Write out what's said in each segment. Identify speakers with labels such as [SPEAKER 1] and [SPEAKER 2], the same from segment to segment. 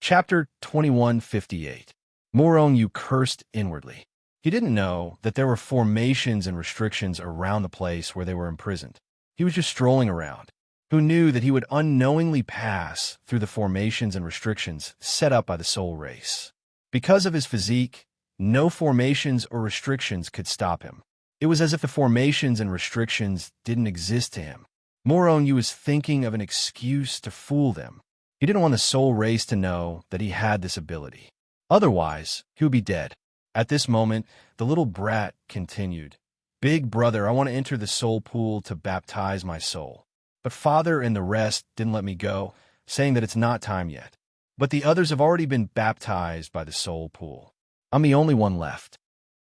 [SPEAKER 1] Chapter 2158. Morong cursed inwardly. He didn't know that there were formations and restrictions around the place where they were imprisoned. He was just strolling around. Who knew that he would unknowingly pass through the formations and restrictions set up by the soul race? Because of his physique, no formations or restrictions could stop him. It was as if the formations and restrictions didn't exist to him. Morong was thinking of an excuse to fool them. He didn't want the soul race to know that he had this ability. Otherwise, he would be dead. At this moment, the little brat continued, "Big brother, I want to enter the soul pool to baptize my soul. But father and the rest didn't let me go, saying that it's not time yet. But the others have already been baptized by the soul pool. I'm the only one left."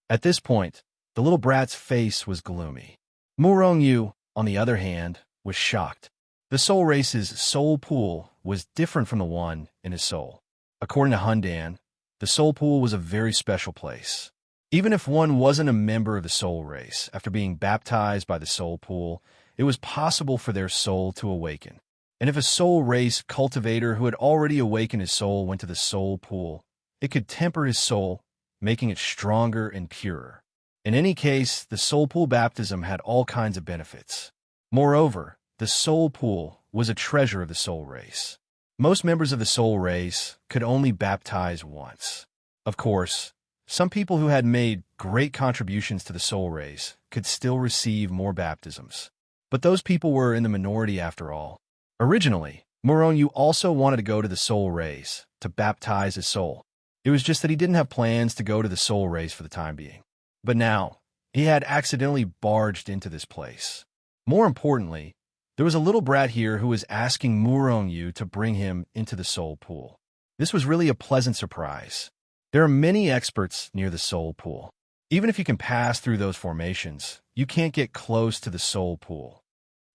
[SPEAKER 1] At this point, the little brat's face was gloomy. Morong, on the other hand, was shocked. The soul race's soul pool was different from the one in his soul. According to Hundan, the soul pool was a very special place. Even if one wasn't a member of the soul race, after being baptized by the soul pool, it was possible for their soul to awaken. And if a soul race cultivator who had already awakened his soul went to the soul pool, it could temper his soul, making it stronger and purer. In any case, the soul pool baptism had all kinds of benefits. Moreover, the soul pool was a treasure of the soul race. Most members of the soul race could only baptize once. Of course, some people who had made great contributions to the soul race could still receive more baptisms. But those people were in the minority after all. Originally, Morong also wanted to go to the soul race to baptize his soul. It was just that he didn't have plans to go to the soul race for the time being. But now, he had accidentally barged into this place. More importantly, there was a little brat here who was asking Morong to bring him into the soul pool. This was really a pleasant surprise. There are many experts near the soul pool. Even if you can pass through those formations, you can't get close to the soul pool.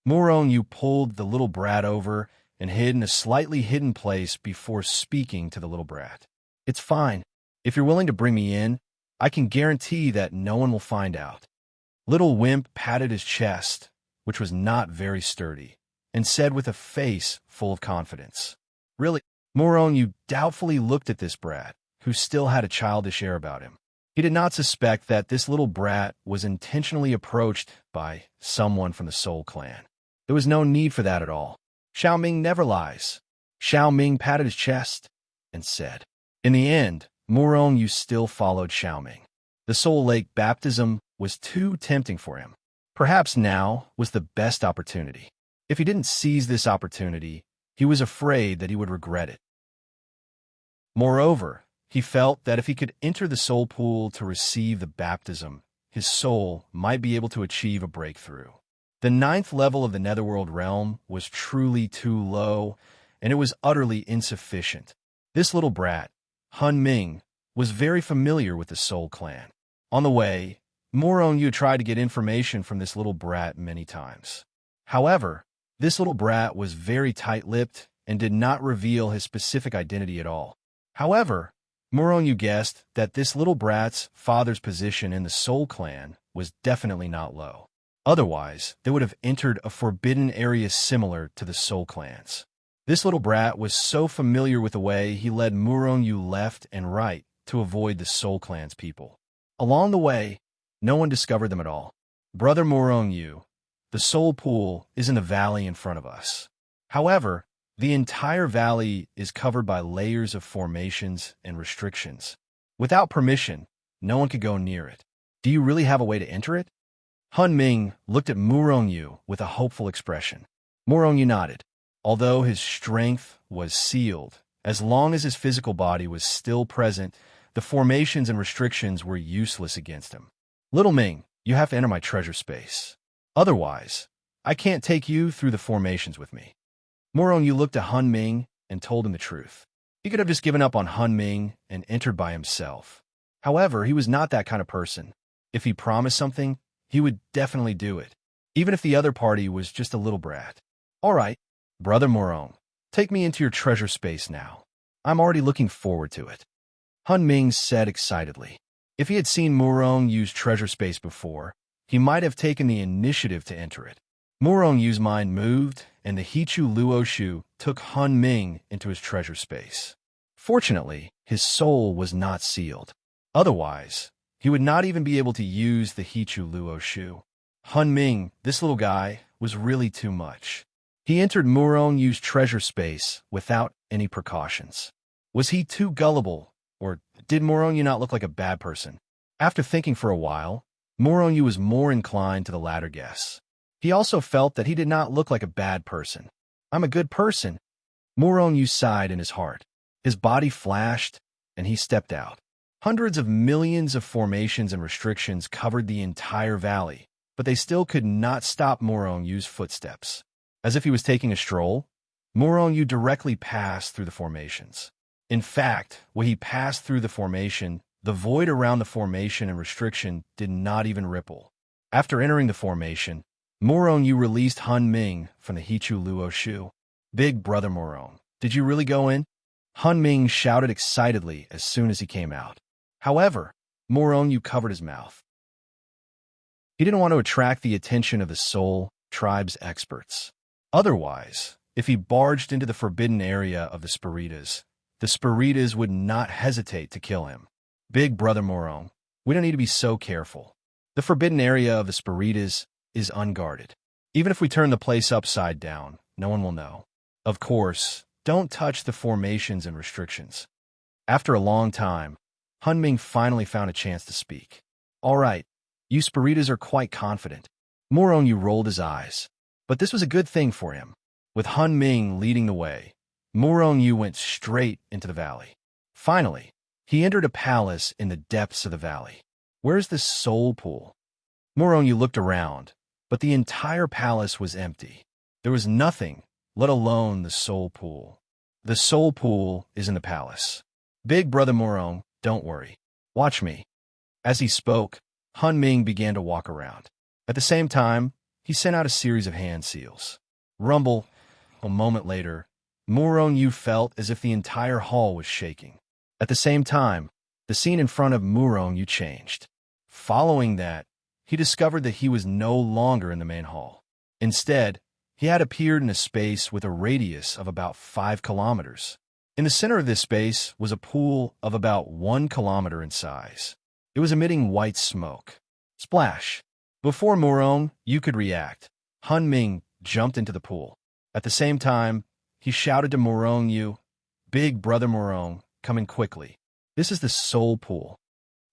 [SPEAKER 1] Morong pulled the little brat over and hid in a slightly hidden place before speaking to the little brat. "It's fine. If you're willing to bring me in, I can guarantee that no one will find out." Little Wimp patted his chest, which was not very sturdy, and said with a face full of confidence, "Really?" Morong doubtfully looked at this brat, who still had a childish air about him. He did not suspect that this little brat was intentionally approached by someone from the Soul Clan. There was no need for that at all. Xiaoming never lies. Xiaoming patted his chest and said. In the end, Morong still followed Xiaoming. The Soul Lake baptism was too tempting for him. Perhaps now was the best opportunity. If he didn't seize this opportunity, he was afraid that he would regret it. Moreover, he felt that if he could enter the soul pool to receive the baptism, his soul might be able to achieve a breakthrough. The 9th level of the Netherworld realm was truly too low, and it was utterly insufficient. This little brat, Hun Ming, was very familiar with the Soul Clan. On the way, Morong tried to get information from this little brat many times. However, this little brat was very tight-lipped and did not reveal his specific identity at all. However, Morong guessed that this little brat's father's position in the Soul Clan was definitely not low. Otherwise, they would have entered a forbidden area similar to the Soul Clans. This little brat was so familiar with the way he led Morong left and right to avoid the Soul Clan's people. Along the way, no one discovered them at all. "Brother Morong, the soul pool is in the valley in front of us. However, the entire valley is covered by layers of formations and restrictions. Without permission, no one could go near it. Do you really have a way to enter it?" Hun Ming looked at Morong with a hopeful expression. Morong nodded. Although his strength was sealed, as long as his physical body was still present, the formations and restrictions were useless against him. "Little Ming, you have to enter my treasure space. Otherwise, I can't take you through the formations with me." Morong looked at Hun Ming and told him the truth. He could have just given up on Hun Ming and entered by himself. However, he was not that kind of person. If he promised something, he would definitely do it, even if the other party was just a little brat. "All right, Brother Morong, take me into your treasure space now. I'm already looking forward to it," Hun Ming said excitedly. If he had seen Morong use treasure space before, he might have taken the initiative to enter it. Morong's mind moved, and the Hichu Luoshu took Hun Ming into his treasure space. Fortunately, his soul was not sealed. Otherwise, he would not even be able to use the Hichu Luo Shu. Hun Ming, this little guy, was really too much. He entered Murong Yu's treasure space without any precautions. Was he too gullible, or did Murong Yu not look like a bad person? After thinking for a while, Murong Yu was more inclined to the latter guess. He also felt that he did not look like a bad person. I'm a good person. Murong Yu sighed in his heart. His body flashed, and he stepped out. Hundreds of millions of formations and restrictions covered the entire valley, but they still could not stop Murong Yu's footsteps. As if he was taking a stroll, Murong Yu directly passed through the formations. In fact, when he passed through the formation, the void around the formation and restriction did not even ripple. After entering the formation, Murong Yu released Hun Ming from the Hichu Luo Shu. Big brother Murong, did you really go in? Hun Ming shouted excitedly as soon as he came out. However, Murong Yu covered his mouth. He didn't want to attract the attention of the Soul Tribe's experts. Otherwise, if he barged into the forbidden area of the Spiritas would not hesitate to kill him. Big brother Murong, we don't need to be so careful. The forbidden area of the Spiritas is unguarded. Even if we turn the place upside down, no one will know. Of course, don't touch the formations and restrictions. After a long time, Hun Ming finally found a chance to speak. All right, you Spiritas are quite confident. Murong Yu rolled his eyes. But this was a good thing for him. With Hun Ming leading the way, Murong Yu went straight into the valley. Finally, he entered a palace in the depths of the valley. Where's this soul pool? Murong Yu looked around, but the entire palace was empty. There was nothing, let alone the soul pool. The soul pool is in the palace. Big brother Murong, don't worry. Watch me. As he spoke, Hun Ming began to walk around. At the same time, he sent out a series of hand seals. Rumble. A moment later, Murong Yu felt as if the entire hall was shaking. At the same time, the scene in front of Murong Yu changed. Following that, he discovered that he was no longer in the main hall. Instead, he had appeared in a space with a radius of about 5 kilometers. In the center of this space was a pool of about 1 kilometer in size. It was emitting white smoke. Splash! Before Murong Yu could react, Hun Ming jumped into the pool. At the same time, he shouted to Murong Yu, Big brother Murong, come in quickly. This is the soul pool.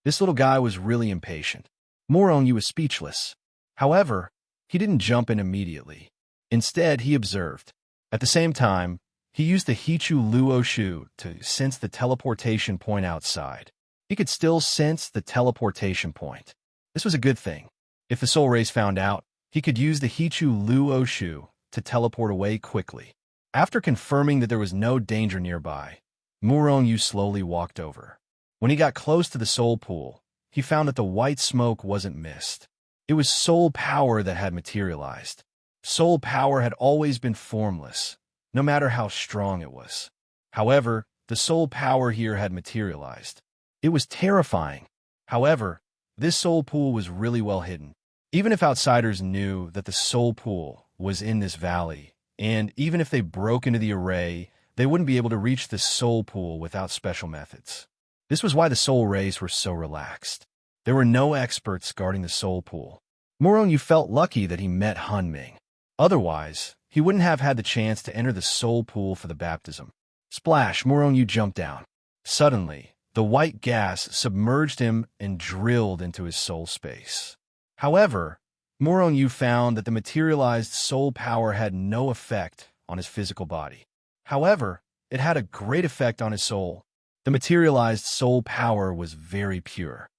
[SPEAKER 1] This little guy was really impatient. Murong Yu was speechless. However, he didn't jump in immediately. Instead, he observed. At the same time, he used the Hichu Luo Shu to sense the teleportation point outside. He could still sense the teleportation point. This was a good thing. If the soul race found out, he could use the Hichu Luo Shu to teleport away quickly. After confirming that there was no danger nearby, Murong Yu slowly walked over. When he got close to the soul pool, he found that the white smoke wasn't mist. It was soul power that had materialized. Soul power had always been formless, no matter how strong it was. However, the soul power here had materialized. It was terrifying. However, this soul pool was really well hidden. Even if outsiders knew that the soul pool was in this valley, and even if they broke into the array, they wouldn't be able to reach the soul pool without special methods. This was why the soul rays were so relaxed. There were no experts guarding the soul pool. Murong Yu felt lucky that he met Hun Ming. Otherwise, he wouldn't have had the chance to enter the soul pool for the baptism. Splash! Murong Yu jumped down. Suddenly, the white gas submerged him and drilled into his soul space. However, Murong Yu found that the materialized soul power had no effect on his physical body. However, it had a great effect on his soul. The materialized soul power was very pure.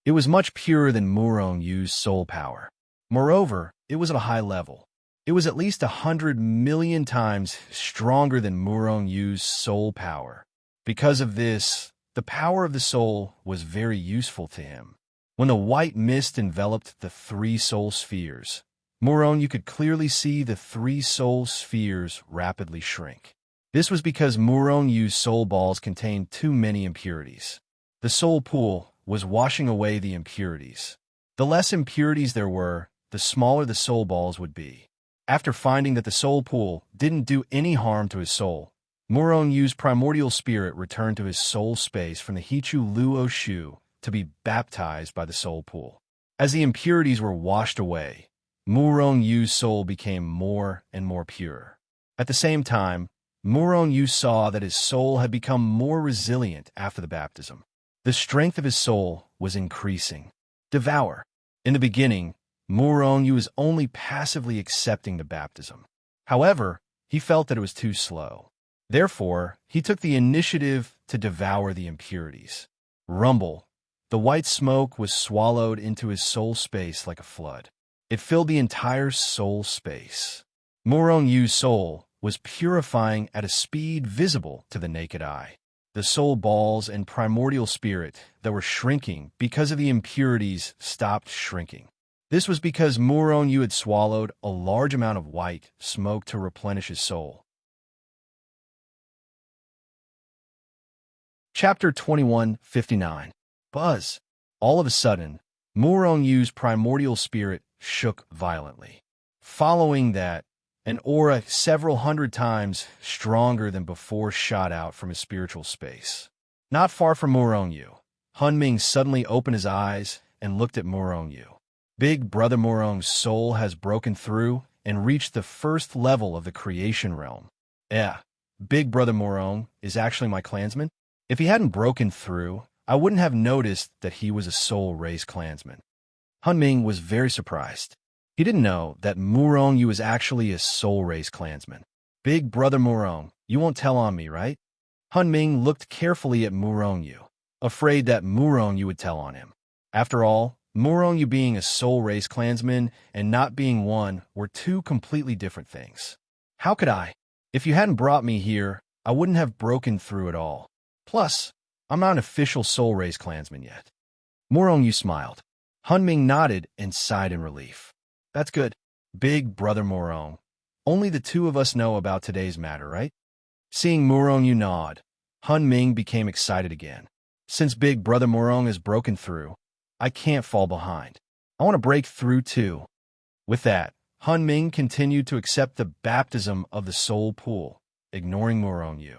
[SPEAKER 1] It was much purer than Murong Yu's soul power. Moreover, it was at a high level. It was at least 100 million times stronger than Murong Yu's soul power. Because of this, the power of the soul was very useful to him. When the white mist enveloped the 3 soul spheres, Murong Yu could clearly see the 3 soul spheres rapidly shrink. This was because Murong Yu's soul balls contained too many impurities. The soul pool was washing away the impurities. The less impurities there were, the smaller the soul balls would be. After finding that the soul pool didn't do any harm to his soul, Murong Yu's primordial spirit returned to his soul space from the Hichu Luo Shu to be baptized by the soul pool. As the impurities were washed away, Murong Yu's soul became more and more pure. At the same time, Murong Yu saw that his soul had become more resilient after the baptism. The strength of his soul was increasing. Devour. In the beginning, Murong Yu was only passively accepting the baptism. However, he felt that it was too slow. Therefore, he took the initiative to devour the impurities. Rumble. The white smoke was swallowed into his soul space like a flood. It filled the entire soul space. Murong Yu's soul was purifying at a speed visible to the naked eye. The soul balls and primordial spirit that were shrinking because of the impurities stopped shrinking. This was because Murong Yu had swallowed a large amount of white smoke to replenish his soul. Chapter 21:59. Buzz. All of a sudden, Murong Yu's primordial spirit shook violently. Following that, an aura several hundred times stronger than before shot out from his spiritual space. Not far from Murong Yu, Hunming suddenly opened his eyes and looked at Murong Yu. Big Brother Murong's soul has broken through and reached the first level of the creation realm. Big Brother Murong is actually my clansman? If he hadn't broken through, I wouldn't have noticed that he was a soul race clansman. Hunming was very surprised. He didn't know that Murong Yu was actually a soul race clansman. Big Brother Murong, you won't tell on me, right? Hunming looked carefully at Murong Yu, afraid that Murong Yu would tell on him. After all, Murong Yu being a soul race clansman and not being one were two completely different things. How could I? If you hadn't brought me here, I wouldn't have broken through at all. Plus, I'm not an official soul race clansman yet. Murong Yu smiled. Hunming nodded and sighed in relief. That's good. Big Brother Murong. Only the two of us know about today's matter, right? Seeing Murong Yu nod, Hunming became excited again. Since Big Brother Murong has broken through, I can't fall behind. I want to break through too. With that, Hunming continued to accept the baptism of the soul pool, ignoring Murong Yu.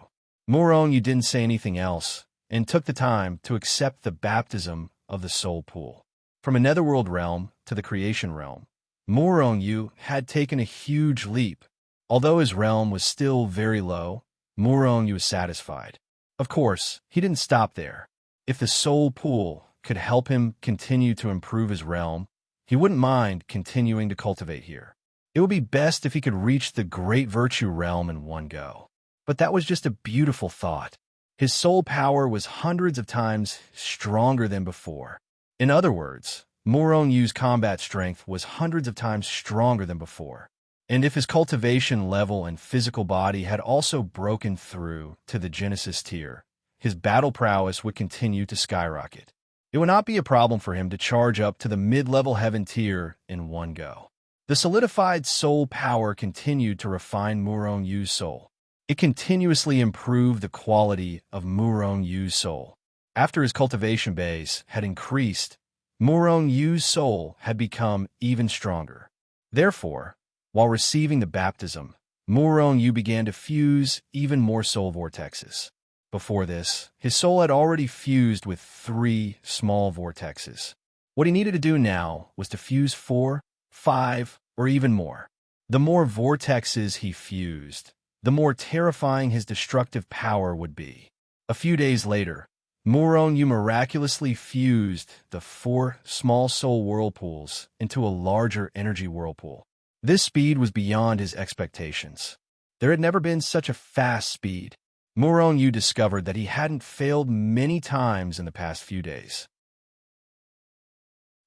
[SPEAKER 1] Murong Yu didn't say anything else and took the time to accept the baptism of the soul pool. From a netherworld realm to the creation realm, Murong Yu had taken a huge leap. Although his realm was still very low, Murong Yu was satisfied. Of course, he didn't stop there. If the soul pool could help him continue to improve his realm, he wouldn't mind continuing to cultivate here. It would be best if he could reach the great virtue realm in one go. But that was just a beautiful thought. His soul power was hundreds of times stronger than before. In other words, Murong Yu's combat strength was hundreds of times stronger than before. And if his cultivation level and physical body had also broken through to the Genesis tier, his battle prowess would continue to skyrocket. It would not be a problem for him to charge up to the mid-level heaven tier in one go. The solidified soul power continued to refine Murong Yu's soul. It continuously improved the quality of Murong Yu's soul. After his cultivation base had increased, Murong Yu's soul had become even stronger. Therefore, while receiving the baptism, Murong Yu began to fuse even more soul vortexes. Before this, his soul had already fused with 3 small vortexes. What he needed to do now was to fuse 4, 5, or even more. The more vortexes he fused, the more terrifying his destructive power would be. A few days later, Murong Yu miraculously fused the 4 small soul whirlpools into a larger energy whirlpool. This speed was beyond his expectations. There had never been such a fast speed. Murong Yu discovered that he hadn't failed many times in the past few days.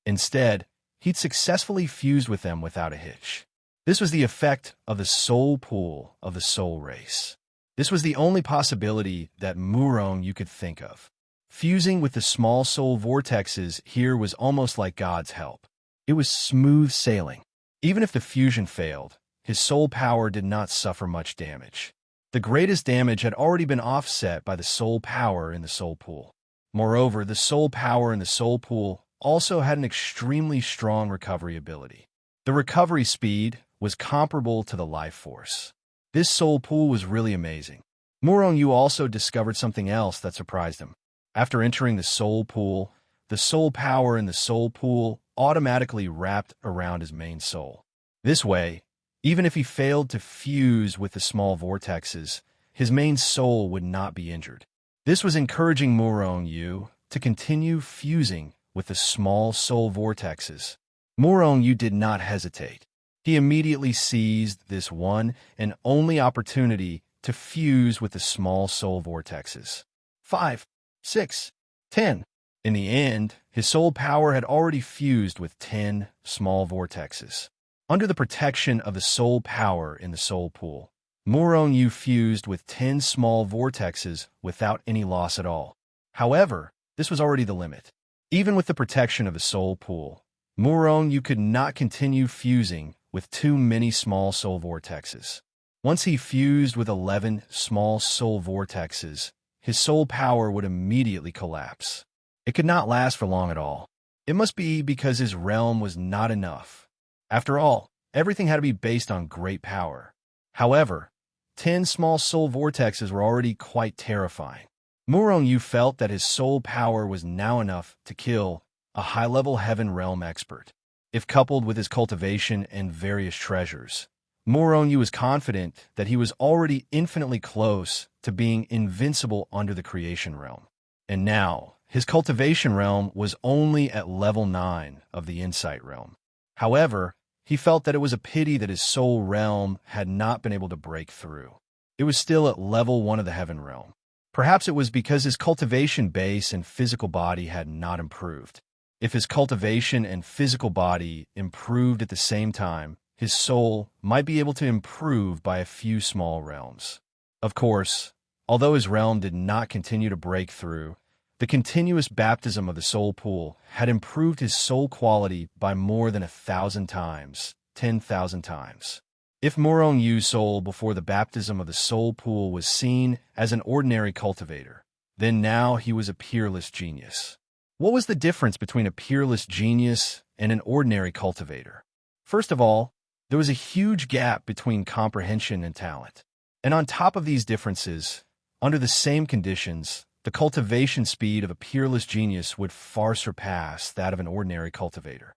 [SPEAKER 1] Instead, he'd successfully fused with them without a hitch. This was the effect of the soul pool of the soul race. This was the only possibility that Murong Yu could think of. Fusing with the small soul vortexes here was almost like God's help. It was smooth sailing. Even if the fusion failed, his soul power did not suffer much damage. The greatest damage had already been offset by the soul power in the soul pool. Moreover, the soul power in the soul pool also had an extremely strong recovery ability. The recovery speed was comparable to the life force. This soul pool was really amazing. Murong Yu also discovered something else that surprised him. After entering the soul pool, the soul power in the soul pool automatically wrapped around his main soul. This way, even if he failed to fuse with the small vortexes, his main soul would not be injured. This was encouraging Murong Yu to continue fusing with the small soul vortexes. Murong Yu did not hesitate. He immediately seized this one and only opportunity to fuse with the small soul vortexes. 5, 6, 10. In the end, his soul power had already fused with 10 small vortexes. Under the protection of the soul power in the soul pool, Murong Yu fused with 10 small vortexes without any loss at all. However, this was already the limit. Even with the protection of the soul pool, Murong Yu could not continue fusing with too many small soul vortexes. Once he fused with 11 small soul vortexes, his soul power would immediately collapse. It could not last for long at all. It must be because his realm was not enough. After all, everything had to be based on great power. However, 10 small soul vortexes were already quite terrifying. Murong Yu felt that his soul power was now enough to kill a high-level heaven realm expert. If coupled with his cultivation and various treasures, Murong Yu was confident that he was already infinitely close to being invincible under the creation realm. And now, his cultivation realm was only at level 9 of the insight realm. However, he felt that it was a pity that his soul realm had not been able to break through. It was still at level 1 of the heaven realm. Perhaps it was because his cultivation base and physical body had not improved. If his cultivation and physical body improved at the same time, his soul might be able to improve by a few small realms. Of course, although his realm did not continue to break through, the continuous baptism of the soul pool had improved his soul quality by more than 1,000 times, 10,000 times. If Murong Yu's soul before the baptism of the soul pool was seen as an ordinary cultivator, then now he was a peerless genius. What was the difference between a peerless genius and an ordinary cultivator? First of all, there was a huge gap between comprehension and talent. And on top of these differences, under the same conditions, the cultivation speed of a peerless genius would far surpass that of an ordinary cultivator.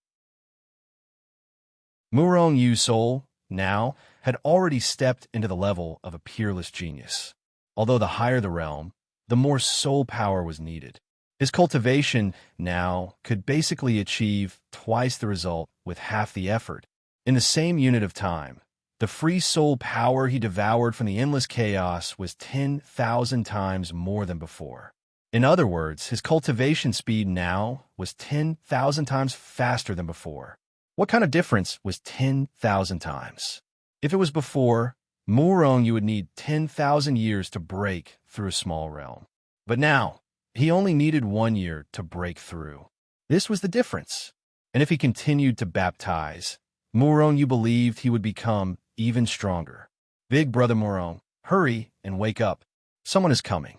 [SPEAKER 1] Murong Yu's soul, now, had already stepped into the level of a peerless genius. Although the higher the realm, the more soul power was needed. His cultivation, now, could basically achieve twice the result with half the effort. In the same unit of time, the free soul power he devoured from the endless chaos was 10,000 times more than before. In other words, his cultivation speed now was 10,000 times faster than before. What kind of difference was 10,000 times? If it was before, Murong Yu would need 10,000 years to break through a small realm. But now, he only needed 1 year to break through. This was the difference. And if he continued to baptize, Murong Yu believed he would become even stronger. Big brother Murong, hurry and wake up. Someone is coming.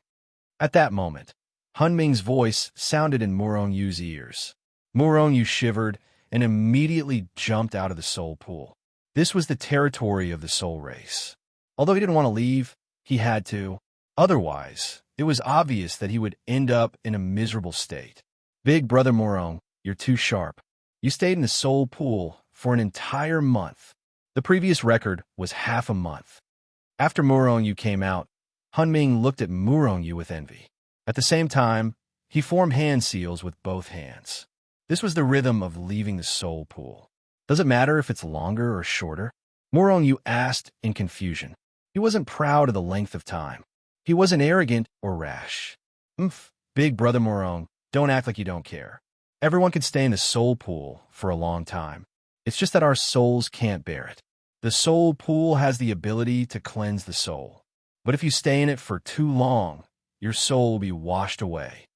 [SPEAKER 1] At that moment, Hunming's voice sounded in Murong Yu's ears. Murong Yu shivered and immediately jumped out of the soul pool. This was the territory of the soul race. Although he didn't want to leave, he had to. Otherwise, it was obvious that he would end up in a miserable state. Big brother Murong, you're too sharp. You stayed in the soul pool for an entire month. The previous record was half a month. After Murong Yu came out, Hunming looked at Murong Yu with envy. At the same time, he formed hand seals with both hands. This was the rhythm of leaving the soul pool. Does it matter if it's longer or shorter? Murong Yu asked in confusion. He wasn't proud of the length of time. He wasn't arrogant or rash. Big brother Murong, don't act like you don't care. Everyone can stay in the soul pool for a long time. It's just that our souls can't bear it. The soul pool has the ability to cleanse the soul. But if you stay in it for too long, your soul will be washed away.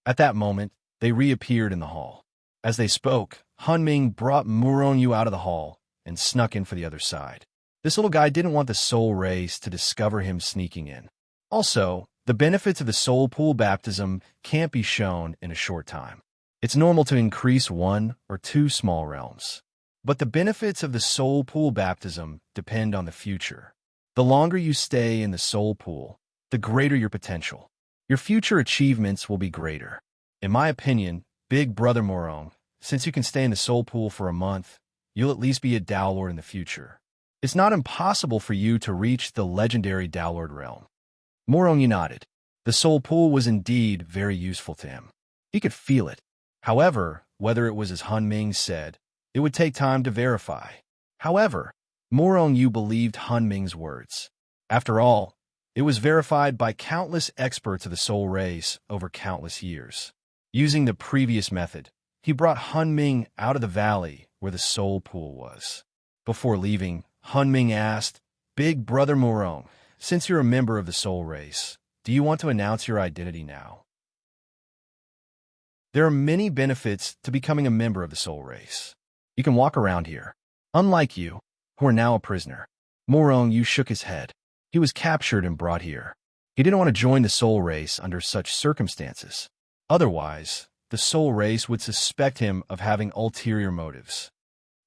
[SPEAKER 1] At that moment, they reappeared in the hall. As they spoke, Hunming brought Murong Yu out of the hall and snuck in for the other side. This little guy didn't want the soul race to discover him sneaking in. Also, the benefits of the soul pool baptism can't be shown in a short time. It's normal to increase 1 or 2 small realms. But the benefits of the soul pool baptism depend on the future. The longer you stay in the soul pool, the greater your potential. Your future achievements will be greater. In my opinion, Big Brother Morong, since you can stay in the soul pool for a month, you'll at least be a Dao Lord in the future. It's not impossible for you to reach the legendary Dao Lord realm. Morong nodded. The soul pool was indeed very useful to him. He could feel it. However, whether it was as Han Ming said, it would take time to verify. However, Morong Yu believed Han Ming's words. After all, it was verified by countless experts of the soul race over countless years. Using the previous method, he brought Han Ming out of the valley where the soul pool was. Before leaving, Han Ming asked, Big Brother Morong, since you're a member of the soul race, do you want to announce your identity now? There are many benefits to becoming a member of the soul race. You can walk around here. Unlike you, who are now a prisoner. Morong Yu shook his head. He was captured and brought here. He didn't want to join the soul race under such circumstances. Otherwise, the soul race would suspect him of having ulterior motives.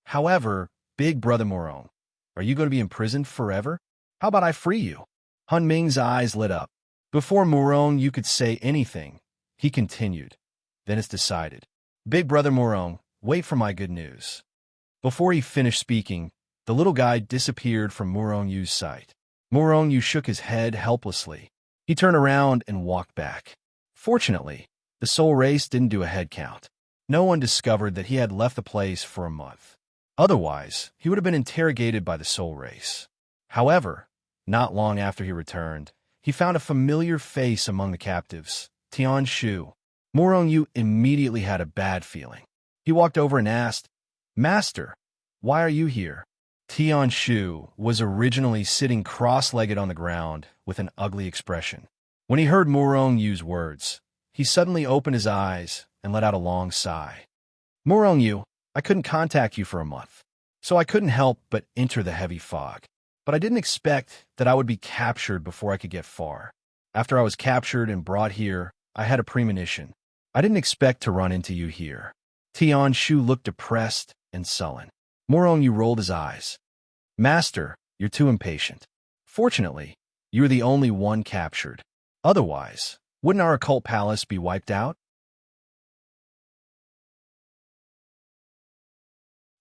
[SPEAKER 1] However, Big Brother Morong, are you going to be imprisoned forever? How about I free you? Han Ming's eyes lit up. Before Morong Yu could say anything, he continued. Then it's decided. Big Brother Morong, wait for my good news. Before he finished speaking, the little guy disappeared from Morong Yu's sight. Morong Yu shook his head helplessly. He turned around and walked back. Fortunately, the soul race didn't do a head count. No one discovered that he had left the place for a month. Otherwise, he would have been interrogated by the soul race. However, not long after he returned, he found a familiar face among the captives, Tian Shu. Morong Yu immediately had a bad feeling. He walked over and asked, Master, why are you here? Tian Shu was originally sitting cross-legged on the ground with an ugly expression. When he heard Morong Yu's words, he suddenly opened his eyes and let out a long sigh. Morong Yu, I couldn't contact you for a month, so I couldn't help but enter the heavy fog. But I didn't expect that I would be captured before I could get far. After I was captured and brought here, I had a premonition. I didn't expect to run into you here. Tian Shu looked depressed and sullen. Morong Yu rolled his eyes. Master, you're too impatient. Fortunately, you were the only one captured. Otherwise, wouldn't our occult palace be wiped out?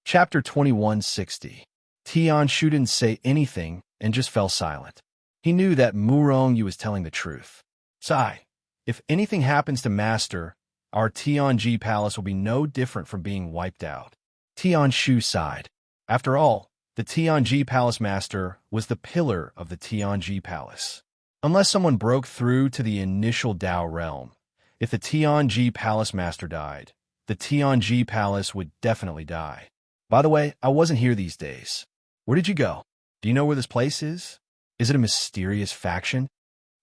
[SPEAKER 1] Chapter 2160. Tian Shu didn't say anything and just fell silent. He knew that Morong Yu was telling the truth. Sigh, if anything happens to Master, our Tianji palace will be no different from being wiped out. Tian Shu sighed. After all, the Tianji palace master was the pillar of the Tianji palace. Unless someone broke through to the initial Dao realm, if the Tianji palace master died, the Tianji palace would definitely die. By the way, I wasn't here these days. Where did you go? Do you know where this place is? Is it a mysterious faction?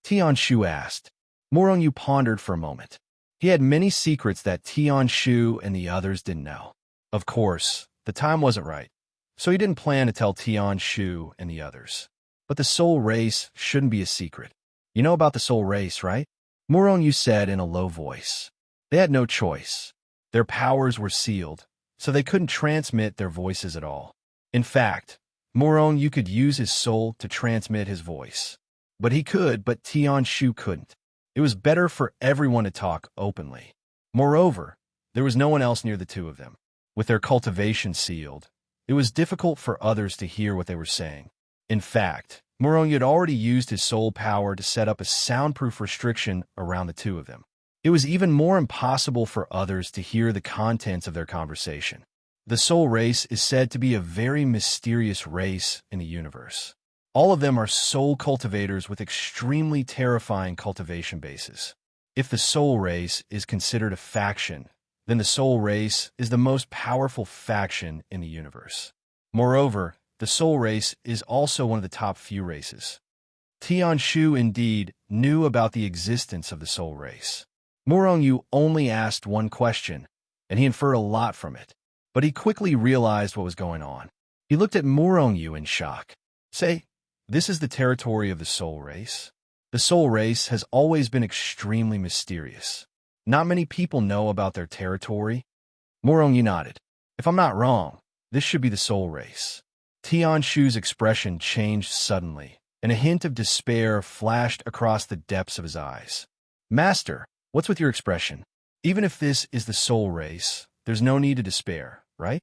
[SPEAKER 1] Tian Shu asked. Morong Yu pondered for a moment. He had many secrets that Tian Shu and the others didn't know. Of course, the time wasn't right, so he didn't plan to tell Tian Shu and the others. But the soul race shouldn't be a secret. You know about the soul race, right? Morong Yu said in a low voice. They had no choice. Their powers were sealed, so they couldn't transmit their voices at all. In fact, Morong Yu could use his soul to transmit his voice. But he could, but Tian Shu couldn't. It was better for everyone to talk openly. Moreover, there was no one else near the two of them. With their cultivation sealed, it was difficult for others to hear what they were saying. In fact, Morong Yu had already used his soul power to set up a soundproof restriction around the two of them. It was even more impossible for others to hear the contents of their conversation. The soul race is said to be a very mysterious race in the universe. All of them are soul cultivators with extremely terrifying cultivation bases. If the soul race is considered a faction, then the soul race is the most powerful faction in the universe. Moreover, the soul race is also one of the top few races. Tian Shu indeed knew about the existence of the soul race. Morong Yu only asked one question, and he inferred a lot from it. But he quickly realized what was going on. He looked at Morong Yu in shock. Say, this is the territory of the soul race. The soul race has always been extremely mysterious. Not many people know about their territory. Morong Yu nodded. If I'm not wrong, this should be the soul race. Tian Shu's expression changed suddenly, and a hint of despair flashed across the depths of his eyes. Master, what's with your expression? Even if this is the soul race, there's no need to despair, right?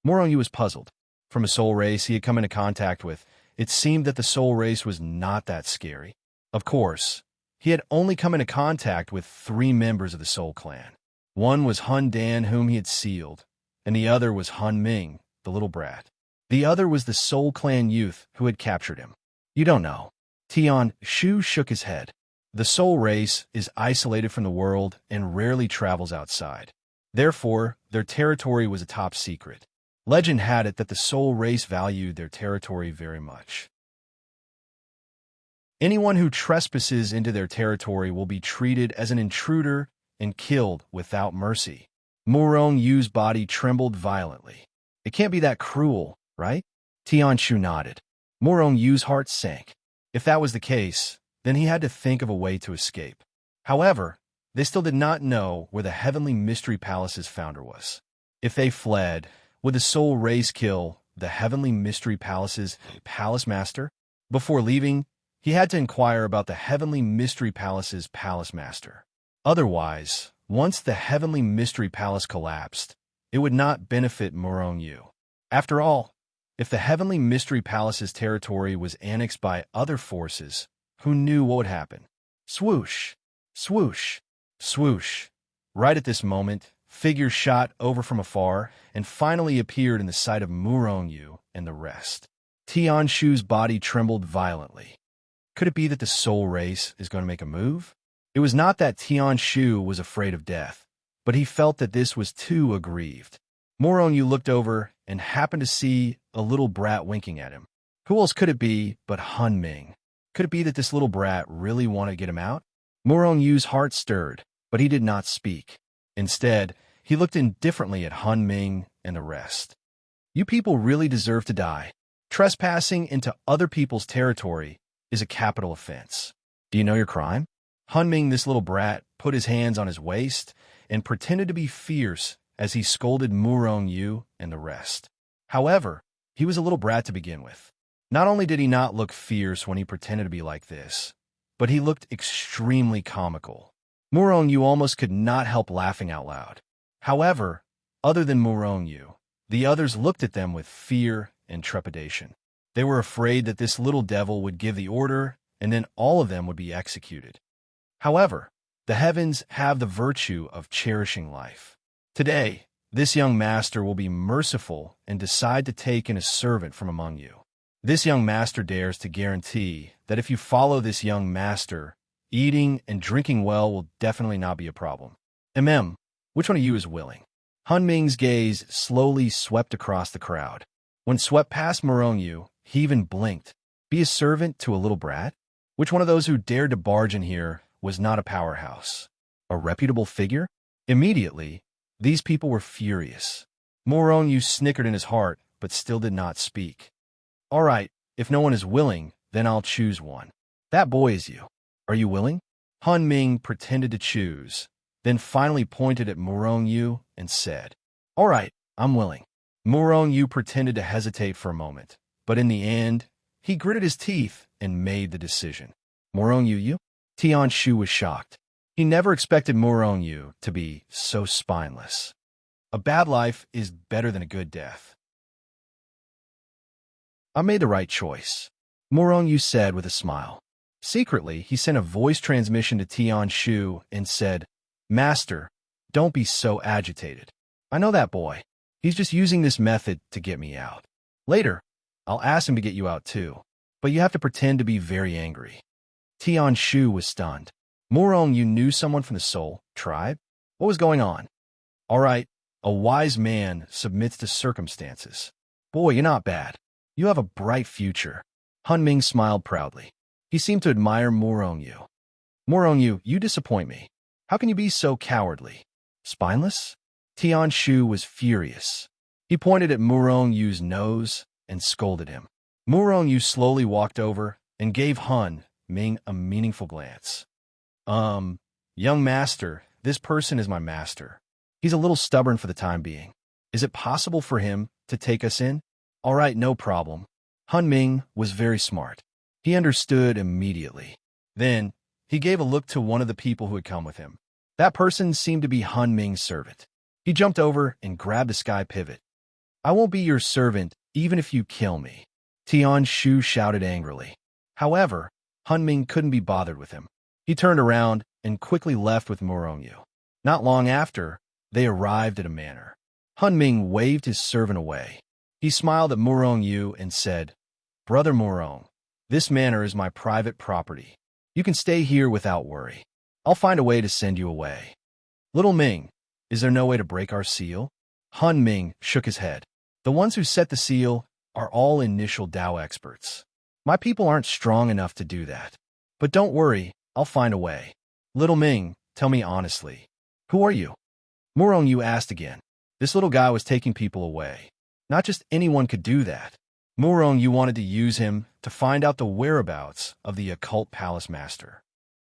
[SPEAKER 1] Moronyu was puzzled. From a soul race he had come into contact with, it seemed that the soul race was not that scary. Of course, he had only come into contact with 3 members of the Soul Clan. One was Hun Dan, whom he had sealed, and the other was Hun Ming, the little brat. The other was the Soul Clan youth who had captured him. You don't know. Tian Shu shook his head. The soul race is isolated from the world and rarely travels outside. Therefore, their territory was a top secret. Legend had it that the soul race valued their territory very much. Anyone who trespasses into their territory will be treated as an intruder and killed without mercy. Morongyu's body trembled violently. It can't be that cruel, right? Tian Shu nodded. Morongyu's heart sank. If that was the case, then he had to think of a way to escape. However, they still did not know where the Heavenly Mystery Palace's founder was. If they fled, would the soul race kill the Heavenly Mystery Palace's palace master? Before leaving, he had to inquire about the Heavenly Mystery Palace's palace master. Otherwise, once the Heavenly Mystery Palace collapsed, it would not benefit Morongyu. After all, if the Heavenly Mystery Palace's territory was annexed by other forces, who knew what would happen? Swoosh! Swoosh! Swoosh! Right at this moment, figures shot over from afar and finally appeared in the sight of Morongyu and the rest. Tian Shu's body trembled violently. Could it be that the soul race is going to make a move? It was not that Tian Shu was afraid of death, but he felt that this was too aggrieved. Morongyu looked over and happened to see a little brat winking at him. Who else could it be but Hun Ming? Could it be that this little brat really wanted to get him out? Morongyu's heart stirred, but he did not speak. Instead, he looked indifferently at Hun Ming and the rest. You people really deserve to die. Trespassing into other people's territory is a capital offense. Do you know your crime? Hun Ming, this little brat, put his hands on his waist and pretended to be fierce as he scolded Morongyu and the rest. However, he was a little brat to begin with. Not only did he not look fierce when he pretended to be like this, but he looked extremely comical. Morongyu almost could not help laughing out loud. However, other than Morongyu, the others looked at them with fear and trepidation. They were afraid that this little devil would give the order and then all of them would be executed. However, the heavens have the virtue of cherishing life. Today, this young master will be merciful and decide to take in a servant from among you. This young master dares to guarantee that if you follow this young master, eating and drinking well will definitely not be a problem. Which one of you is willing? Hun Ming's gaze slowly swept across the crowd. When swept past Morongyu, he even blinked. Be a servant to a little brat? Which one of those who dared to barge in here was not a powerhouse? A reputable figure? Immediately, these people were furious. Morongyu snickered in his heart, but still did not speak. All right, if no one is willing, then I'll choose one. That boy is you. Are you willing? Hun Ming pretended to choose, then finally pointed at Morongyu and said, All right, I'm willing. Morongyu pretended to hesitate for a moment, but in the end, he gritted his teeth and made the decision. Morongyu, you? Tian Shu was shocked. He never expected Morongyu to be so spineless. A bad life is better than a good death. I made the right choice, Morongyu said with a smile. Secretly, he sent a voice transmission to Tian Shu and said, Master, don't be so agitated. I know that boy. He's just using this method to get me out. Later, I'll ask him to get you out too, but you have to pretend to be very angry. Tian Shu was stunned. Morongyu knew someone from the Soul tribe? What was going on? All right, a wise man submits to circumstances. Boy, you're not bad. You have a bright future. Hun Ming smiled proudly. He seemed to admire Morongyu. Morongyu, you disappoint me. How can you be so cowardly? Spineless? Tian Shu was furious. He pointed at Morongyu's nose and scolded him. Morongyu slowly walked over and gave Hun Ming a meaningful glance. Young master, this person is my master. He's a little stubborn for the time being. Is it possible for him to take us in? All right, no problem. Hun Ming was very smart. He understood immediately. Then, he gave a look to one of the people who had come with him. That person seemed to be Han Ming's servant. He jumped over and grabbed the sky pivot. "I won't be your servant even if you kill me," Tian Shu shouted angrily. However, Han Ming couldn't be bothered with him. He turned around and quickly left with Murongyu. Not long after, they arrived at a manor. Han Ming waved his servant away. He smiled at Murongyu and said, "Brother Murong, this manor is my private property. You can stay here without worry. I'll find a way to send you away." "Little Ming, is there no way to break our seal?" Han Ming shook his head. "The ones who set the seal are all initial Dao experts. My people aren't strong enough to do that. But don't worry, I'll find a way." "Little Ming, tell me honestly, who are you?" Murongyu asked again. This little guy was taking people away. Not just anyone could do that. Murongyu wanted to use him to find out the whereabouts of the occult palace master.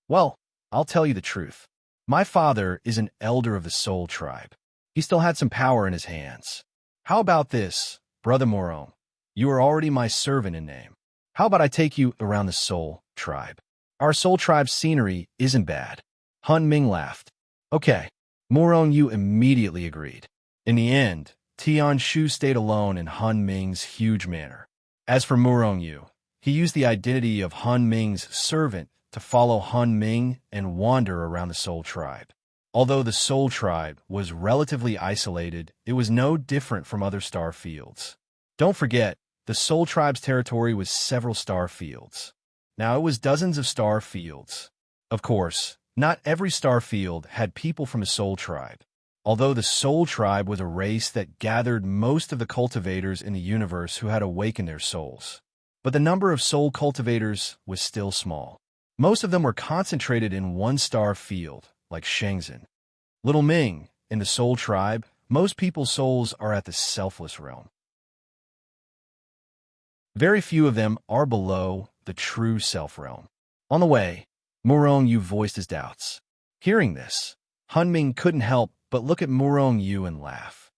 [SPEAKER 1] "Well, I'll tell you the truth. My father is an elder of the Soul tribe. He still had some power in his hands. How about this, Brother Murong? You are already my servant in name. How about I take you around the Soul tribe? Our Soul tribe's scenery isn't bad." Han Ming laughed. "Okay." Murongyu immediately agreed. In the end, Tian Shu stayed alone in Han Ming's huge manor. As for Murongyu, he used the identity of Han Ming's servant to follow Han Ming and wander around the Soul tribe. Although the Soul tribe was relatively isolated, it was no different from other star fields. Don't forget, the Soul tribe's territory was several star fields. Now, it was dozens of star fields. Of course, not every star field had people from the Soul tribe. Although the Soul tribe was a race that gathered most of the cultivators in the universe who had awakened their souls. But the number of soul cultivators was still small. Most of them were concentrated in one star field, like Shenzhen. Little Ming, in the Soul tribe, most people's souls are at the selfless realm. Very few of them are below the true self realm. On the way, Murongyu voiced his doubts. Hearing this, Han Ming couldn't help but look at Murongyu and laugh.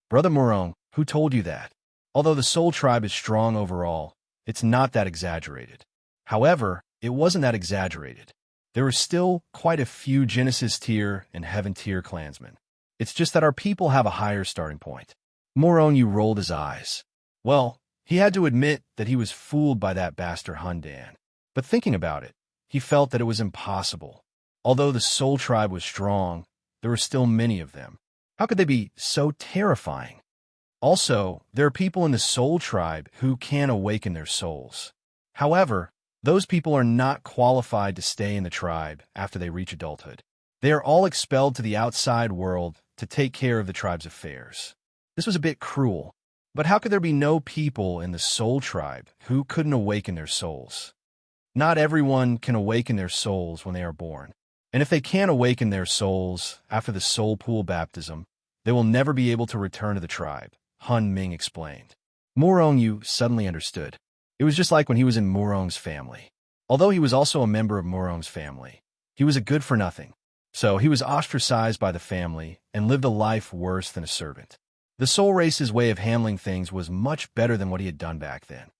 [SPEAKER 1] "Brother Murong, who told you that? Although the Soul tribe is strong overall, it's not that exaggerated." However, it wasn't that exaggerated. There were still quite a few Genesis tier and Heaven tier clansmen. It's just that our people have a higher starting point. Murongyu rolled his eyes. Well, he had to admit that he was fooled by that bastard Hundan. But thinking about it, he felt that it was impossible. Although the Soul tribe was strong, there were still many of them. How could they be so terrifying? Also, there are people in the Soul tribe who can awaken their souls. However, those people are not qualified to stay in the tribe after they reach adulthood. They are all expelled to the outside world to take care of the tribe's affairs. This was a bit cruel, but how could there be no people in the Soul tribe who couldn't awaken their souls? Not everyone can awaken their souls when they are born. And if they can't awaken their souls after the soul pool baptism, they will never be able to return to the tribe, Han Ming explained. Murongyu suddenly understood. It was just like when he was in Murong's family. Although he was also a member of Murong's family, he was a good-for-nothing. So he was ostracized by the family and lived a life worse than a servant. The soul race's way of handling things was much better than what he had done back then.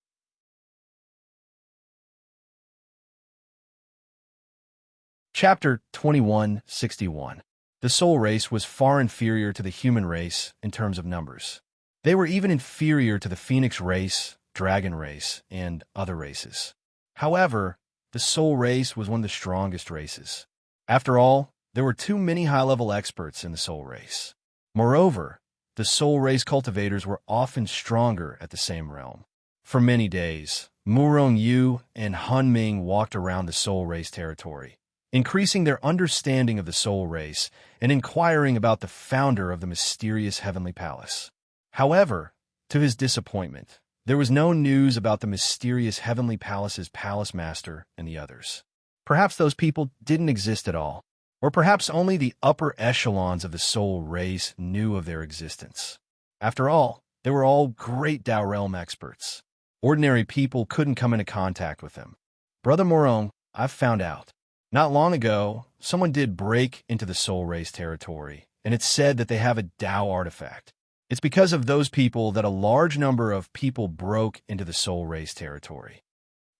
[SPEAKER 1] Chapter 2161. The soul race was far inferior to the human race in terms of numbers. They were even inferior to the phoenix race, dragon race, and other races. However, the soul race was one of the strongest races. After all, there were too many high-level experts in the soul race. Moreover, the soul race cultivators were often stronger at the same realm. For many days, Murongyu and Han Ming walked around the soul race territory, increasing their understanding of the soul race and inquiring about the founder of the mysterious heavenly palace. However, to his disappointment, there was no news about the mysterious heavenly palace's palace master and the others. Perhaps those people didn't exist at all, or perhaps only the upper echelons of the soul race knew of their existence. After all, they were all great Dao realm experts. Ordinary people couldn't come into contact with them. Brother Murong, I've found out. Not long ago, someone did break into the soul race territory, and it's said that they have a Dao artifact. It's because of those people that a large number of people broke into the soul race territory.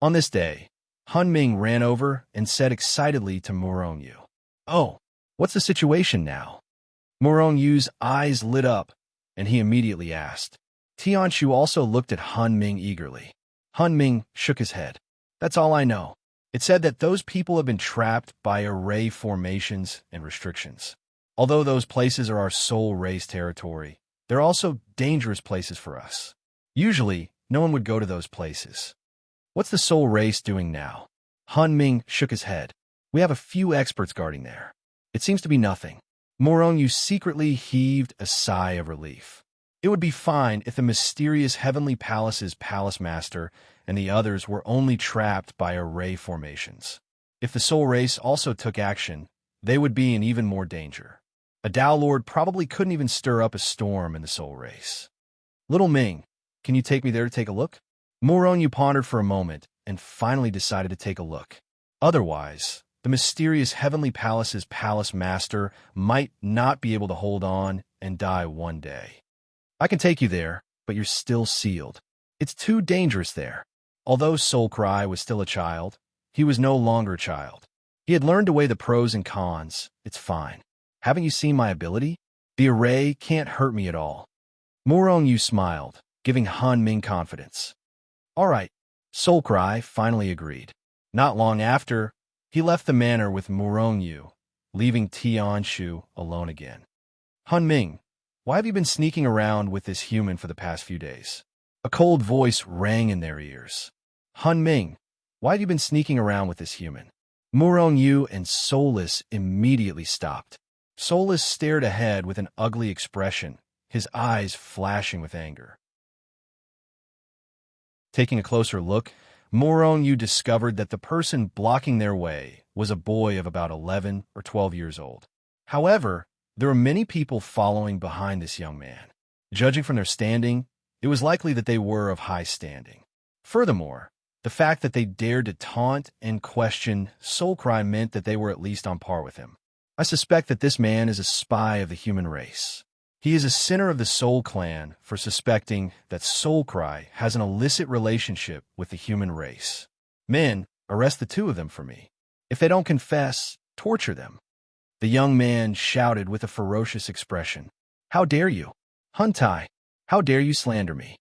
[SPEAKER 1] On this day, Han Ming ran over and said excitedly to Murong Yu, "Oh, what's the situation now?" Murong Yu's eyes lit up, and he immediately asked. Tianshu also looked at Han Ming eagerly. Han Ming shook his head. "That's all I know. It said that those people have been trapped by array formations and restrictions. Although those places are our soul race territory, they're also dangerous places for us. Usually, no one would go to those places." "What's the soul race doing now?" Han Ming shook his head. "We have a few experts guarding there. It seems to be nothing." Murong Yu secretly heaved a sigh of relief. It would be fine if the mysterious Heavenly Palace's palace master and the others were only trapped by array formations. If the soul race also took action, they would be in even more danger. A Tao Lord probably couldn't even stir up a storm in the soul race. "Little Ming, can you take me there to take a look?" Murong Yu pondered for a moment and finally decided to take a look. Otherwise, the mysterious Heavenly Palace's palace master might not be able to hold on and die one day. "I can take you there, but you're still sealed. It's too dangerous there." Although Soulcry was still a child, he was no longer a child. He had learned to weigh the pros and cons. "It's fine. Haven't you seen my ability? The array can't hurt me at all." Murong Yu smiled, giving Han Ming confidence. "All right," Soulcry finally agreed. Not long after, he left the manor with Murong Yu, leaving Tianshu alone again. "Han Ming, why have you been sneaking around with this human for the past few days?" A cold voice rang in their ears. "Han Ming, why have you been sneaking around with this human?" Murong Yu and Soulless immediately stopped. Soulless stared ahead with an ugly expression, his eyes flashing with anger. Taking a closer look, Murong Yu discovered that the person blocking their way was a boy of about 11 or 12 years old. However, there were many people following behind this young man. Judging from their standing, it was likely that they were of high standing. Furthermore, the fact that they dared to taunt and question Soulcry meant that they were at least on par with him. "I suspect that this man is a spy of the human race. He is a sinner of the Soul Clan for suspecting that Soulcry has an illicit relationship with the human race. Men, arrest the two of them for me. If they don't confess, torture them." The young man shouted with a ferocious expression. "How dare you? Huntai, how dare you slander me?"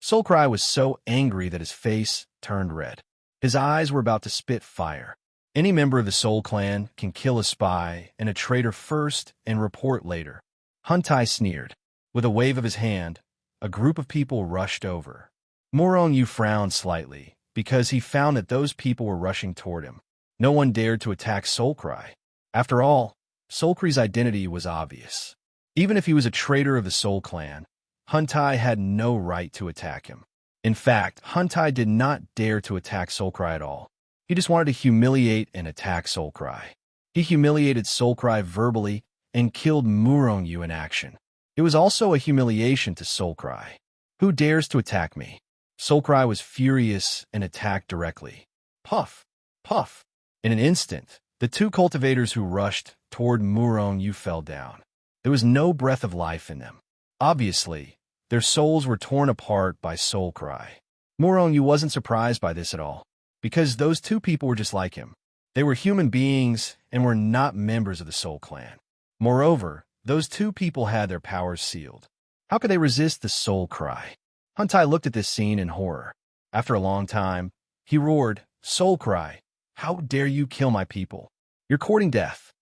[SPEAKER 1] Soulcry was so angry that his face turned red. His eyes were about to spit fire. Any member of the Soul Clan can kill a spy and a traitor first and report later. Huntai sneered. With a wave of his hand, a group of people rushed over. Murong Yu frowned slightly, because he found that those people were rushing toward him. No one dared to attack Soulcry. After all, Soulcry's identity was obvious. Even if he was a traitor of the Soul Clan, Huntai had no right to attack him. In fact, Huntai did not dare to attack Soulcry at all. He just wanted to humiliate and attack Soulcry. He humiliated Soulcry verbally and killed Murong Yu in action. It was also a humiliation to Soulcry. "Who dares to attack me?" Soulcry was furious and attacked directly. Puff! Puff! In an instant, the two cultivators who rushed toward Murong Yu fell down. There was no breath of life in them. Obviously, their souls were torn apart by Soulcry. Murong Yu wasn't surprised by this at all, because those two people were just like him. They were human beings and were not members of the Soul Clan. Moreover, those two people had their powers sealed. How could they resist the Soul Cry? Huntai looked at this scene in horror. After a long time, he roared, "Soul Cry, how dare you kill my people? You're courting death."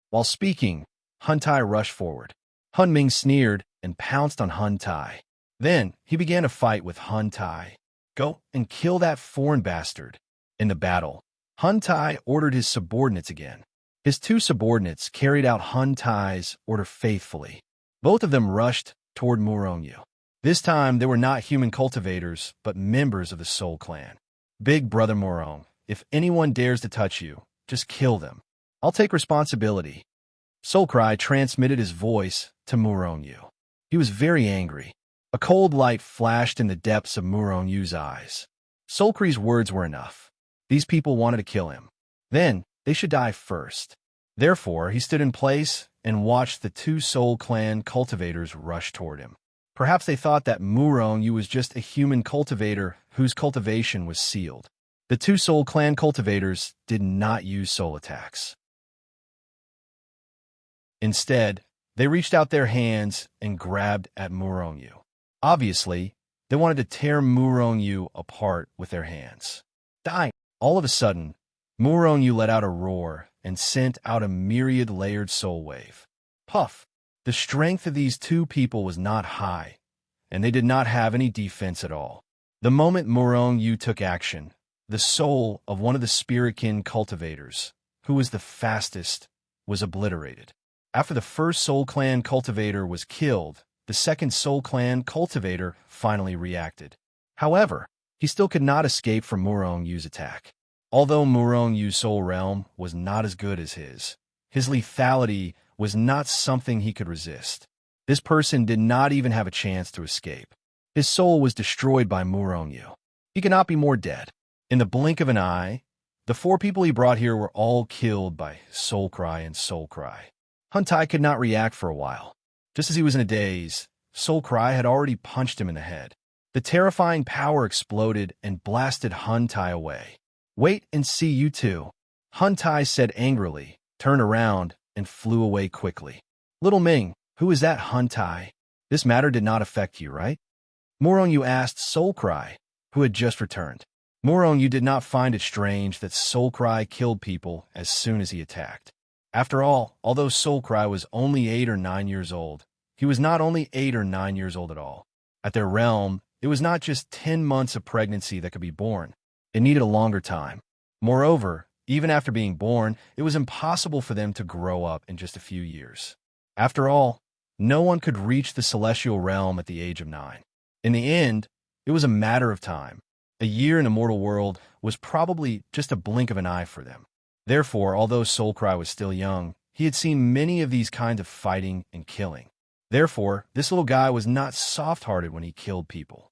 [SPEAKER 1] While speaking, Huntai rushed forward. Han Ming sneered and pounced on Huntai. Then he began a fight with Huntai. "Go and kill that foreign bastard." In the battle, Huntai ordered his subordinates again. His two subordinates carried out Huntai's order faithfully. Both of them rushed toward Murong Yu. This time, they were not human cultivators, but members of the Soul Clan. "Big Brother Murong, if anyone dares to touch you, just kill them. I'll take responsibility." Soulcry transmitted his voice to Murong Yu. He was very angry. A cold light flashed in the depths of Murong Yu's eyes. Soulcry's words were enough. These people wanted to kill him. Then, they should die first. Therefore, he stood in place and watched the two Soul Clan cultivators rush toward him. Perhaps they thought that Murong Yu was just a human cultivator whose cultivation was sealed. The two Soul Clan cultivators did not use soul attacks. Instead, they reached out their hands and grabbed at Murongyu. Obviously, they wanted to tear Murongyu apart with their hands. Dying. All of a sudden, Murongyu let out a roar and sent out a myriad layered soul wave. Puff! The strength of these two people was not high, and they did not have any defense at all. The moment Murongyu took action, the soul of one of the Spiritkin cultivators, who was the fastest, was obliterated. After the first Soul Clan cultivator was killed, the second Soul Clan cultivator finally reacted. However, he still could not escape from Murongyu's attack. Although Murongyu's soul realm was not as good as his lethality was not something he could resist. This person did not even have a chance to escape. His soul was destroyed by Murongyu. He could not be more dead. In the blink of an eye, the four people he brought here were all killed by Soul Cry and Soul Cry. Huntai could not react for a while. Just as he was in a daze, Soul Cry had already punched him in the head. The terrifying power exploded and blasted Huntai away. "Wait and see, you two," Huntai said angrily, turned around, and flew away quickly. "Little Ming, who is that Huntai? This matter did not affect you, right?" Murongyu asked Soul Cry, who had just returned. Murongyu did not find it strange that Soul Cry killed people as soon as he attacked. After all, although Soul Cry was only 8 or 9 years old, he was not only 8 or 9 years old at all. At their realm, it was not just 10 months of pregnancy that could be born. It needed a longer time. Moreover, even after being born, it was impossible for them to grow up in just a few years. After all, no one could reach the celestial realm at the age of 9. In the end, it was a matter of time. A year in the mortal world was probably just a blink of an eye for them. Therefore, although Soul Cry was still young, he had seen many of these kinds of fighting and killing. Therefore, this little guy was not soft-hearted when he killed people.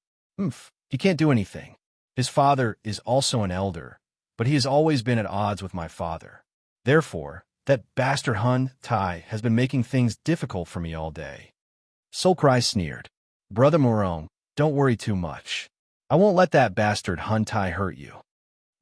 [SPEAKER 1] He can't do anything. His father is also an elder, but he has always been at odds with my father. Therefore, that bastard Huntai has been making things difficult for me all day. Soul Cry sneered. "Brother Murong, don't worry too much. I won't let that bastard Huntai hurt you."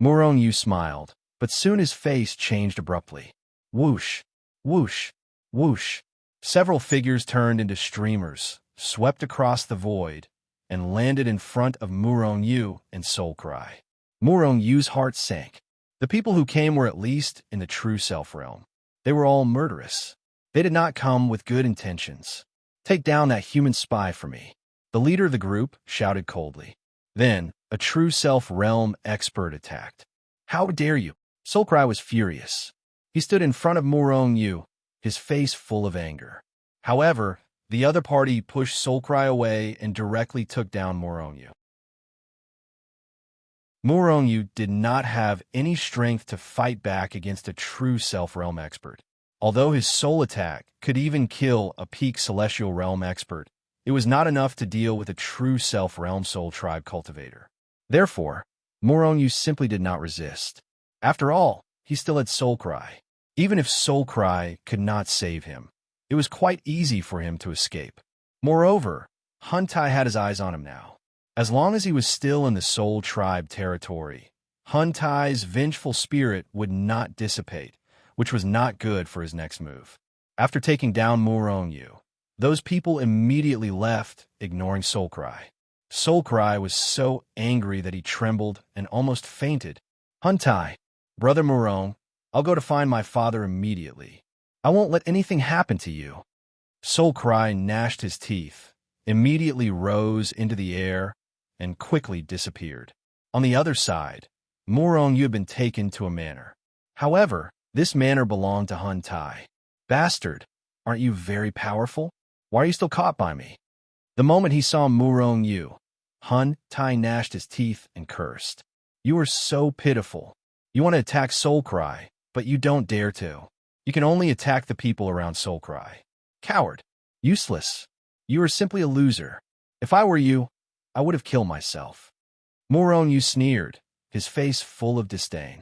[SPEAKER 1] Murongyu smiled, but soon his face changed abruptly. Whoosh, whoosh, whoosh. Several figures turned into streamers, swept across the void, and landed in front of Murongyu and Soul Cry. Murongyu's heart sank. The people who came were at least in the true self realm. They were all murderous. They did not come with good intentions. "Take down that human spy for me," the leader of the group shouted coldly. Then, a true self-realm expert attacked. "How dare you?" Soul Cry was furious. He stood in front of Murongyu, his face full of anger. However, the other party pushed Soul Cry away and directly took down Murongyu. Murongyu did not have any strength to fight back against a true self-realm expert. Although his soul attack could even kill a peak celestial realm expert, it was not enough to deal with a true self-realm soul tribe cultivator. Therefore, Murongyu simply did not resist. After all, he still had Soul Cry. Even if Soul Cry could not save him, it was quite easy for him to escape. Moreover, Huntai had his eyes on him now. As long as he was still in the Soul Tribe territory, Huntai's vengeful spirit would not dissipate, which was not good for his next move. After taking down Murongyu, those people immediately left, ignoring Soul Cry. Soul Cry was so angry that he trembled and almost fainted. "Huntai, Brother Murong, I'll go to find my father immediately. I won't let anything happen to you." Soul Cry gnashed his teeth, immediately rose into the air, and quickly disappeared. On the other side, Murongyu had been taken to a manor. However, this manor belonged to Huntai. "Bastard, aren't you very powerful? Why are you still caught by me?" The moment he saw Murongyu, Huntai gnashed his teeth and cursed. "You are so pitiful. You want to attack Soul Cry, but you don't dare to. You can only attack the people around Soul Cry. Coward. Useless. You are simply a loser. If I were you, I would have killed myself." Murongyu sneered, his face full of disdain.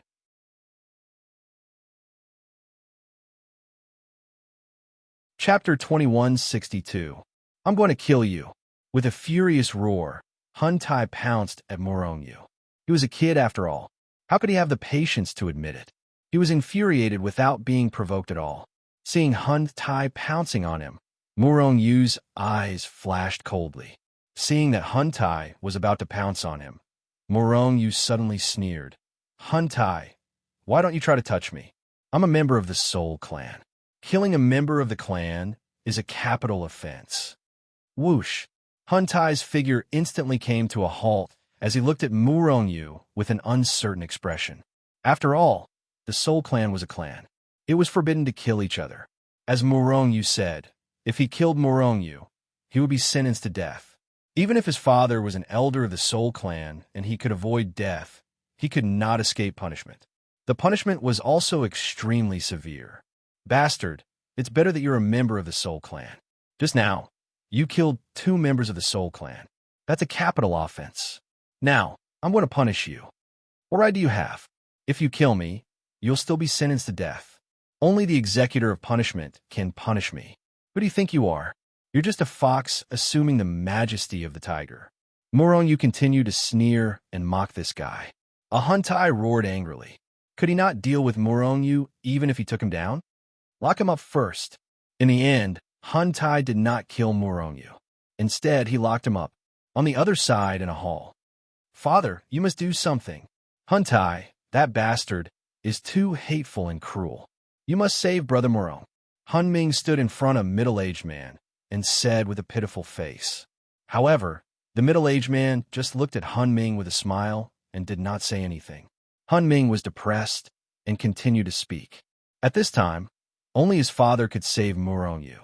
[SPEAKER 1] Chapter 2162. "I'm going to kill you." With a furious roar, Huntai pounced at Murongyu. He was a kid after all. How could he have the patience to admit it? He was infuriated without being provoked at all. Seeing Hun Tai pouncing on him, Murong Yu's eyes flashed coldly. Seeing that Hun Tai was about to pounce on him, Murong Yu suddenly sneered. Hun Tai, why don't you try to touch me? I'm a member of the Soul Clan. Killing a member of the clan is a capital offense. Whoosh! Hun Tai's figure instantly came to a halt as he looked at Murong Yu with an uncertain expression. After all, the Soul Clan was a clan. It was forbidden to kill each other. As Murong Yu said, if he killed Murong Yu, he would be sentenced to death. Even if his father was an elder of the Soul Clan and he could avoid death, he could not escape punishment. The punishment was also extremely severe. Bastard, it's better that you're a member of the Soul Clan. Just now, you killed 2 members of the Soul Clan. That's a capital offense. Now, I'm going to punish you. What right do you have? If you kill me, you'll still be sentenced to death. Only the executor of punishment can punish me. Who do you think you are? You're just a fox assuming the majesty of the tiger. Murong Yu continued to sneer and mock this guy. A Hun Tai roared angrily. Could he not deal with Murong Yu even if he took him down? Lock him up first. In the end, Hun Tai did not kill Murong Yu. Instead, he locked him up, on the other side in a hall. Father, you must do something. Hun Tai, that bastard, is too hateful and cruel. You must save Brother Murong. Hun Ming stood in front of a middle-aged man and said with a pitiful face. However, the middle-aged man just looked at Hun Ming with a smile and did not say anything. Hun Ming was depressed and continued to speak. At this time, only his father could save Murong Yu.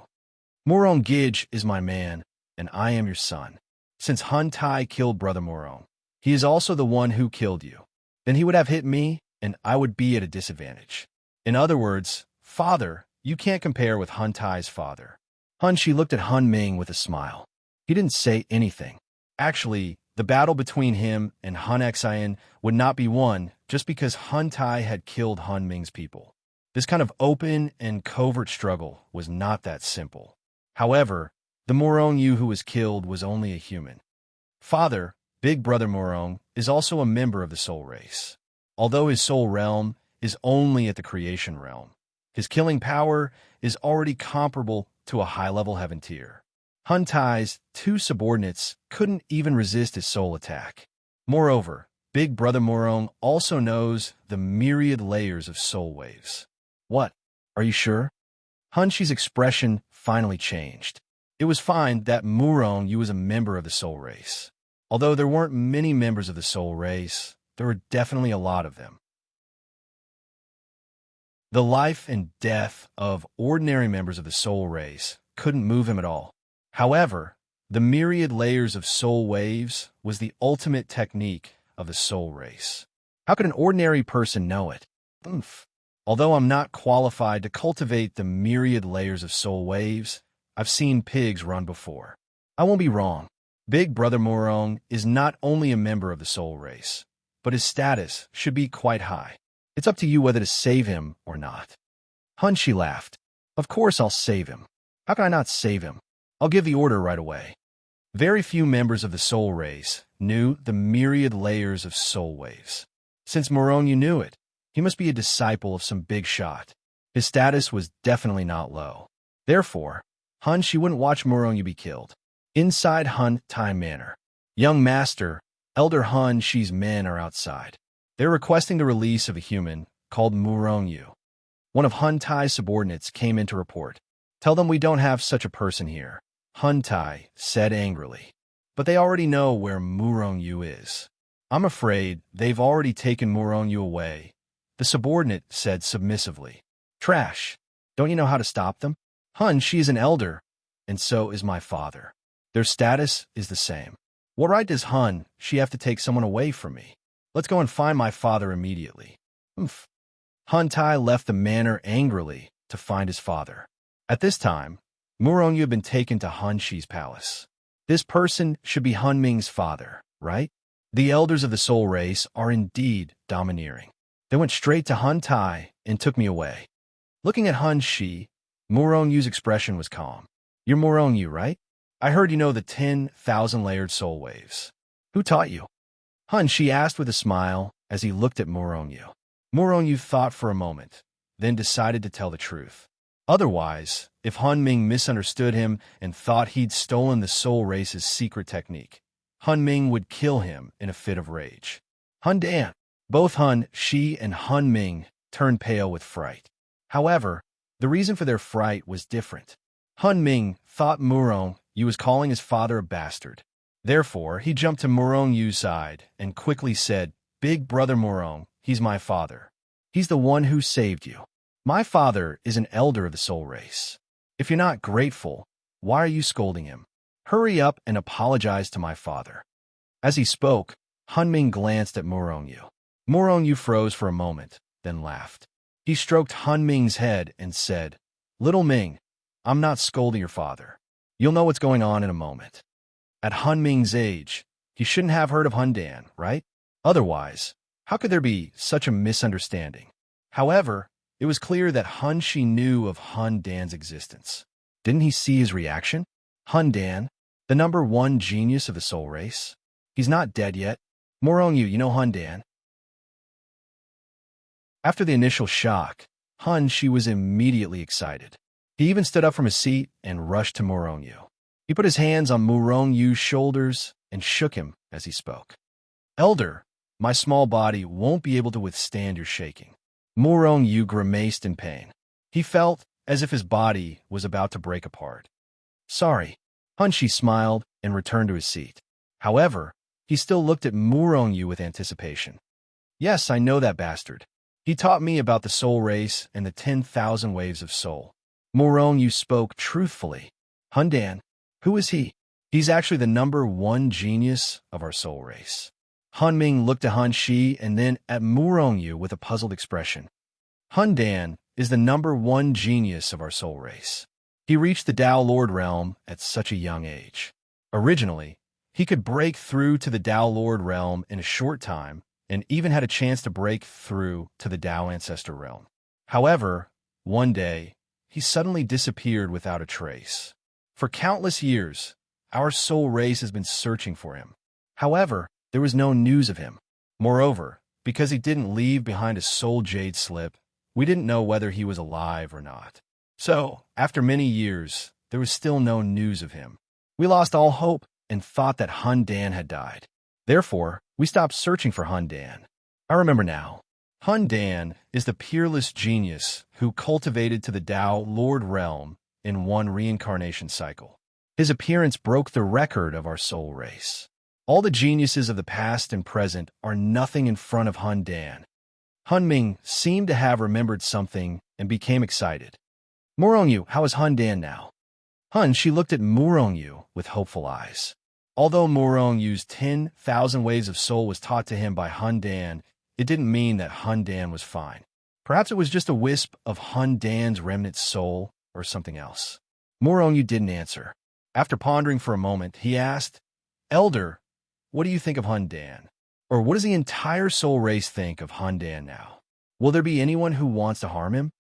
[SPEAKER 1] Murong Gij is my man, and I am your son. Since Hun Tai killed Brother Murong, he is also the one who killed you. Then he would have hit me, and I would be at a disadvantage. In other words, father, you can't compare with Hun Tai's father. Hun Shi looked at Hun Ming with a smile. He didn't say anything. Actually, the battle between him and Hun Xian would not be won just because Hun Tai had killed Hun Ming's people. This kind of open and covert struggle was not that simple. However, the Murong Yu who was killed was only a human. Father, Big Brother Murong, is also a member of the soul race. Although his soul realm is only at the creation realm, his killing power is already comparable to a high-level heaven tier. Hun Tai's 2 subordinates couldn't even resist his soul attack. Moreover, Big Brother Murong also knows the myriad layers of soul waves. What? Are you sure? Hun Shi's expression finally changed. It was fine that Murong Yu was a member of the soul race. Although there weren't many members of the soul race, there were definitely a lot of them. The life and death of ordinary members of the soul race couldn't move him at all. However, the myriad layers of soul waves was the ultimate technique of the soul race. How could an ordinary person know it? Although I'm not qualified to cultivate the myriad layers of soul waves, I've seen pigs run before. I won't be wrong. Big Brother Murong is not only a member of the soul race, but his status should be quite high. It's up to you whether to save him or not. Hun Shi laughed. Of course I'll save him. How can I not save him? I'll give the order right away. Very few members of the soul race knew the myriad layers of soul waves. Since Murong Yu knew it, he must be a disciple of some big shot. His status was definitely not low. Therefore, Hun Shi wouldn't watch Murong Yu be killed. Inside Hun Tai Manor, young master, Elder Hun Shi's men are outside. They're requesting the release of a human called Murong Yu. One of Hun Tai's subordinates came in to report. Tell them we don't have such a person here, Hun Tai said angrily. But they already know where Murong Yu is. I'm afraid they've already taken Murong Yu away, the subordinate said submissively. Trash. Don't you know how to stop them? Hun Shi is an elder, and so is my father. Their status is the same. What right does Hun Shi have to take someone away from me? Let's go and find my father immediately. Hun Tai left the manor angrily to find his father. At this time, Murong Yu had been taken to Hun Shi's palace. This person should be Hun Ming's father, right? The elders of the soul race are indeed domineering. They went straight to Hun Tai and took me away. Looking at Hun Shi, Murong Yu's expression was calm. You're Murong Yu, right? I heard you know the 10,000 layered soul waves. Who taught you? Hun Shi asked with a smile as he looked at Murongyu. Murongyu thought for a moment, then decided to tell the truth. Otherwise, if Hun Ming misunderstood him and thought he'd stolen the Soul Race's secret technique, Hun Ming would kill him in a fit of rage. Hun Dan. Both Hun Shi and Hun Ming turned pale with fright. However, the reason for their fright was different. Hun Ming thought Murongyu was calling his father a bastard. Therefore, he jumped to Murongyu's side and quickly said, "Big brother Murong, he's my father. He's the one who saved you. My father is an elder of the Soul Race. If you're not grateful, why are you scolding him? Hurry up and apologize to my father." As he spoke, Hun Ming glanced at Murongyu. Murongyu froze for a moment, then laughed. He stroked Hun Ming's head and said, "Little Ming, I'm not scolding your father. You'll know what's going on in a moment." At Hun Ming's age, he shouldn't have heard of Hun Dan, right? Otherwise, how could there be such a misunderstanding? However, it was clear that Hun Shi knew of Hun Dan's existence. Didn't he see his reaction? Hun Dan, the #1 genius of the Soul Race? He's not dead yet. Murongyu, you know Hun Dan? After the initial shock, Hun Shi was immediately excited. He even stood up from his seat and rushed to Murongyu. He put his hands on Murongyu's shoulders and shook him as he spoke. "Elder, my small body won't be able to withstand your shaking." Murongyu grimaced in pain. He felt as if his body was about to break apart. "Sorry." Hun Shi smiled and returned to his seat. However, he still looked at Murongyu with anticipation. "Yes, I know that bastard. He taught me about the Soul Race and the 10,000 waves of soul." Murongyu spoke truthfully. "Hun Dan, who is he?" "He's actually the #1 genius of our Soul Race." Hun Ming looked at Hun Shi and then at Murongyu with a puzzled expression. "Hun Dan is the #1 genius of our Soul Race. He reached the Tao Lord realm at such a young age. Originally, he could break through to the Tao Lord realm in a short time, and even had a chance to break through to the Tao Ancestor realm. However, one day, he suddenly disappeared without a trace. For countless years, our Soul Race has been searching for him. However, there was no news of him. Moreover, because he didn't leave behind a Soul Jade slip, we didn't know whether he was alive or not. So, after many years, there was still no news of him. We lost all hope and thought that Hun Dan had died. Therefore, we stopped searching for Hun Dan. I remember now. Hun Dan is the peerless genius who cultivated to the Tao Lord realm in one reincarnation cycle. His appearance broke the record of our Soul Race. All the geniuses of the past and present are nothing in front of Hun Dan. Hun Ming seemed to have remembered something and became excited. "Murongyu, how is Hun Dan now?" Hun Shi looked at Murongyu with hopeful eyes. Although Murongyu's 10,000 waves of soul was taught to him by Hun Dan, it didn't mean that Hun Dan was fine. Perhaps it was just a wisp of Hun Dan's remnant soul or something else. Murongyu didn't answer. After pondering for a moment, he asked, "Elder, what do you think of Hun Dan? Or what does the entire Soul Race think of Hun Dan now? Will there be anyone who wants to harm him?"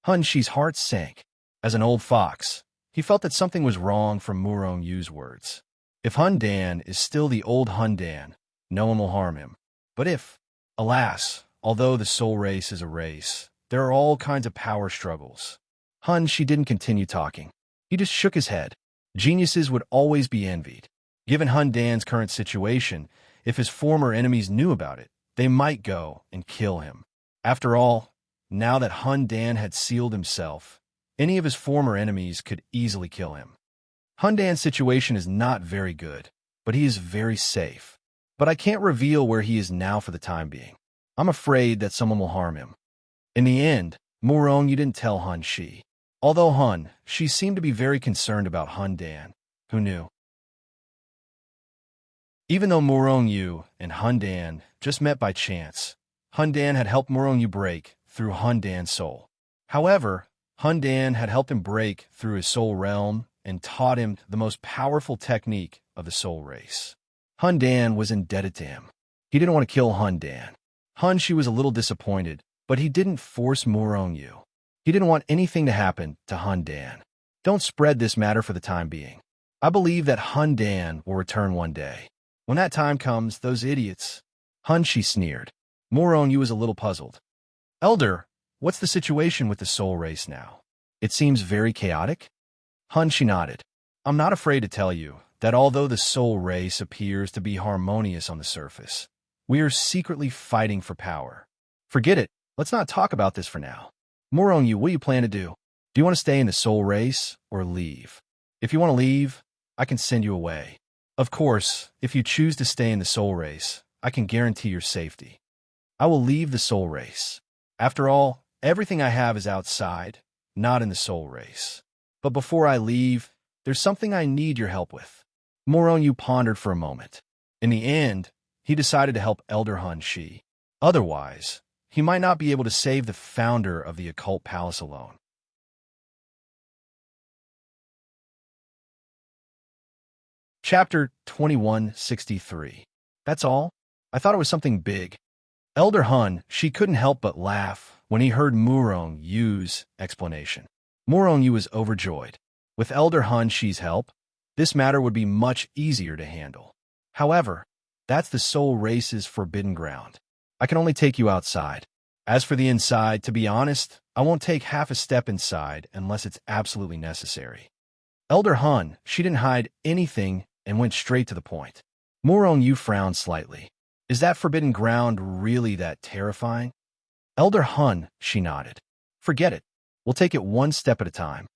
[SPEAKER 1] Hun Shi's heart sank. As an old fox, he felt that something was wrong from Murongyu's words. If Hun Dan is still the old Hun Dan, no one will harm him. But if, alas, although the Soul Race is a race, there are all kinds of power struggles. Hun Shi didn't continue talking. He just shook his head. Geniuses would always be envied. Given Hun Dan's current situation, if his former enemies knew about it, they might go and kill him. After all, now that Hun Dan had sealed himself, any of his former enemies could easily kill him. Hun Dan's situation is not very good, but he is very safe. But I can't reveal where he is now for the time being. I'm afraid that someone will harm him. In the end, Murongyu didn't tell Hun Shi. Although Hun Shi seemed to be very concerned about Hun Dan, who knew? Even though Murongyu and Hun Dan just met by chance, Hun Dan had helped Murongyu break through Hun Dan's soul. However, Hun Dan had helped him break through his soul realm and taught him the most powerful technique of the Soul Race. Hun Dan was indebted to him. He didn't want to kill Hun Dan. Hun Shi was a little disappointed, but he didn't force Murongyu. He didn't want anything to happen to Hun Dan. Don't spread this matter for the time being. I believe that Hun Dan will return one day. When that time comes, those idiots. Hun Shi sneered. Moron Yu was a little puzzled. Elder, what's the situation with the soul race now? It seems very chaotic? Hun, she nodded. I'm not afraid to tell you that although the soul race appears to be harmonious on the surface, we are secretly fighting for power. Forget it. Let's not talk about this for now. Moron Yu, what do you plan to do? Do you want to stay in the soul race or leave? If you want to leave, I can send you away. Of course, if you choose to stay in the soul race, I can guarantee your safety. I will leave the soul race. After all, everything I have is outside, not in the soul race. But before I leave, there's something I need your help with. Moron Yu pondered for a moment. In the end, he decided to help Elder Han Shi. Otherwise, he might not be able to save the founder of the occult palace alone. Chapter 2163. That's all? I thought it was something big. Elder Hun, she couldn't help but laugh when he heard Murong Yu's explanation. Murong Yu was overjoyed. With Elder Han Shi's help, this matter would be much easier to handle. However, that's the soul race's forbidden ground. I can only take you outside. As for the inside, to be honest, I won't take half a step inside unless it's absolutely necessary. Elder Hun, she didn't hide anything and went straight to the point. Murong Yu frowned slightly. Is that forbidden ground really that terrifying? Elder Hun, she nodded. Forget it. We'll take it one step at a time.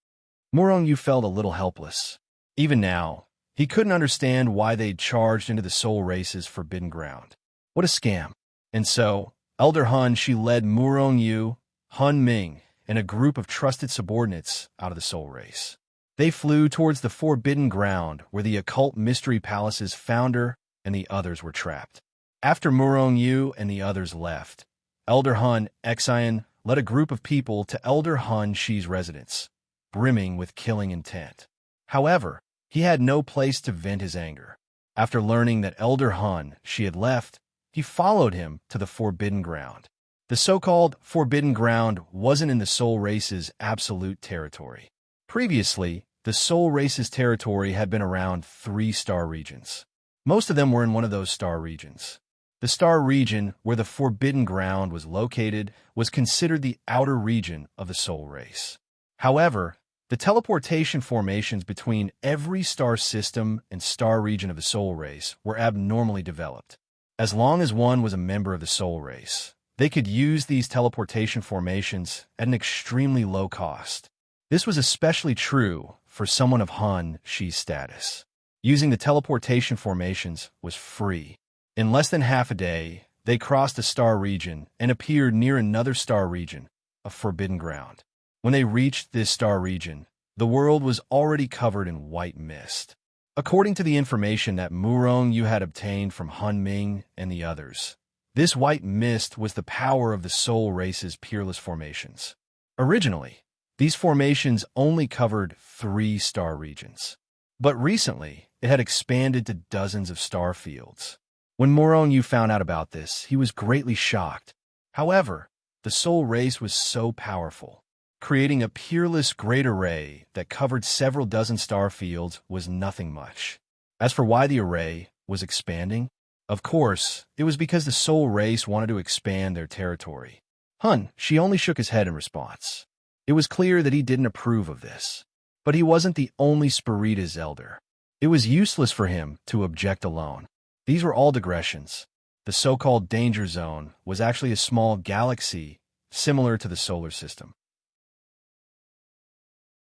[SPEAKER 1] Murong Yu felt a little helpless. Even now, he couldn't understand why they'd charged into the soul race's forbidden ground. What a scam. And so, Elder Hun, she led Murong Yu, Hun Ming, and a group of trusted subordinates out of the soul race. They flew towards the forbidden ground where the occult mystery palace's founder and the others were trapped. After Murong Yu and the others left, Elder Hun Xian led a group of people to Elder Han Shi's residence, brimming with killing intent. However, he had no place to vent his anger. After learning that Elder Han Shi had left, he followed him to the forbidden ground. The so-called forbidden ground wasn't in the soul race's absolute territory. Previously, the soul race's territory had been around 3 star regions. Most of them were in one of those star regions. The star region where the forbidden ground was located was considered the outer region of the soul race. However, the teleportation formations between every star system and star region of the soul race were abnormally developed. As long as one was a member of the soul race, they could use these teleportation formations at an extremely low cost. This was especially true for someone of Han Shi's status. Using the teleportation formations was free. In less than half a day, they crossed a star region and appeared near another star region, a forbidden ground. When they reached this star region, the world was already covered in white mist. According to the information that Murong Yu had obtained from Hun Ming and the others, this white mist was the power of the soul race's peerless formations. Originally, these formations only covered 3 star regions. But recently, it had expanded to dozens of star fields. When Murong Yu found out about this, he was greatly shocked. However, the soul race was so powerful. Creating a peerless great array that covered several dozen star fields was nothing much. As for why the array was expanding, of course, it was because the soul race wanted to expand their territory. Hun, she only shook his head in response. It was clear that he didn't approve of this. But he wasn't the only Spirita's elder. It was useless for him to object alone. These were all digressions. The so-called danger zone was actually a small galaxy similar to the solar system.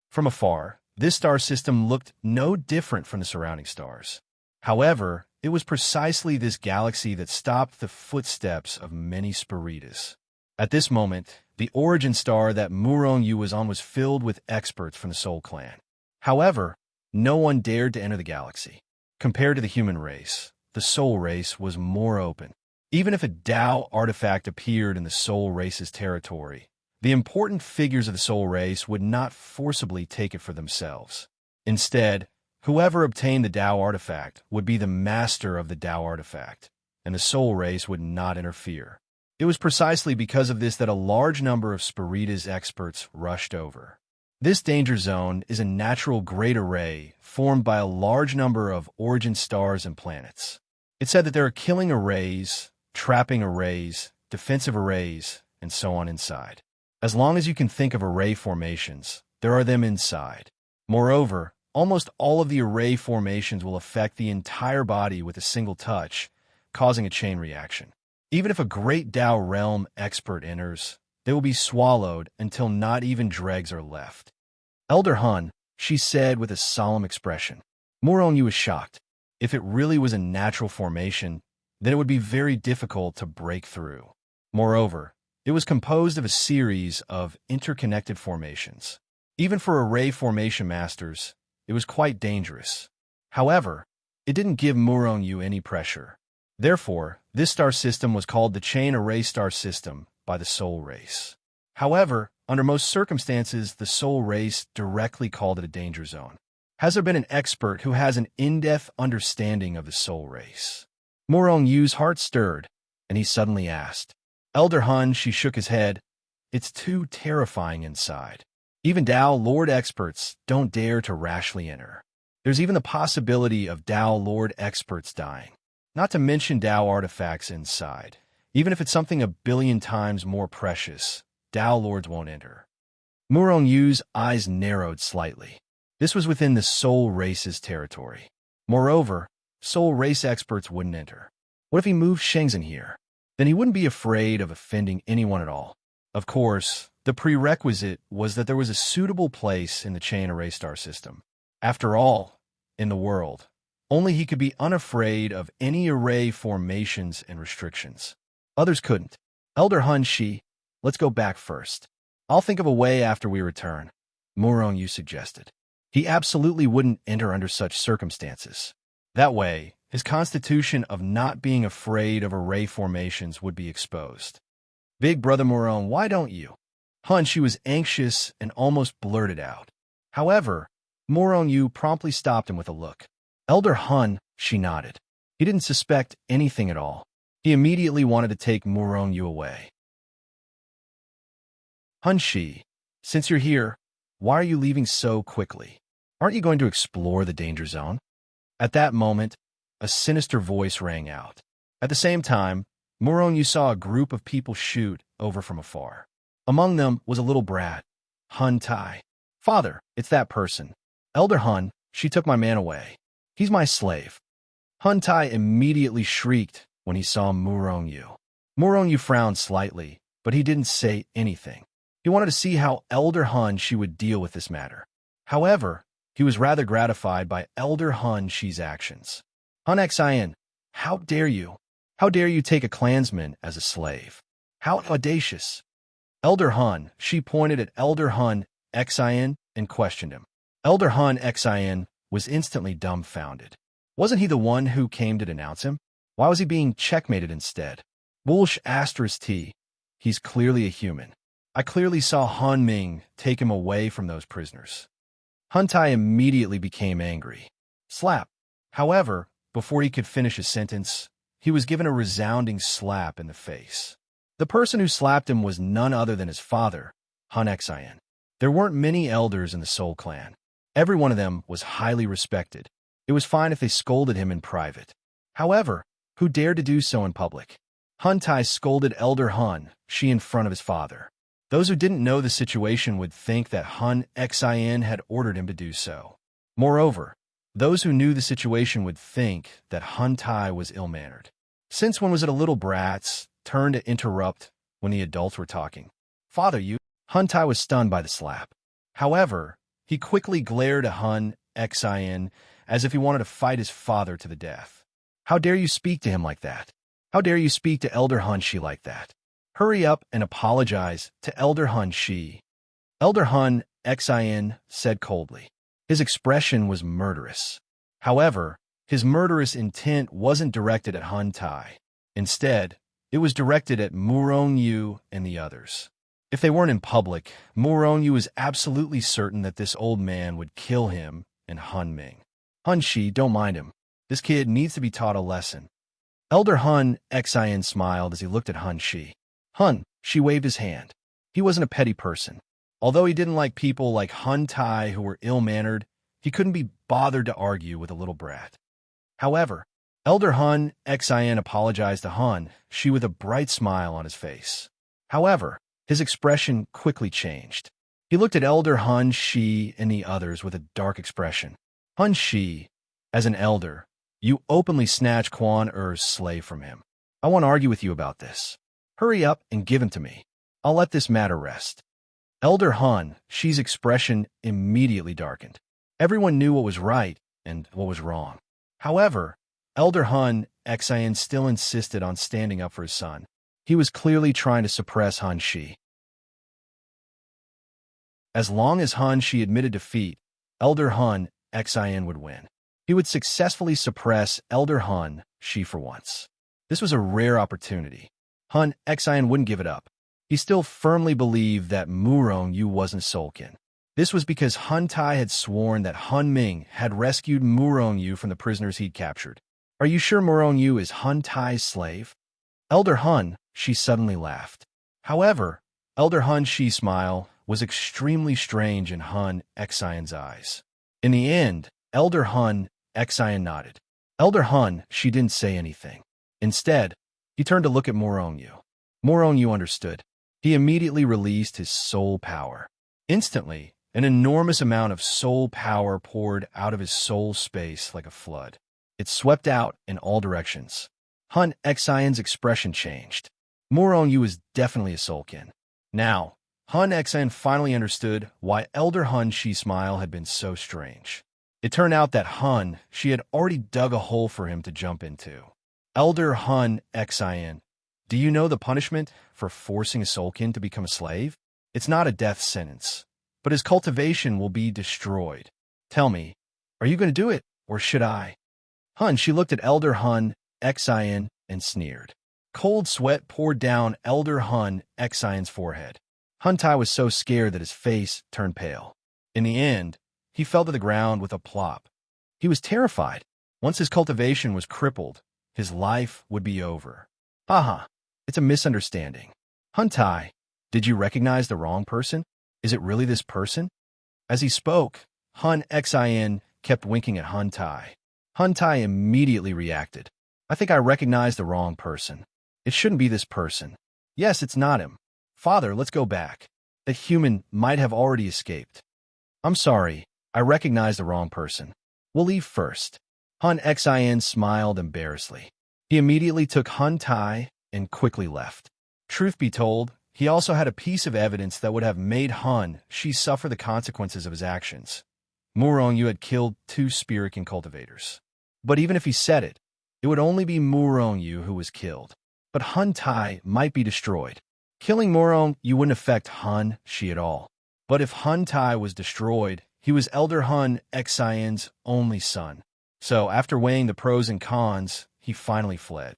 [SPEAKER 1] From afar, this star system looked no different from the surrounding stars. However, it was precisely this galaxy that stopped the footsteps of many Spiritas. At this moment, the origin star that Murong Yu was on was filled with experts from the Soul Clan. However, no one dared to enter the galaxy. Compared to the human race, the soul race was more open. Even if a Tao artifact appeared in the soul race's territory, the important figures of the soul race would not forcibly take it for themselves. Instead, whoever obtained the Tao artifact would be the master of the Tao artifact, and the soul race would not interfere. It was precisely because of this that a large number of Spirita's experts rushed over. This danger zone is a natural great array formed by a large number of origin stars and planets. It said that there are killing arrays, trapping arrays, defensive arrays, and so on inside. As long as you can think of array formations, there are them inside. Moreover, almost all of the array formations will affect the entire body with a single touch, causing a chain reaction. Even if a great Tao realm expert enters, they will be swallowed until not even dregs are left. Elder Hun, she said with a solemn expression. Morong was shocked. If it really was a natural formation, then it would be very difficult to break through. Moreover, it was composed of a series of interconnected formations. Even for array formation masters, it was quite dangerous. However, it didn't give Morong any pressure. Therefore, this star system was called the Chain Array Star System by the Soul Race. However, under most circumstances, the Soul Race directly called it a danger zone. Has there been an expert who has an in-depth understanding of the Soul Race? Morong's heart stirred, and he suddenly asked. Elder Hun, she shook his head. It's too terrifying inside. Even Tao Lord experts don't dare to rashly enter. There's even the possibility of Tao Lord experts dying. Not to mention Tao artifacts inside. Even if it's something 1,000,000,000 times more precious, Tao Lords won't enter. Morong's eyes narrowed slightly. This was within the Soul Race's territory. Moreover, Soul Race experts wouldn't enter. What if he moved Shenzhen here? Then he wouldn't be afraid of offending anyone at all. Of course, the prerequisite was that there was a suitable place in the Chain Array Star System. After all, in the world, only he could be unafraid of any array formations and restrictions. Others couldn't. Elder Hun, let's go back first. I'll think of a way after we return, Morong suggested. He absolutely wouldn't enter under such circumstances. That way, his constitution of not being afraid of array formations would be exposed. Big brother Morong, why don't you? Hun, was anxious and almost blurted out. However, Morong promptly stopped him with a look. Elder Hun, she nodded. He didn't suspect anything at all. He immediately wanted to take Morong away. Hun, since you're here, why are you leaving so quickly? Aren't you going to explore the danger zone? At that moment, a sinister voice rang out. At the same time, Morong saw a group of people shoot over from afar. Among them was a little brat, Hun Tai. Father, it's that person. Elder Hun, she took my man away. He's my slave. Hun Tai immediately shrieked when he saw Morong. Morong frowned slightly, but he didn't say anything. He wanted to see how Elder Hun would deal with this matter. However, he was rather gratified by Elder Hun's actions. Hun Xin, how dare you? How dare you take a clansman as a slave? How audacious! Elder Hun, she pointed at Elder Hun Xin and questioned him. Elder Hun Xin was instantly dumbfounded. Wasn't he the one who came to denounce him? Why was he being checkmated instead? Bullsh *T. He's clearly a human. I clearly saw Han Ming take him away from those prisoners. Hun Tai immediately became angry. Slap. However, before he could finish his sentence, he was given a resounding slap in the face. The person who slapped him was none other than his father, Hun Xin. There weren't many elders in the Soul Clan. Every one of them was highly respected. It was fine if they scolded him in private. However, who dared to do so in public? Hun Tai scolded Elder Hun, in front of his father. Those who didn't know the situation would think that Hun Xin had ordered him to do so. Moreover, those who knew the situation would think that Hun Tai was ill-mannered. Since when was it a little brat's turn to interrupt when the adults were talking? Father, Hun Tai was stunned by the slap. However, he quickly glared at Hun Xin as if he wanted to fight his father to the death. How dare you speak to him like that? How dare you speak to Elder Hun like that? Hurry up and apologize to Elder Hun Elder Hun Xin said coldly. His expression was murderous. However, his murderous intent wasn't directed at Hun Tai. Instead, it was directed at Morong and the others. If they weren't in public, Morong was absolutely certain that this old man would kill him and Hun Ming. Hun don't mind him. This kid needs to be taught a lesson. Elder Hun Xin smiled as he looked at Hun Hun, waved his hand. He wasn't a petty person. Although he didn't like people like Hun Tai who were ill-mannered, he couldn't be bothered to argue with a little brat. However, Elder Hun Xin apologized to Hun Shi with a bright smile on his face. However, his expression quickly changed. He looked at Elder Hun Shi and the others with a dark expression. Hun Shi, as an elder, you openly snatched Quan Er's slave from him. I won't argue with you about this. Hurry up and give him to me. I'll let this matter rest. Elder Hun Shi's expression immediately darkened. Everyone knew what was right and what was wrong. However, Elder Hun Xin still insisted on standing up for his son. He was clearly trying to suppress Hun Shi. As long as Hun Shi admitted defeat, Elder Hun Xin would win. He would successfully suppress Elder Hun Shi for once. This was a rare opportunity. Hun Xin wouldn't give it up. He still firmly believed that Murong Yu wasn't Soulkin. This was because Hun Tai had sworn that Hun Ming had rescued Murong Yu from the prisoners he'd captured. Are you sure Murong Yu is Hun Tai's slave? Elder Hun Shi suddenly laughed. However, Elder Hun Shi's smile was extremely strange in Hun Xion's eyes. In the end, Elder Hun Xion nodded. Elder Hun Shi didn't say anything. Instead, he turned to look at Murong Yu. Murong Yu understood. He immediately released his soul power. Instantly, an enormous amount of soul power poured out of his soul space like a flood. It swept out in all directions. Hun Xion's expression changed. Murong Yu is definitely a Soulkin. Now, Hun Xion finally understood why Elder Hun Shi's smile had been so strange. It turned out that Hun Shi had already dug a hole for him to jump into. Elder Hun Xion, do you know the punishment for forcing a Soulkin to become a slave? It's not a death sentence, but his cultivation will be destroyed. Tell me, are you going to do it, or should I? Hun Shi looked at Elder Hun Xion and sneered. Cold sweat poured down Elder Hun Xion's forehead. Hun Tai was so scared that his face turned pale. In the end, he fell to the ground with a plop. He was terrified. Once his cultivation was crippled, his life would be over. Haha, it's a misunderstanding. Hun Tai, did you recognize the wrong person? Is it really this person? As he spoke, Hun Xion kept winking at Hun Tai. Hun Tai immediately reacted. I think I recognize the wrong person. It shouldn't be this person. Yes, it's not him. Father, let's go back. That human might have already escaped. I'm sorry, I recognize the wrong person. We'll leave first. Hun Xion smiled embarrassedly. He immediately took Hun Tai and quickly left. Truth be told, he also had a piece of evidence that would have made Hun Shi suffer the consequences of his actions. Murong Yu had killed 2 Spirican cultivators. But even if he said it, it would only be Murong Yu who was killed. But Hun Tai might be destroyed. Killing Murong Yu wouldn't affect Hun Shi at all. But if Hun Tai was destroyed, he was Elder Hun Xion's only son. So after weighing the pros and cons, he finally fled.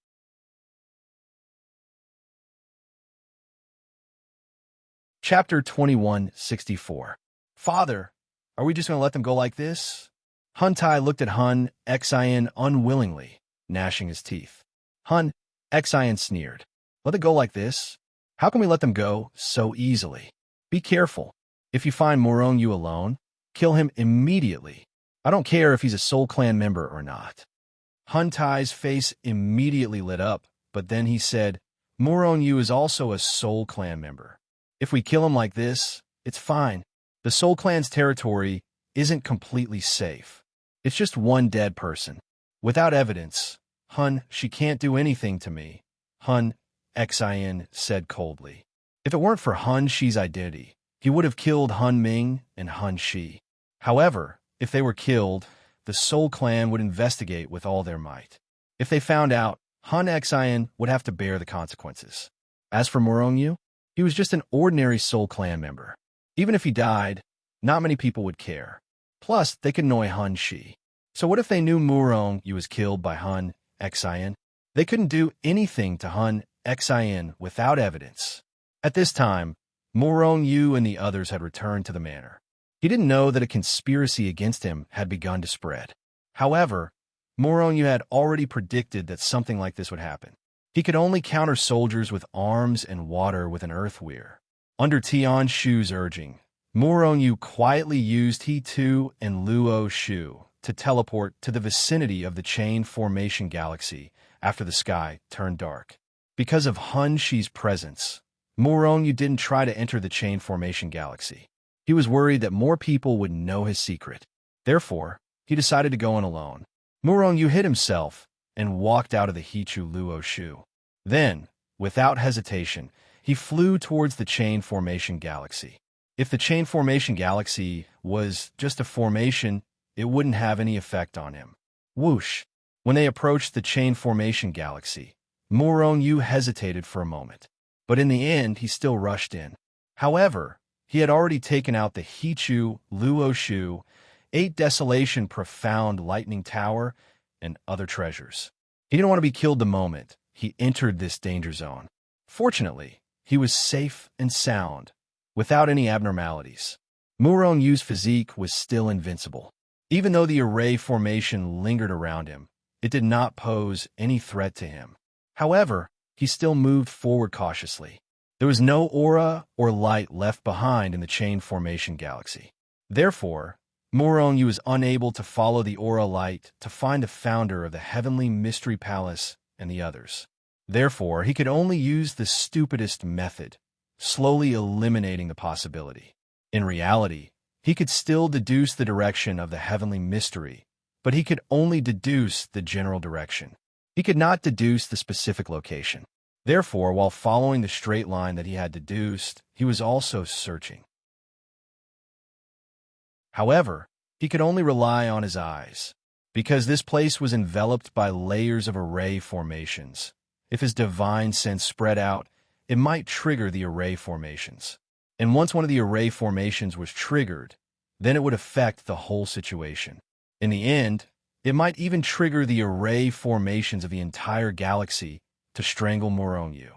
[SPEAKER 1] Chapter 2164. Father, are we just going to let them go like this? Hun Tai looked at Hun Xion unwillingly, gnashing his teeth. Hun Xion sneered. Let it go like this? How can we let them go so easily? Be careful. If you find Murong Yu alone, kill him immediately. I don't care if he's a Soul Clan member or not. Hun Tai's face immediately lit up, but then he said, Murong Yu is also a Soul Clan member. If we kill him like this, it's fine. The Soul Clan's territory isn't completely safe. It's just one dead person. Without evidence, Hun, she can't do anything to me, Hun Xion said coldly. If it weren't for Hun Shi's identity, he would have killed Hun Ming and Hun Shi. However, if they were killed, the Soul Clan would investigate with all their might. If they found out, Hun Xion would have to bear the consequences. As for Murong Yu, he was just an ordinary Soul Clan member. Even if he died, not many people would care. Plus, they could annoy Hun Shi. So what if they knew Murong Yu was killed by Hun Xion? They couldn't do anything to Hun Xion without evidence. At this time, Murong Yu and the others had returned to the manor. He didn't know that a conspiracy against him had begun to spread. However, Murong Yu had already predicted that something like this would happen. He could only counter soldiers with arms and water with an earth weir. Under Tian Shu's urging, Murong Yu quietly used He Tu and Luo Shu to teleport to the vicinity of the chain formation galaxy after the sky turned dark. Because of Han Shi's presence, Murong didn't try to enter the chain formation galaxy. He was worried that more people would know his secret. Therefore, he decided to go in alone. Murong hid himself and walked out of the Hichu Luo Shu. Then, without hesitation, he flew towards the chain formation galaxy. If the chain formation galaxy was just a formation, it wouldn't have any effect on him. Whoosh! When they approached the chain formation galaxy, Murong hesitated for a moment. But in the end, he still rushed in. However, he had already taken out the Hichu Luo Shu, 8 Desolation Profound Lightning Tower, and other treasures. He didn't want to be killed the moment he entered this danger zone. Fortunately, he was safe and sound, without any abnormalities. Murong's physique was still invincible. Even though the array formation lingered around him, it did not pose any threat to him. However, he still moved forward cautiously. There was no aura or light left behind in the chain formation galaxy. Therefore, Murong was unable to follow the aura light to find the founder of the Heavenly Mystery Palace and the others. Therefore, he could only use the stupidest method, slowly eliminating the possibility. In reality, he could still deduce the direction of the Heavenly Mystery, but he could only deduce the general direction. He could not deduce the specific location. Therefore, while following the straight line that he had deduced, he was also searching. However, he could only rely on his eyes, because this place was enveloped by layers of array formations. If his divine sense spread out, it might trigger the array formations. And once one of the array formations was triggered, then it would affect the whole situation. In the end, it might even trigger the array formations of the entire galaxy to strangle Murong.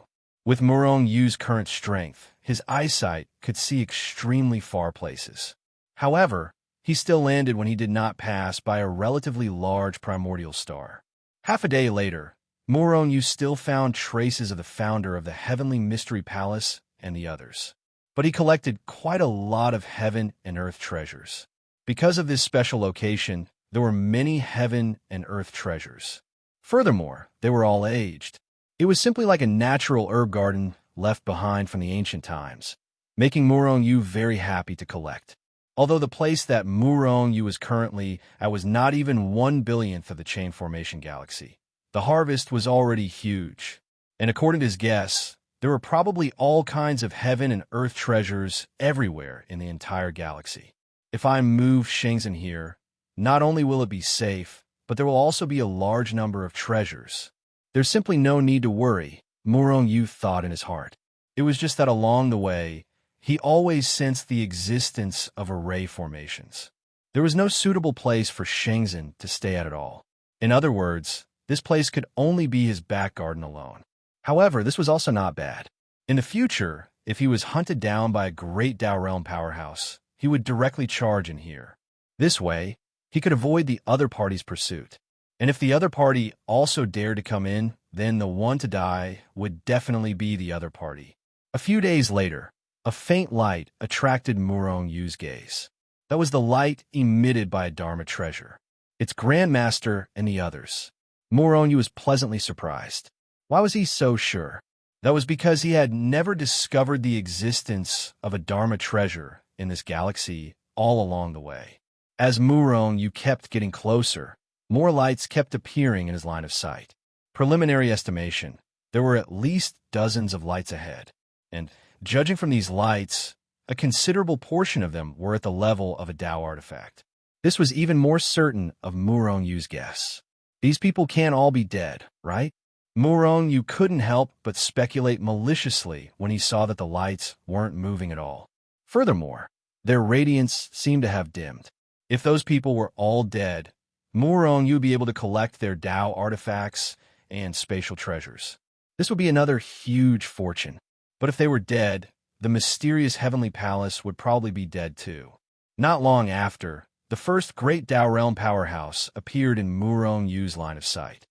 [SPEAKER 1] With Murong's current strength, his eyesight could see extremely far places. However, he still landed when he did not pass by a relatively large primordial star. Half a day later, Murong still found traces of the founder of the Heavenly Mystery Palace and the others. But he collected quite a lot of heaven and earth treasures. Because of this special location, there were many heaven and earth treasures. Furthermore, they were all aged. It was simply like a natural herb garden left behind from the ancient times, making Murong very happy to collect. Although the place that Murong was currently at was not even 1/1000th of the chain formation galaxy, the harvest was already huge. And according to his guess, there were probably all kinds of heaven and earth treasures everywhere in the entire galaxy. If I move Shenzhen here, not only will it be safe, but there will also be a large number of treasures. There's simply no need to worry, Murong thought in his heart. It was just that along the way, he always sensed the existence of array formations. There was no suitable place for Shenzhen to stay at all. In other words, this place could only be his back garden alone. However, this was also not bad. In the future, if he was hunted down by a great Dao Realm powerhouse, he would directly charge in here. This way, he could avoid the other party's pursuit. And if the other party also dared to come in, then the one to die would definitely be the other party. A few days later, a faint light attracted Murong's gaze. That was the light emitted by a Dharma treasure, its grandmaster and the others. Murong was pleasantly surprised. Why was he so sure? That was because he had never discovered the existence of a Dharma treasure in this galaxy all along the way. As Murong kept getting closer, more lights kept appearing in his line of sight. Preliminary estimation, there were at least dozens of lights ahead, and judging from these lights, a considerable portion of them were at the level of a Dao artifact. This was even more certain of Murong's guess. These people can't all be dead, right? Murong couldn't help but speculate maliciously when he saw that the lights weren't moving at all. Furthermore, their radiance seemed to have dimmed. If those people were all dead, Murong would be able to collect their Dao artifacts and spatial treasures. This would be another huge fortune. But if they were dead, the mysterious Heavenly Palace would probably be dead too. Not long after, the first great Dao Realm powerhouse appeared in Murong's line of sight.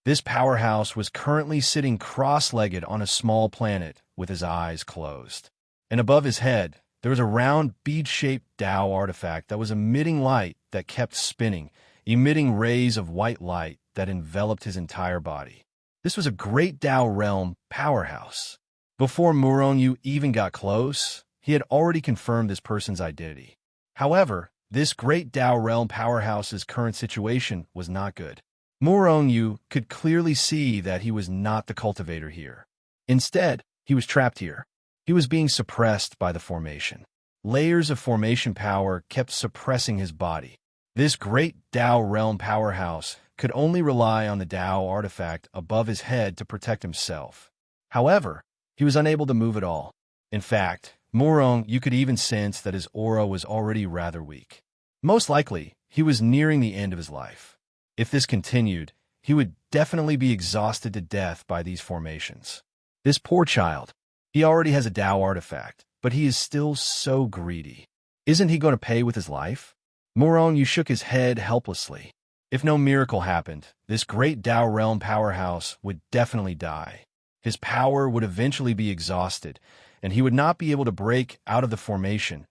[SPEAKER 1] This powerhouse was currently sitting cross-legged on a small planet with his eyes closed. And above his head, there was a round, bead-shaped Tao artifact that was emitting light that kept spinning, emitting rays of white light that enveloped his entire body. This was a great Tao realm powerhouse. Before Muronyu even got close, he had already confirmed this person's identity. However, this great Tao realm powerhouse's current situation was not good. Muronyu could clearly see that he was not the cultivator here. Instead, he was trapped here. He was being suppressed by the formation. Layers of formation power kept suppressing his body. This great Tao realm powerhouse could only rely on the Tao artifact above his head to protect himself. However, he was unable to move at all. In fact, you could even sense that his aura was already rather weak. Most likely, he was nearing the end of his life. If this continued, he would definitely be exhausted to death by these formations. This poor child. He already has a Tao artifact, but he is still so greedy. Isn't he going to pay with his life? Muronyu shook his head helplessly. If no miracle happened, this great Tao realm powerhouse would definitely die. His power would eventually be exhausted, and he would not be able to break out of the formation.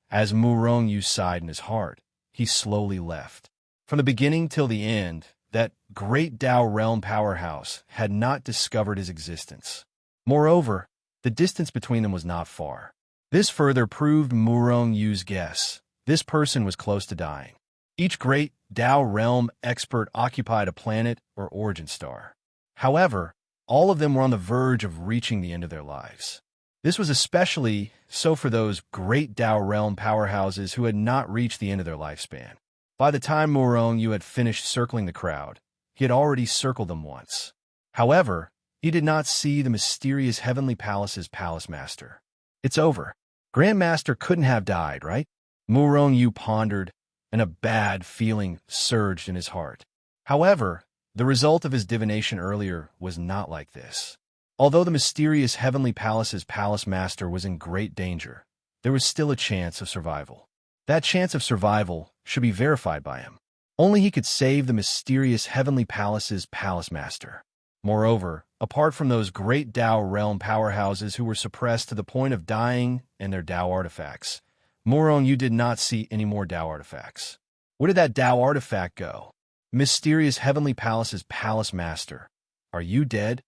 [SPEAKER 1] As Muronyu sighed in his heart, he slowly left. From the beginning till the end, that great Tao realm powerhouse had not discovered his existence. Moreover, the distance between them was not far. This further proved Murongyu's guess. This person was close to dying. Each great Tao realm expert occupied a planet or origin star. However, all of them were on the verge of reaching the end of their lives. This was especially so for those great Tao realm powerhouses who had not reached the end of their lifespan. By the time Murongyu had finished circling the crowd, he had already circled them once. However, he did not see the mysterious Heavenly Palace's palace master. It's over. Grandmaster couldn't have died, right? Murongyu pondered, and a bad feeling surged in his heart. However, the result of his divination earlier was not like this. Although the mysterious Heavenly Palace's palace master was in great danger, there was still a chance of survival. That chance of survival should be verified by him. Only he could save the mysterious Heavenly Palace's palace master. Moreover, apart from those great Tao realm powerhouses who were suppressed to the point of dying and their Tao artifacts, Murongyu did not see any more Tao artifacts. Where did that Tao artifact go? Mysterious Heavenly Palace's palace master, are you dead?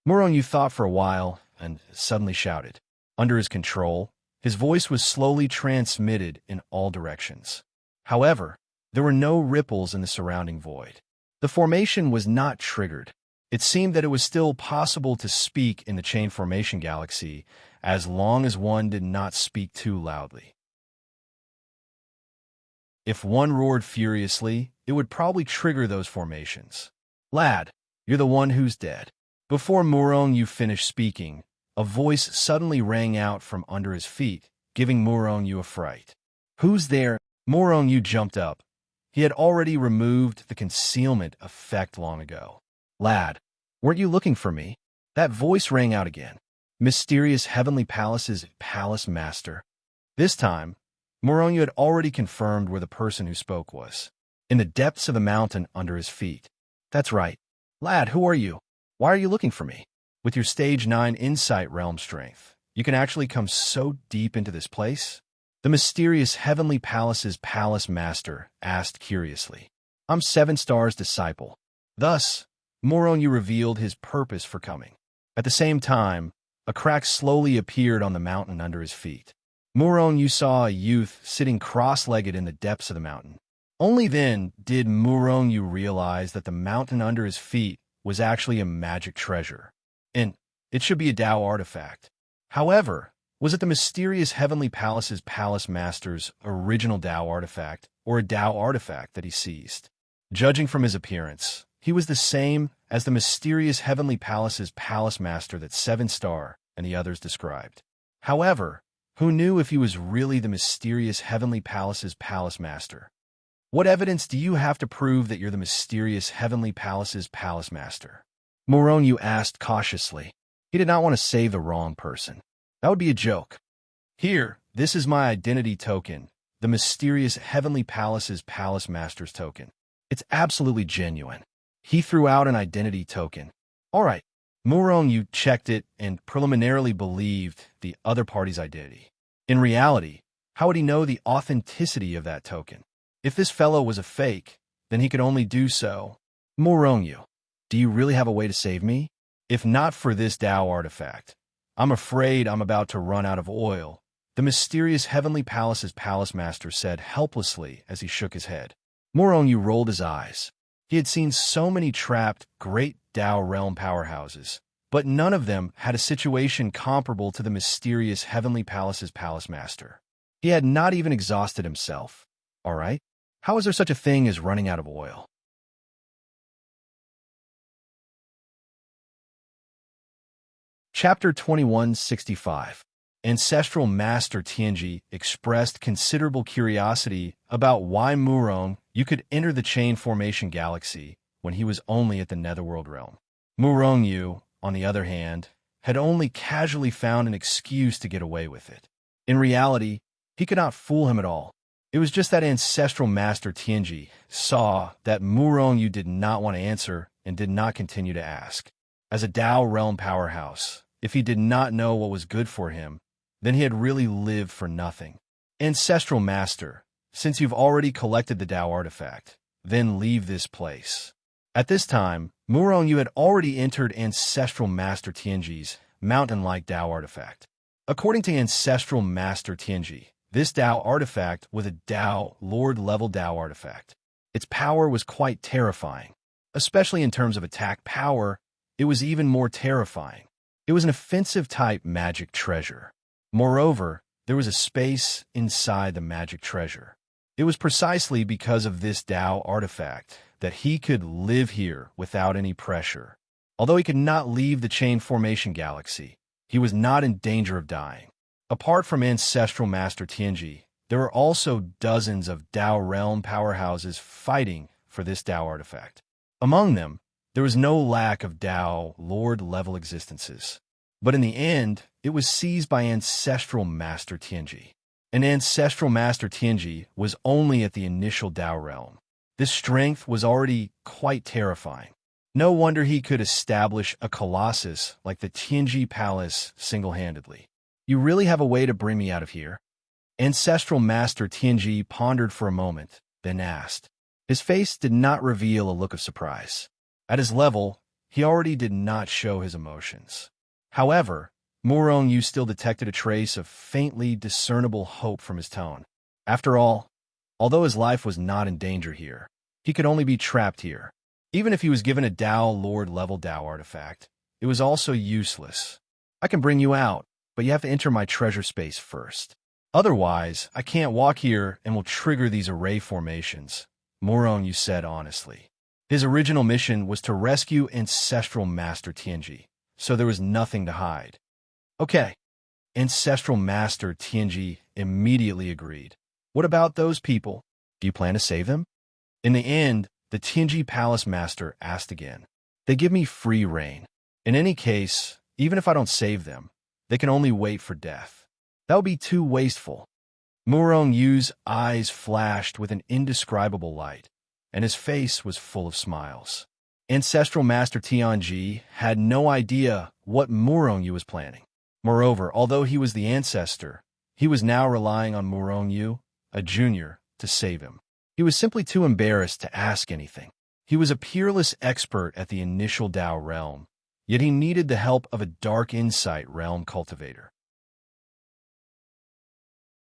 [SPEAKER 1] Murongyu thought for a while and suddenly shouted. Under his control, his voice was slowly transmitted in all directions. However, there were no ripples in the surrounding void. The formation was not triggered. It seemed that it was still possible to speak in the chain formation galaxy as long as one did not speak too loudly. If one roared furiously, it would probably trigger those formations. Lad, you're the one who's dead. Before Murongyu finished speaking, a voice suddenly rang out from under his feet, giving Murongyu a fright. Who's there? Murongyu jumped up. He had already removed the concealment effect long ago. Lad, weren't you looking for me? That voice rang out again. Mysterious Heavenly Palace's palace master. This time, Murongyu had already confirmed where the person who spoke was. In the depths of the mountain under his feet. That's right. Lad, who are you? Why are you looking for me? With your stage 9 insight realm strength, you can actually come so deep into this place? The mysterious Heavenly Palace's palace master asked curiously. I'm 7 Stars' disciple. Thus, Murongyu revealed his purpose for coming. At the same time, a crack slowly appeared on the mountain under his feet. Murongyu saw a youth sitting cross-legged in the depths of the mountain. Only then did Murongyu realize that the mountain under his feet was actually a magic treasure. And it should be a Tao artifact. However, was it the mysterious Heavenly Palace's palace master's original Tao artifact or a Tao artifact that he seized? Judging from his appearance, he was the same as the mysterious Heavenly Palace's palace master that 7 Star and the others described. However, who knew if he was really the mysterious Heavenly Palace's palace master? What evidence do you have to prove that you're the mysterious Heavenly Palace's palace master? Murongyu asked cautiously. He did not want to save the wrong person. That would be a joke. Here, this is my identity token, the mysterious Heavenly Palace's palace master's token. It's absolutely genuine. He threw out an identity token. All right, Murongyu checked it and preliminarily believed the other party's identity. In reality, how would he know the authenticity of that token? If this fellow was a fake, then he could only do so. Morongyu, do you really have a way to save me? If not for this Tao artifact, I'm afraid I'm about to run out of oil, the mysterious Heavenly Palace's palace master said helplessly as he shook his head. Morongyu rolled his eyes. He had seen so many trapped, great Tao realm powerhouses, but none of them had a situation comparable to the mysterious Heavenly Palace's palace master. He had not even exhausted himself. All right, how is there such a thing as running out of oil? Chapter 2165. Ancestral Master Tianji expressed considerable curiosity about why Murong-yu could enter the chain formation galaxy when he was only at the Netherworld realm. Murong-yu, on the other hand, had only casually found an excuse to get away with it. In reality, he could not fool him at all. It was just that Ancestral Master Tianji saw that Murong-yu did not want to answer and did not continue to ask. As a Tao realm powerhouse, if he did not know what was good for him, then he had really lived for nothing. Ancestral Master, since you've already collected the Tao artifact, then leave this place. At this time, Murong-yu had already entered Ancestral Master Tianji's mountain-like Tao artifact. According to Ancestral Master Tianji, this Tao artifact was a Tao Lord-level Tao artifact. Its power was quite terrifying. Especially in terms of attack power, it was even more terrifying. It was an offensive-type magic treasure. Moreover, there was a space inside the magic treasure. It was precisely because of this Tao artifact that he could live here without any pressure. Although he could not leave the chain formation galaxy, he was not in danger of dying. Apart from Ancestral Master Tianji, there were also dozens of Tao realm powerhouses fighting for this Tao artifact. Among them, there was no lack of Tao Lord-level existences. But in the end, it was seized by Ancestral Master Tianji. And Ancestral Master Tianji was only at the initial Tao realm. This strength was already quite terrifying. No wonder he could establish a colossus like the Tianji Palace single-handedly. You really have a way to bring me out of here? Ancestral Master Tianji pondered for a moment, then asked. His face did not reveal a look of surprise. At his level, he already did not show his emotions. However, Murong-yu still detected a trace of faintly discernible hope from his tone. After all, although his life was not in danger here, he could only be trapped here. Even if he was given a Tao Lord-level Tao artifact, it was also useless. I can bring you out, but you have to enter my treasure space first. Otherwise, I can't walk here and will trigger these array formations, Murong-yu said honestly. His original mission was to rescue Ancestral Master Tianji, so there was nothing to hide. Okay. Ancestral Master Tianji immediately agreed. What about those people? Do you plan to save them? In the end, the Tianji Palace Master asked again. They give me free reign. In any case, even if I don't save them, they can only wait for death. That would be too wasteful. Murong-yu's eyes flashed with an indescribable light, and his face was full of smiles. Ancestral Master Tianji had no idea what Murong-yu was planning. Moreover, although he was the ancestor, he was now relying on Murong-yu, a junior, to save him. He was simply too embarrassed to ask anything. He was a peerless expert at the initial Tao realm, yet he needed the help of a dark insight realm cultivator.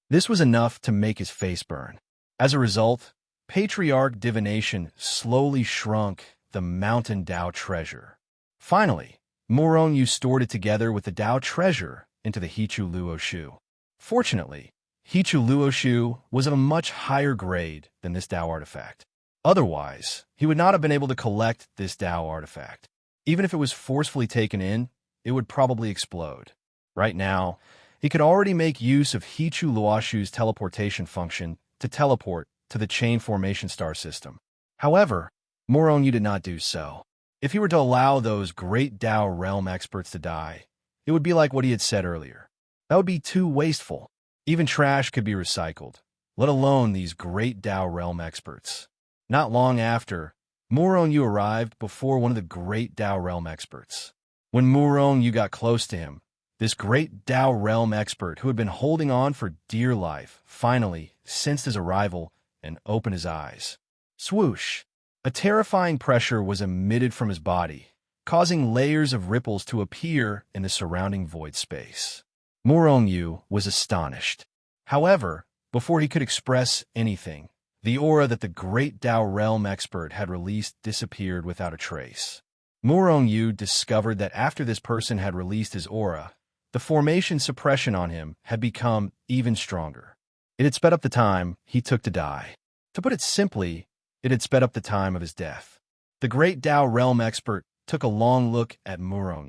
[SPEAKER 1] This was enough to make his face burn. As a result, Patriarch Divination slowly shrunk the mountain Tao treasure. Finally, Murong-yu stored it together with the Tao treasure into the Hichu Luoshu. Fortunately, Hichu Luoshu was of a much higher grade than this Tao artifact. Otherwise, he would not have been able to collect this Tao artifact. Even if it was forcefully taken in, it would probably explode. Right now, he could already make use of Hichu Luoshu's teleportation function to teleport to the chain formation star system. However, Murong-yu did not do so. If he were to allow those great Tao realm experts to die, it would be like what he had said earlier. That would be too wasteful. Even trash could be recycled, let alone these great Tao realm experts. Not long after, Murong-yu arrived before one of the great Tao realm experts. When Murong-yu got close to him, This great Tao realm expert, who had been holding on for dear life, finally sensed his arrival and opened his eyes. Swoosh! A terrifying pressure was emitted from his body, causing layers of ripples to appear in the surrounding void space. Yu was astonished. However, before he could express anything, the aura that the great Tao realm expert had released disappeared without a trace. Yu discovered that after this person had released his aura, the formation suppression on him had become even stronger. It had sped up the time he took to die. To put it simply, it had sped up the time of his death. The great Tao realm expert took a long look at Yu.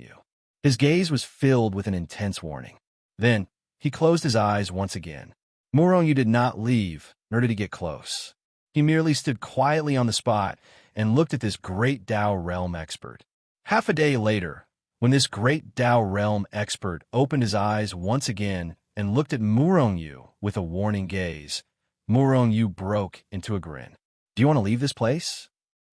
[SPEAKER 1] His gaze was filled with an intense warning. Then, he closed his eyes once again. Yu did not leave, nor did he get close. He merely stood quietly on the spot and looked at this great Tao realm expert. Half a day later, when this great Tao realm expert opened his eyes once again and looked at Yu with a warning gaze, Yu broke into a grin. "Do you want to leave this place?"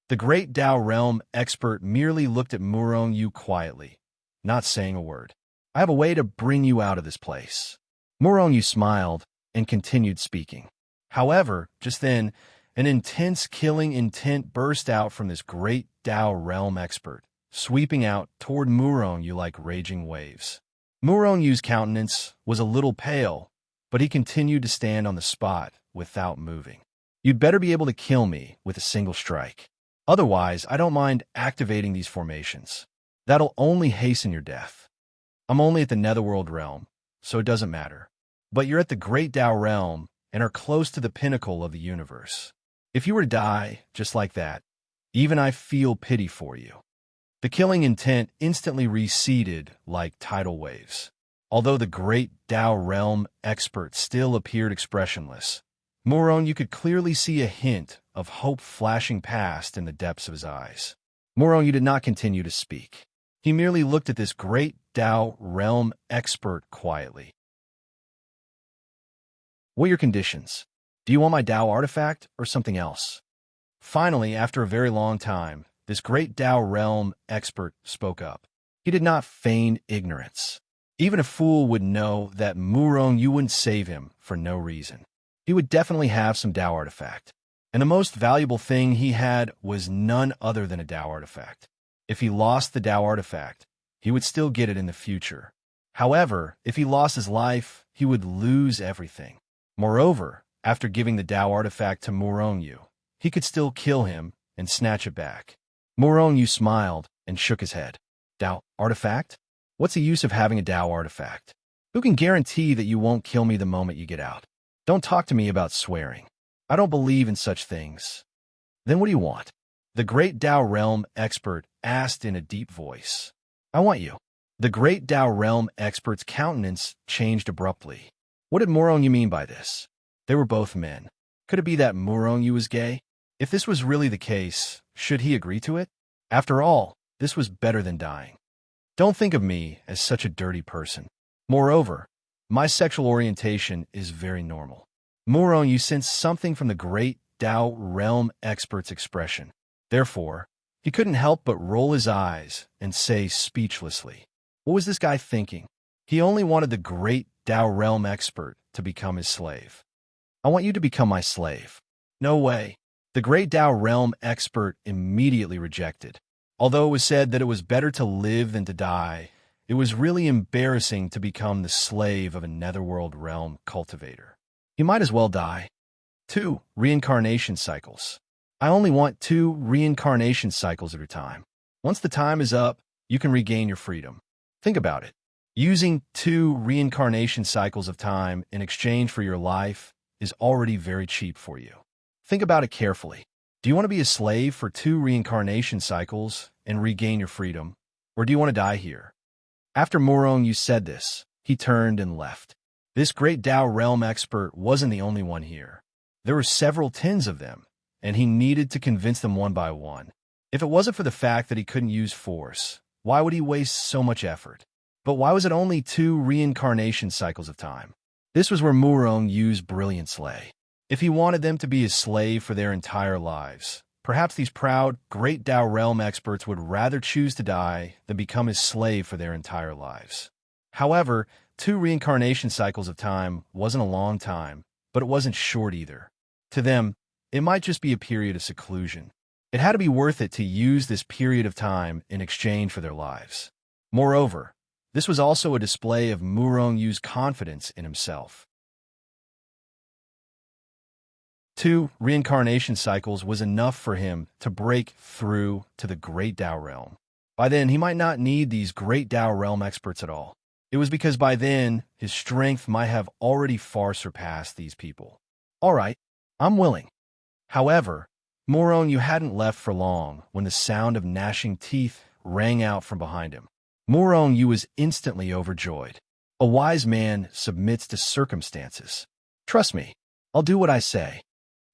[SPEAKER 1] The great Tao realm expert merely looked at Yu quietly, not saying a word. "I have a way to bring you out of this place." Yu smiled and continued speaking. However, just then, an intense killing intent burst out from this great Tao realm expert, sweeping out toward Yu like raging waves. Yu's countenance was a little pale, but he continued to stand on the spot without moving. "You'd better be able to kill me with a single strike. Otherwise, I don't mind activating these formations. That'll only hasten your death. I'm only at the netherworld realm, so it doesn't matter. But you're at the great Tao realm and are close to the pinnacle of the universe. If you were to die just like that, even I feel pity for you." The killing intent instantly receded like tidal waves. Although the great Tao realm expert still appeared expressionless, you could clearly see a hint of hope flashing past in the depths of his eyes. You did not continue to speak. He merely looked at this great Tao realm expert quietly. "What are your conditions? Do you want my Tao artifact or something else?" Finally, after a very long time, this great Tao realm expert spoke up. He did not feign ignorance. Even a fool would know that Yu wouldn't save him for no reason. He would definitely have some Tao artifact. And the most valuable thing he had was none other than a Tao artifact. If he lost the Tao artifact, he would still get it in the future. However, if he lost his life, he would lose everything. Moreover, after giving the Tao artifact to Yu, he could still kill him and snatch it back. Yu smiled and shook his head. "Tao artifact? What's the use of having a Tao artifact? Who can guarantee that you won't kill me the moment you get out? Don't talk to me about swearing. I don't believe in such things." "Then what do you want?" the great Tao realm expert asked in a deep voice. "I want you." The great Tao realm expert's countenance changed abruptly. What did Yu mean by this? They were both men. Could it be that Yu was gay? If this was really the case, should he agree to it? After all, this was better than dying. "Don't think of me as such a dirty person. Moreover, my sexual orientation is very normal." You sensed something from the great Tao realm expert's expression. Therefore, he couldn't help but roll his eyes and say speechlessly, what was this guy thinking? He only wanted the great Tao realm expert to become his slave. "I want you to become my slave." "No way." The great Tao realm expert immediately rejected. Although it was said that it was better to live than to die, it was really embarrassing to become the slave of a netherworld realm cultivator. He might as well die. 2 reincarnation cycles. "I only want 2 reincarnation cycles at a time. Once the time is up, you can regain your freedom. Think about it. Using 2 reincarnation cycles of time in exchange for your life is already very cheap for you. Think about it carefully. Do you want to be a slave for 2 reincarnation cycles and regain your freedom, or do you want to die here?" After Yu said this, he turned and left. This great Tao realm expert wasn't the only one here. There were several tens of them, and he needed to convince them one by one. If it wasn't for the fact that he couldn't use force, why would he waste so much effort? But why was it only 2 reincarnation cycles of time? This was where Yu's brilliance lay. If he wanted them to be his slave for their entire lives, perhaps these proud, great Tao realm experts would rather choose to die than become his slave for their entire lives. However, 2 reincarnation cycles of time wasn't a long time, but it wasn't short either. To them, it might just be a period of seclusion. It had to be worth it to use this period of time in exchange for their lives. Moreover, this was also a display of Murong Yu's confidence in himself. 2 reincarnation cycles was enough for him to break through to the Great Tao Realm. By then, he might not need these Great Tao Realm experts at all. It was because by then, his strength might have already far surpassed these people. All right, I'm willing. However, Murong Yu hadn't left for long when the sound of gnashing teeth rang out from behind him. Murong Yu was instantly overjoyed. A wise man submits to circumstances. Trust me, I'll do what I say.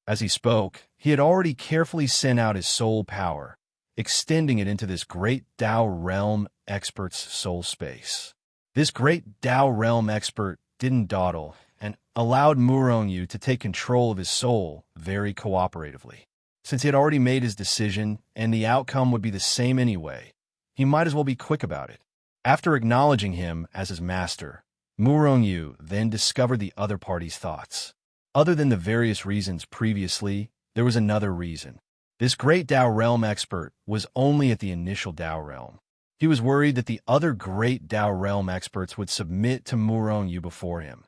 [SPEAKER 1] As he spoke, he had already carefully sent out his soul power, extending it into this Great Tao Realm expert's soul space. This Great Tao Realm expert didn't dawdle and allowed Murong Yu to take control of his soul very cooperatively. Since he had already made his decision and the outcome would be the same anyway, he might as well be quick about it. After acknowledging him as his master, Murong Yu then discovered the other party's thoughts. Other than the various reasons previously, there was another reason. This Great Tao Realm expert was only at the initial Tao Realm. He was worried that the other Great Tao Realm experts would submit to Murong Yu before him,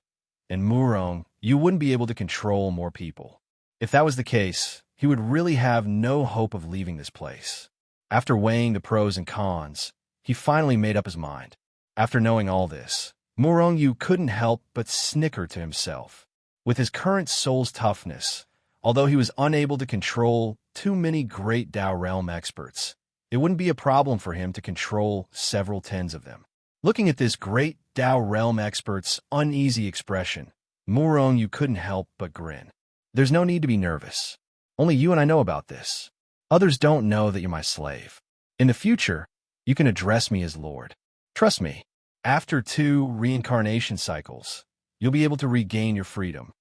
[SPEAKER 1] and Murong Yu wouldn't be able to control more people. If that was the case, he would really have no hope of leaving this place. After weighing the pros and cons, he finally made up his mind. After knowing all this, Murong Yu couldn't help but snicker to himself. With his current soul's toughness, although he was unable to control too many Great Tao Realm experts, it wouldn't be a problem for him to control several tens of them. Looking at this Great Tao Realm expert's uneasy expression, Murong Yu couldn't help but grin. There's no need to be nervous. Only you and I know about this. Others don't know that you're my slave. In the future, you can address me as Lord. Trust me, after 2 reincarnation cycles, you'll be able to regain your freedom.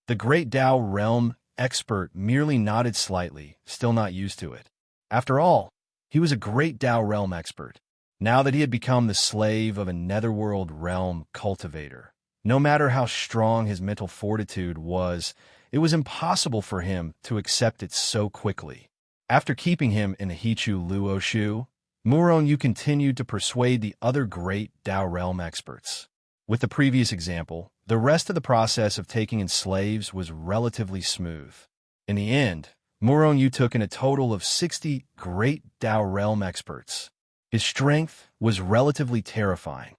[SPEAKER 1] The Great Tao Realm expert merely nodded slightly, still not used to it. After all, he was a Great Tao Realm expert. Now that he had become the slave of a netherworld realm cultivator, no matter how strong his mental fortitude was, it was impossible for him to accept it so quickly. After keeping him in the Hichu Luoshu, Murong Yu continued to persuade the other Great Tao Realm experts. With the previous example, the rest of the process of taking in slaves was relatively smooth. In the end, Murong Yu took in a total of 60 Great Tao Realm experts. His strength was relatively terrifying.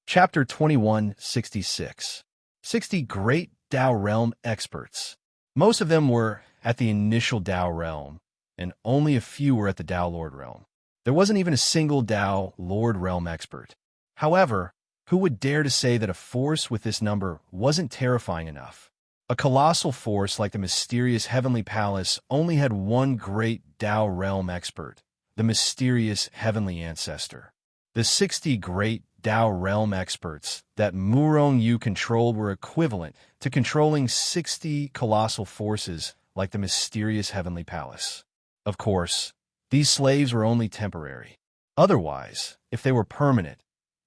[SPEAKER 1] Chapter 2166. 60 Great Tao Realm experts. Most of them were at the initial Tao Realm, and only a few were at the Tao Lord Realm. There wasn't even a single Tao Lord Realm expert. However, who would dare to say that a force with this number wasn't terrifying enough? A colossal force like the mysterious Heavenly Palace only had one Great Tao Realm expert, the mysterious Heavenly Ancestor. The 60 Great Tao Realm experts that Murong Yu controlled were equivalent to controlling 60 colossal forces like the mysterious Heavenly Palace. Of course, these slaves were only temporary. Otherwise, if they were permanent,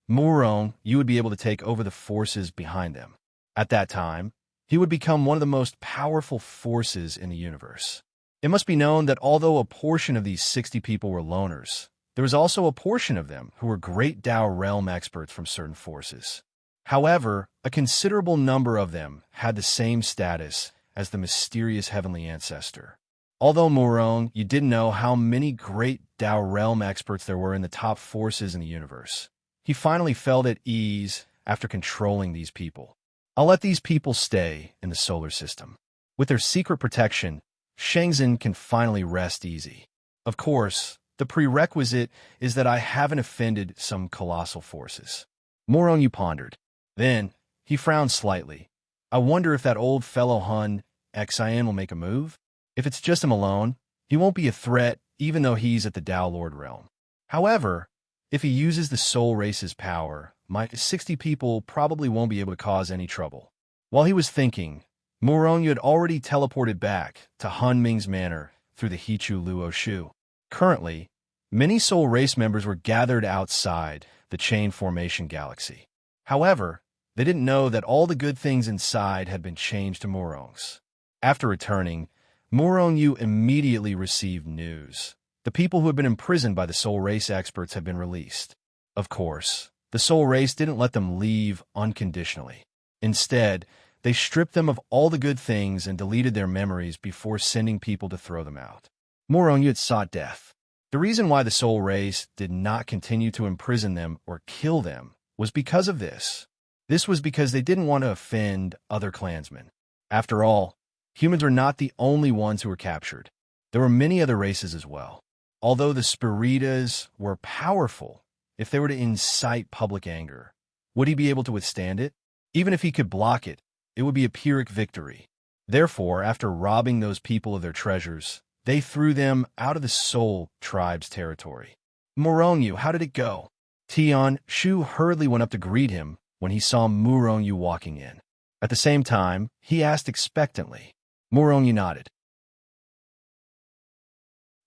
[SPEAKER 1] Murong Yu would be able to take over the forces behind them. At that time, he would become one of the most powerful forces in the universe. It must be known that although a portion of these 60 people were loners, there was also a portion of them who were Great Tao Realm experts from certain forces. However, a considerable number of them had the same status as the mysterious Heavenly Ancestor. Although Murong Yu didn't know how many Great Tao Realm experts there were in the top forces in the universe, he finally felt at ease after controlling these people. I'll let these people stay in the solar system. With their secret protection, Shenzhen can finally rest easy. Of course, the prerequisite is that I haven't offended some colossal forces. Murong Yu pondered. Then, he frowned slightly. I wonder if that old fellow Hun Xian will make a move? If it's just him alone, he won't be a threat even though he's at the Tao Lord realm. However, if he uses the soul race's power, my 60 people probably won't be able to cause any trouble. While he was thinking, Murong Yu had already teleported back to Han Ming's manor through the Hichu Luoshu. Currently, many Soul Race members were gathered outside the Chain Formation Galaxy. However, they didn't know that all the good things inside had been changed to Morongs. After returning, Morong-Yu immediately received news. The people who had been imprisoned by the Soul Race experts had been released. Of course, the Soul Race didn't let them leave unconditionally. Instead, they stripped them of all the good things and deleted their memories before sending people to throw them out. Morong-Yu had sought death. The reason why the Soul Race did not continue to imprison them or kill them was because of this. This was because they didn't want to offend other clansmen. After all, humans were not the only ones who were captured. There were many other races as well. Although the Spiritas were powerful, if they were to incite public anger, would he be able to withstand it? Even if he could block it, it would be a Pyrrhic victory. Therefore, after robbing those people of their treasures, they threw them out of the Soul Tribe's territory. Morong-Yu, how did it go? Tian Shu hurriedly went up to greet him when he saw Morong-Yu walking in. At the same time, he asked expectantly. Morong-Yu nodded.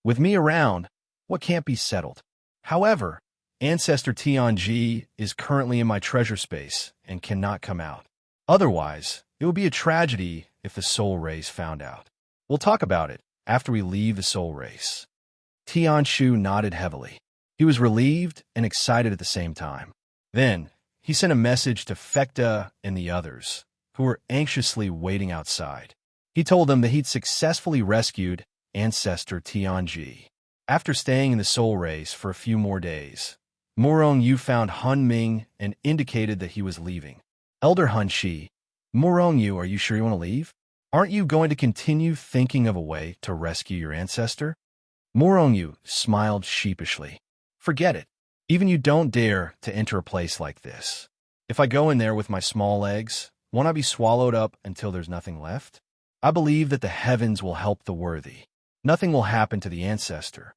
[SPEAKER 1] With me around, what can't be settled? However, Ancestor Tianji is currently in my treasure space and cannot come out. Otherwise, it would be a tragedy if the Soul Race found out. We'll talk about it after we leave the Soul Race. Tian Shu nodded heavily. He was relieved and excited at the same time. Then, he sent a message to Fekta and the others, who were anxiously waiting outside. He told them that he'd successfully rescued Ancestor Tianji. After staying in the Soul Race for a few more days, Morong-Yu found Hun Ming and indicated that he was leaving. Elder Hun Shi, Morong-Yu, are you sure you want to leave? Aren't you going to continue thinking of a way to rescue your ancestor? Morong-Yu smiled sheepishly. Forget it. Even you don't dare to enter a place like this. If I go in there with my small legs, won't I be swallowed up until there's nothing left? I believe that the heavens will help the worthy. Nothing will happen to the ancestor.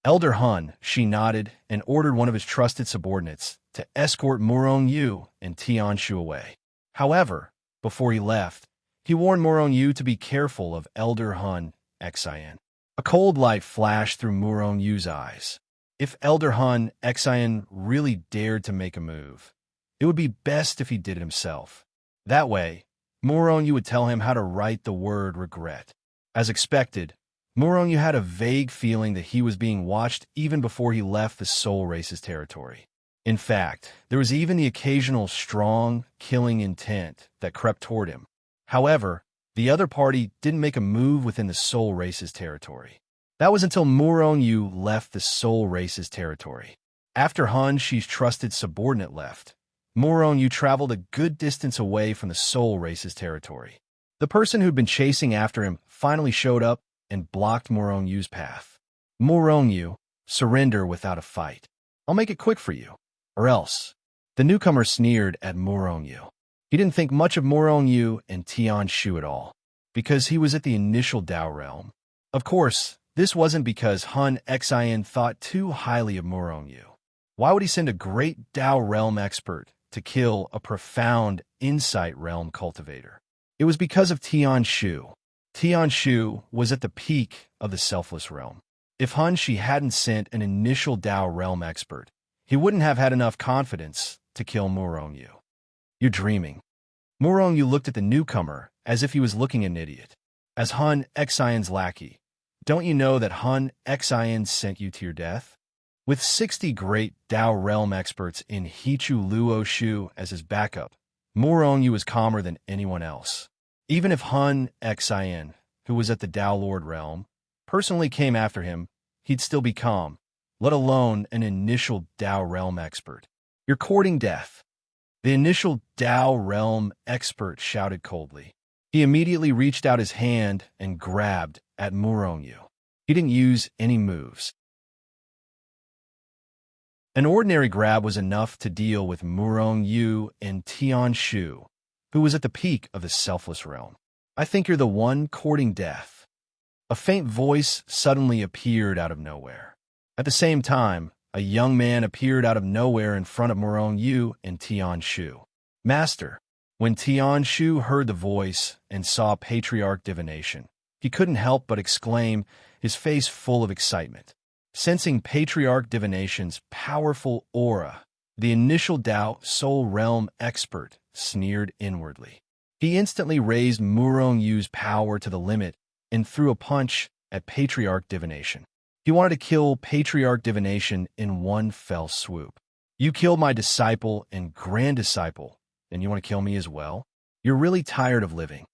[SPEAKER 1] Elder Hun, she nodded and ordered one of his trusted subordinates to escort Morong-Yu and Tian Shu away. However, before he left, he warned Morong-Yu to be careful of Elder Hun Xian. A cold light flashed through Morong-Yu's eyes. If Elder Hun Xian really dared to make a move, it would be best if he did it himself. That way, Morong-Yu would tell him how to write the word regret. As expected, Morong-Yu had a vague feeling that he was being watched even before he left the Soul Race's territory. In fact, there was even the occasional strong, killing intent that crept toward him. However, the other party didn't make a move within the Soul Race's territory. That was until Morong-Yu left the Soul Race's territory. After Hun Shi's trusted subordinate left, Morong-Yu traveled a good distance away from the Soul Race's territory. The person who'd been chasing after him finally showed up and blocked Morong-Yu's path. Morong-Yu, surrender without a fight. I'll make it quick for you. Or else. The newcomer sneered at Morong-Yu. He didn't think much of Morong-Yu and Tian Shu at all, because he was at the initial Dao realm. Of course, this wasn't because Hun Xian thought too highly of Morong-Yu. Why would he send a great Dao realm expert to kill a profound insight realm cultivator? It was because of Tian Shu. Tian Shu was at the peak of the selfless realm. If Hun Shi hadn't sent an initial Dao realm expert, he wouldn't have had enough confidence to kill Morong-Yu. You're dreaming. Morong-Yu looked at the newcomer as if he was looking at an idiot. As Hun Xian's lackey, don't you know that Hun Xian sent you to your death? With 60 great Dao realm experts in Hichu Luo Shu as his backup, Morong-Yu was calmer than anyone else. Even if Hun Xian, who was at the Dao Lord realm, personally came after him, he'd still be calm, let alone an initial Dao realm expert. You're courting death. The initial Dao realm expert shouted coldly. He immediately reached out his hand and grabbed at Morong-Yu. He didn't use any moves. An ordinary grab was enough to deal with Morong-Yu and Tian Shu, who was at the peak of the selfless realm. I think you're the one courting death. A faint voice suddenly appeared out of nowhere. At the same time, a young man appeared out of nowhere in front of Morong-Yu and Tian Shu. Master. When Tian Shu heard the voice and saw patriarch divination, he couldn't help but exclaim, his face full of excitement. Sensing Patriarch Divination's powerful aura, the initial Tao Soul Realm expert sneered inwardly. He instantly raised Murong Yu's power to the limit and threw a punch at Patriarch Divination. He wanted to kill Patriarch Divination in one fell swoop. You killed my disciple and grand disciple, and you want to kill me as well? You're really tired of living.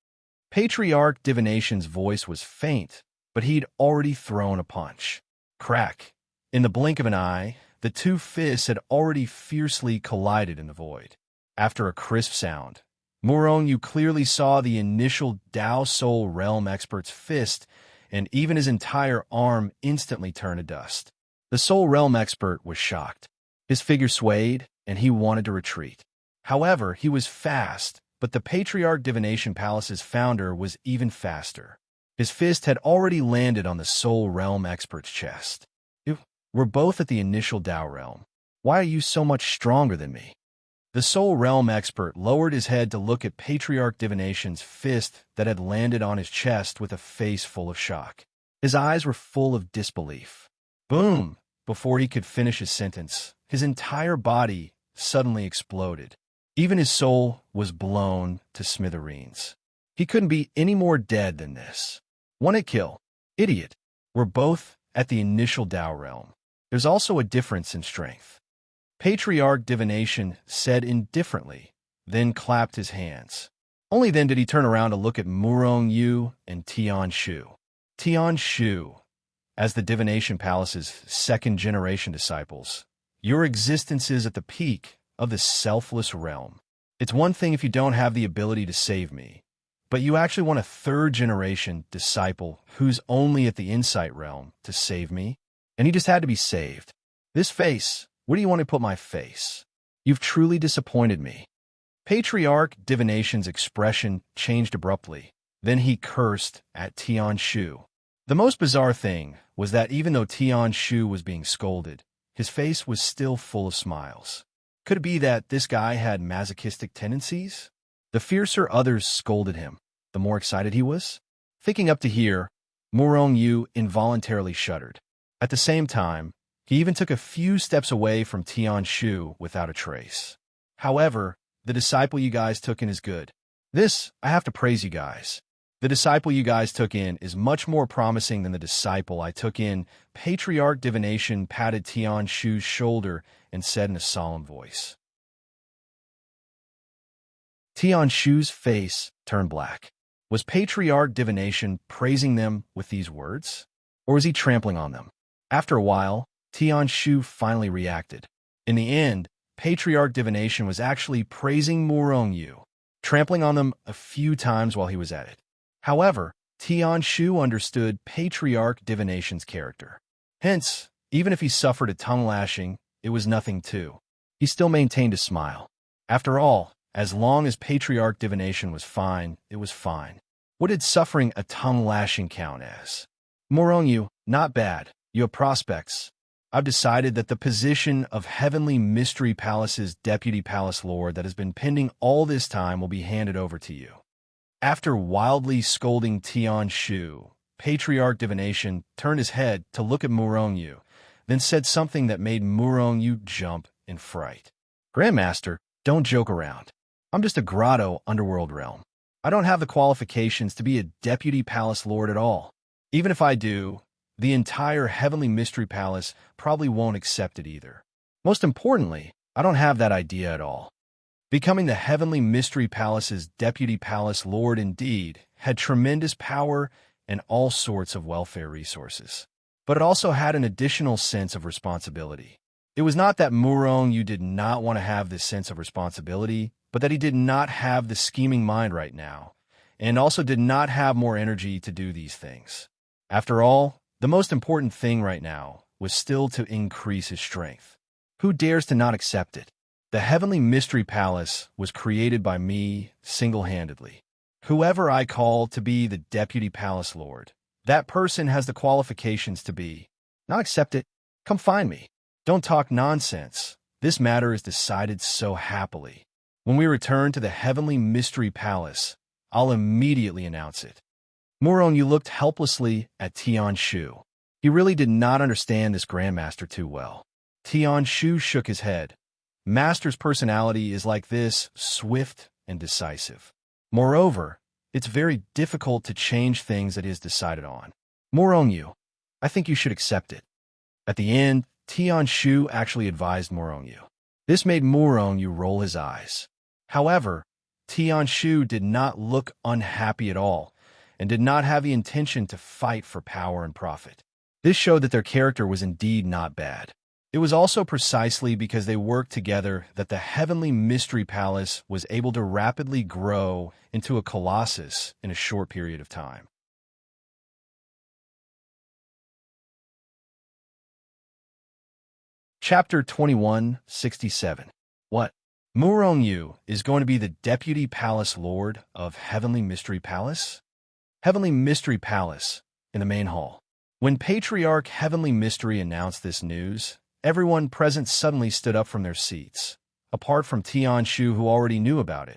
[SPEAKER 1] Patriarch Divination's voice was faint, but he'd already thrown a punch. Crack. In the blink of an eye, the two fists had already fiercely collided in the void. After a crisp sound, Murong Yu clearly saw the initial Tao Soul Realm expert's fist, and even his entire arm instantly turned to dust. The Soul Realm expert was shocked. His figure swayed, and he wanted to retreat. However, he was fast, but the Patriarch Divination Palace's founder was even faster. His fist had already landed on the Soul Realm expert's chest. We're both at the initial Tao realm. Why are you so much stronger than me? The Soul Realm expert lowered his head to look at Patriarch Divination's fist that had landed on his chest with a face full of shock. His eyes were full of disbelief. Boom! Before he could finish his sentence, his entire body suddenly exploded. Even his soul was blown to smithereens. He couldn't be any more dead than this. One-hit kill. Idiot. We're both at the initial Tao realm. There's also a difference in strength. Patriarch Divination said indifferently, then clapped his hands. Only then did he turn around to look at Murong Yu and Tian Shu. Tian Shu, as the Divination Palace's second-generation disciples, your existence is at the peak of the selfless realm. It's one thing if you don't have the ability to save me, but you actually want a third-generation disciple who's only at the insight realm to save me? And he just had to be saved. This face, where do you want to put my face? You've truly disappointed me. Patriarch Divination's expression changed abruptly. Then he cursed at Tian Shu. The most bizarre thing was that even though Tian Shu was being scolded, his face was still full of smiles. Could it be that this guy had masochistic tendencies? The fiercer others scolded him, the more excited he was. Thinking up to here, Murong Yu involuntarily shuddered. At the same time, he even took a few steps away from Tian Shu without a trace. However, the disciple you guys took in is good. This, I have to praise you guys. The disciple you guys took in is much more promising than the disciple I took in. Patriarch Divination patted Tian Shu's shoulder and said in a solemn voice. Tian Shu's face turned black. Was Patriarch Divination praising them with these words? Or was he trampling on them? After a while, Tian Shu finally reacted. In the end, Patriarch Divination was actually praising Murong Yu, trampling on them a few times while he was at it. However, Tian Shu understood Patriarch Divination's character. Hence, even if he suffered a tongue lashing, it was nothing too. He still maintained a smile. After all, as long as Patriarch Divination was fine, it was fine. What did suffering a tongue lashing count as? Murong Yu, not bad. You have prospects. I've decided that the position of Heavenly Mystery Palace's Deputy Palace Lord that has been pending all this time will be handed over to you. After wildly scolding Tian Shu, Patriarch Divination turned his head to look at Murong Yu, then said something that made Murong Yu jump in fright. Grandmaster, don't joke around. I'm just a grotto underworld realm. I don't have the qualifications to be a Deputy Palace Lord at all. Even if I do, the entire Heavenly Mystery Palace probably won't accept it either. Most importantly, I don't have that idea at all. Becoming the Heavenly Mystery Palace's Deputy Palace Lord indeed had tremendous power and all sorts of welfare resources. But it also had an additional sense of responsibility. It was not that Murong Yu did not want to have this sense of responsibility, but that he did not have the scheming mind right now, and also did not have more energy to do these things. After all, the most important thing right now was still to increase his strength. Who dares to not accept it? The Heavenly Mystery Palace was created by me single-handedly. Whoever I call to be the Deputy Palace Lord, that person has the qualifications to be. Not accept it. Come find me. Don't talk nonsense. This matter is decided so happily. When we return to the Heavenly Mystery Palace, I'll immediately announce it. Murong Yu looked helplessly at Tian Shu. He really did not understand this Grandmaster too well. Tian Shu shook his head. Master's personality is like this, swift and decisive. Moreover, it's very difficult to change things that he has decided on. Morongyu, I think you should accept it. At the end, Tian Shu actually advised Morongyu. This made Morongyu roll his eyes. However, Tian Shu did not look unhappy at all, and did not have the intention to fight for power and profit. This showed that their character was indeed not bad. It was also precisely because they worked together that the Heavenly Mystery Palace was able to rapidly grow into a colossus in a short period of time. Chapter 2167. What? Murongyu is going to be the Deputy Palace Lord of Heavenly Mystery Palace? Heavenly Mystery Palace, in the main hall. When Patriarch Heavenly Mystery announced this news, everyone present suddenly stood up from their seats. Apart from Tian Shu, who already knew about it,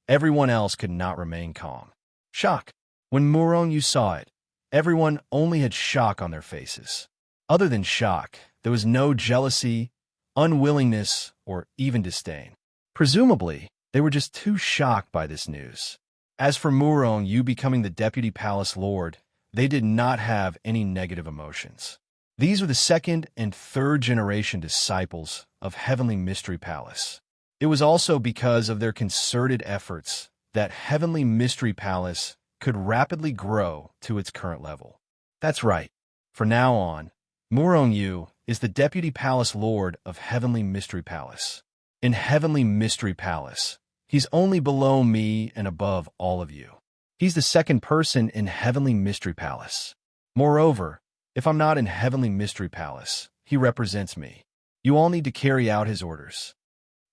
[SPEAKER 1] everyone else could not remain calm. Shock. When Murongyu saw it, everyone only had shock on their faces. Other than shock, there was no jealousy, unwillingness, or even disdain. Presumably, they were just too shocked by this news. As for Murongyu becoming the Deputy Palace Lord, they did not have any negative emotions. These were the second and third generation disciples of Heavenly Mystery Palace. It was also because of their concerted efforts that Heavenly Mystery Palace could rapidly grow to its current level. That's right. From now on, Murongyu is the Deputy Palace Lord of Heavenly Mystery Palace. In Heavenly Mystery Palace, he's only below me and above all of you. He's the second person in Heavenly Mystery Palace. Moreover, if I'm not in Heavenly Mystery Palace, he represents me. You all need to carry out his orders.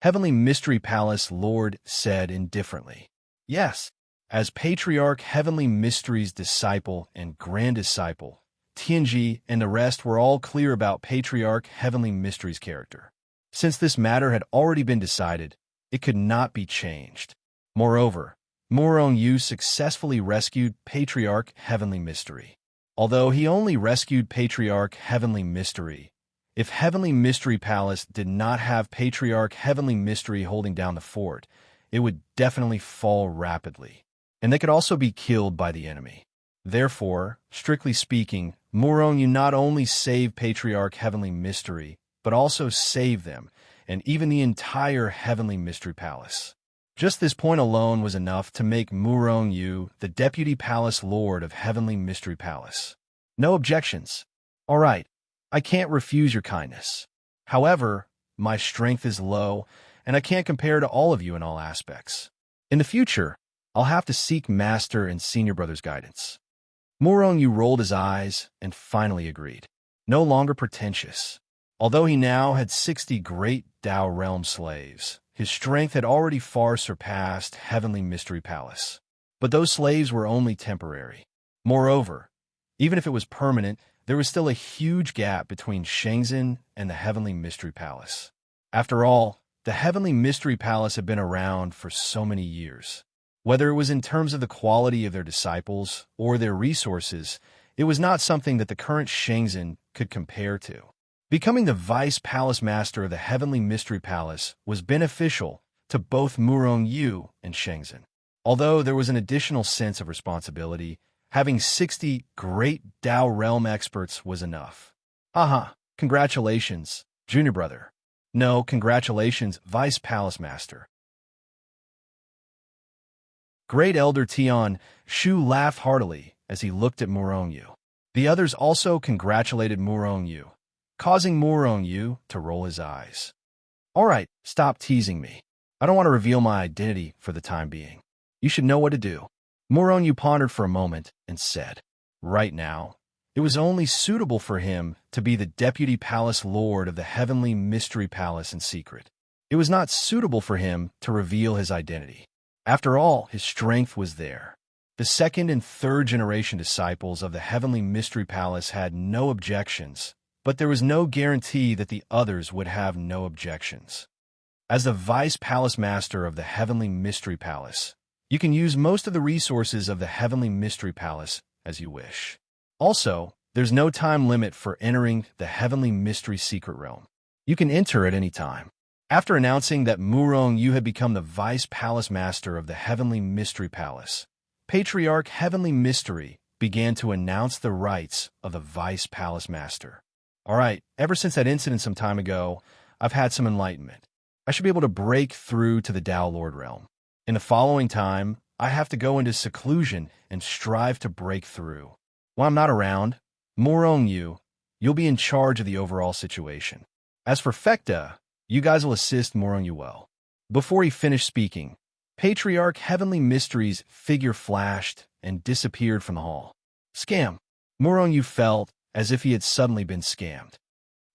[SPEAKER 1] Heavenly Mystery Palace Lord said indifferently. Yes, as Patriarch Heavenly Mystery's disciple and grand disciple, Tianji and the rest were all clear about Patriarch Heavenly Mystery's character. Since this matter had already been decided, it could not be changed. Moreover, Murongyu successfully rescued Patriarch Heavenly Mystery. Although he only rescued Patriarch Heavenly Mystery, if Heavenly Mystery Palace did not have Patriarch Heavenly Mystery holding down the fort, it would definitely fall rapidly, and they could also be killed by the enemy. Therefore, strictly speaking, Murongyu not only saved Patriarch Heavenly Mystery, but also saved them, and even the entire Heavenly Mystery Palace. Just this point alone was enough to make Murongyu the Deputy Palace Lord of Heavenly Mystery Palace. No objections. All right, I can't refuse your kindness. However, my strength is low, and I can't compare to all of you in all aspects. In the future, I'll have to seek Master and Senior Brother's guidance. Murongyu rolled his eyes and finally agreed. No longer pretentious. Although he now had 60 great Tao Realm slaves, his strength had already far surpassed Heavenly Mystery Palace. But those slaves were only temporary. Moreover, even if it was permanent, there was still a huge gap between Shenzhen and the Heavenly Mystery Palace. After all, the Heavenly Mystery Palace had been around for so many years. Whether it was in terms of the quality of their disciples or their resources, it was not something that the current Shenzhen could compare to. Becoming the Vice Palace Master of the Heavenly Mystery Palace was beneficial to both Murongyu and Shenzhen. Although there was an additional sense of responsibility, having 60 great Tao Realm experts was enough. Aha, congratulations, Junior Brother. No, congratulations, Vice Palace Master. Great Elder Tian Shu laughed heartily as he looked at Murongyu. The others also congratulated Murongyu, causing Murongyu to roll his eyes. All right, stop teasing me. I don't want to reveal my identity for the time being. You should know what to do. Murongyu pondered for a moment and said, right now, it was only suitable for him to be the Deputy Palace Lord of the Heavenly Mystery Palace in secret. It was not suitable for him to reveal his identity. After all, his strength was there. The second and third generation disciples of the Heavenly Mystery Palace had no objections, but there was no guarantee that the others would have no objections. As the Vice Palace Master of the Heavenly Mystery Palace, you can use most of the resources of the Heavenly Mystery Palace as you wish. Also, There's no time limit for entering the Heavenly Mystery Secret Realm. You can enter at any time. After announcing that Murong Yu had become the Vice Palace Master of the Heavenly Mystery Palace, Patriarch Heavenly Mystery began to announce the rights of the Vice Palace Master. All right, ever since that incident some time ago, I've had some enlightenment. I should be able to break through to the Tao Lord realm. In the following time, I have to go into seclusion and strive to break through. While I'm not around, Murong Yu, you'll be in charge of the overall situation. As for Fekta, you guys will assist Murong Yu well. Before he finished speaking, Patriarch Heavenly Mystery's figure flashed and disappeared from the hall. Scam. Murong Yu felt as if he had suddenly been scammed.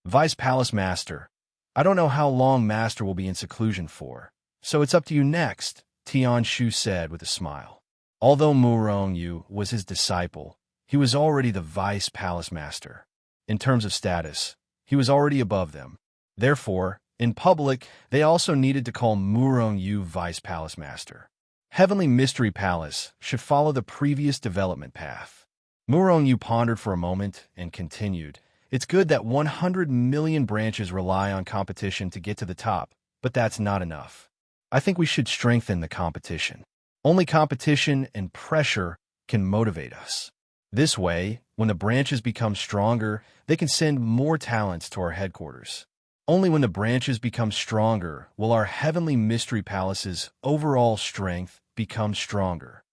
[SPEAKER 1] Vice Palace Master, I don't know how long Master will be in seclusion for, so it's up to you next, Tian Shu said with a smile. Although Murong Yu was his disciple, he was already the Vice Palace Master. In terms of status, he was already above them. Therefore, in public, they also needed to call Murong Yu Vice Palace Master. Heavenly Mystery Palace should follow the previous development path. Murong Yu pondered for a moment and continued. It's good that 100 million branches rely on competition to get to the top, but that's not enough. I think we should strengthen the competition. Only competition and pressure can motivate us. This way, when the branches become stronger, they can send more talents to our headquarters. Only when the branches become stronger will our Heavenly Mystery Palace's overall strength become stronger.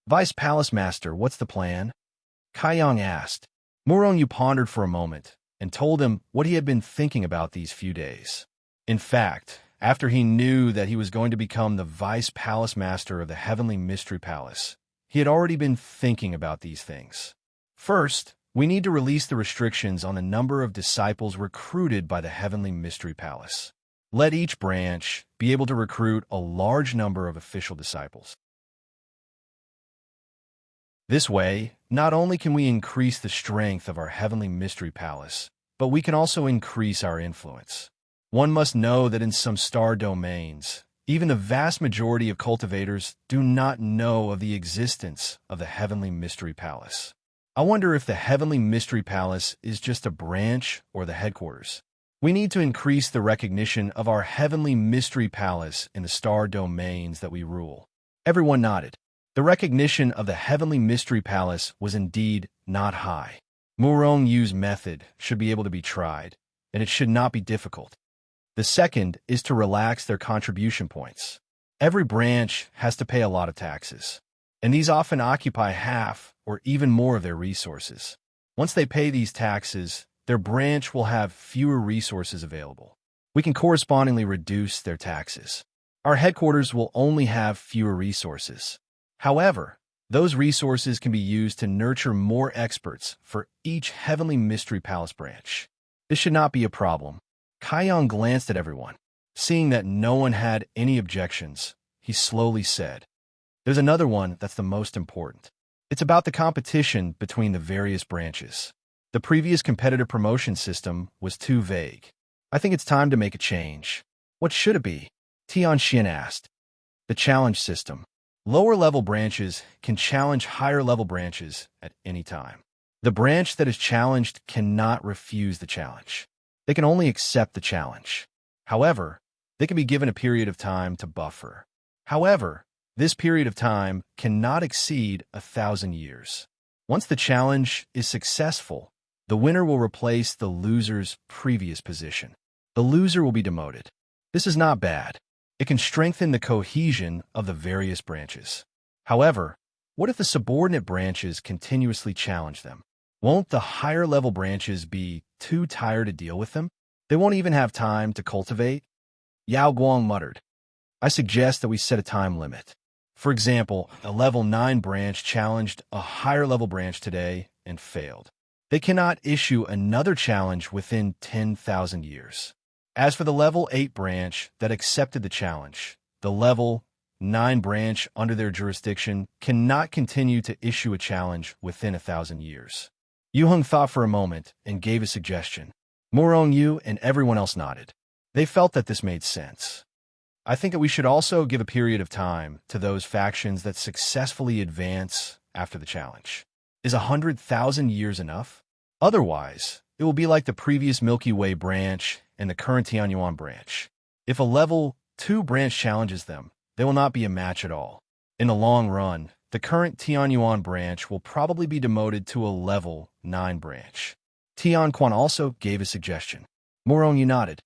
[SPEAKER 1] Vice Palace Master, what's the plan? Kaiyang asked. Murong Yu pondered for a moment and told him what he had been thinking about these few days. In fact, after he knew that he was going to become the Vice Palace Master of the Heavenly Mystery Palace, he had already been thinking about these things. First, we need to release the restrictions on the number of disciples recruited by the Heavenly Mystery Palace. Let each branch be able to recruit a large number of official disciples. This way, not only can we increase the strength of our Heavenly Mystery Palace, but we can also increase our influence. One must know that in some star domains, even the vast majority of cultivators do not know of the existence of the Heavenly Mystery Palace. I wonder if the Heavenly Mystery Palace is just a branch or the headquarters. We need to increase the recognition of our Heavenly Mystery Palace in the star domains that we rule. Everyone nodded. The recognition of the Heavenly Mystery Palace was indeed not high. Murong Yu's method should be able to be tried, and it should not be difficult. The second is to relax their contribution points. Every branch has to pay a lot of taxes, and these often occupy half or even more of their resources. Once they pay these taxes, their branch will have fewer resources available. We can correspondingly reduce their taxes. Our headquarters will only have fewer resources. However, those resources can be used to nurture more experts for each Heavenly Mystery Palace branch. This should not be a problem. Kaiyang glanced at everyone. Seeing that no one had any objections, he slowly said, "There's another one that's the most important. It's about the competition between the various branches. The previous competitive promotion system was too vague. I think it's time to make a change." "What should it be?" Tian Xin asked. "The challenge system. Lower-level branches can challenge higher-level branches at any time. The branch that is challenged cannot refuse the challenge. They can only accept the challenge. However, they can be given a period of time to buffer. However, this period of time cannot exceed 1,000 years. Once the challenge is successful, the winner will replace the loser's previous position. The loser will be demoted. This is not bad. It can strengthen the cohesion of the various branches. However, what if the subordinate branches continuously challenge them? Won't the higher-level branches be too tired to deal with them? They won't even have time to cultivate?" Yao Guang muttered. "I suggest that we set a time limit. For example, a level 9 branch challenged a higher-level branch today and failed. They cannot issue another challenge within 10,000 years. As for the level 8 branch that accepted the challenge, the level 9 branch under their jurisdiction cannot continue to issue a challenge within 1,000 years." Yu Heng thought for a moment and gave a suggestion. Murong Yu and everyone else nodded. They felt that this made sense. "I think that we should also give a period of time to those factions that successfully advance after the challenge. Is 100,000 years enough?" Otherwise, it will be like the previous Milky Way branch and the current Tianyuan branch. If a level 2 branch challenges them, they will not be a match at all. In the long run, the current Tianyuan branch will probably be demoted to a level 9 branch. Tianquan also gave a suggestion. Morongyu nodded.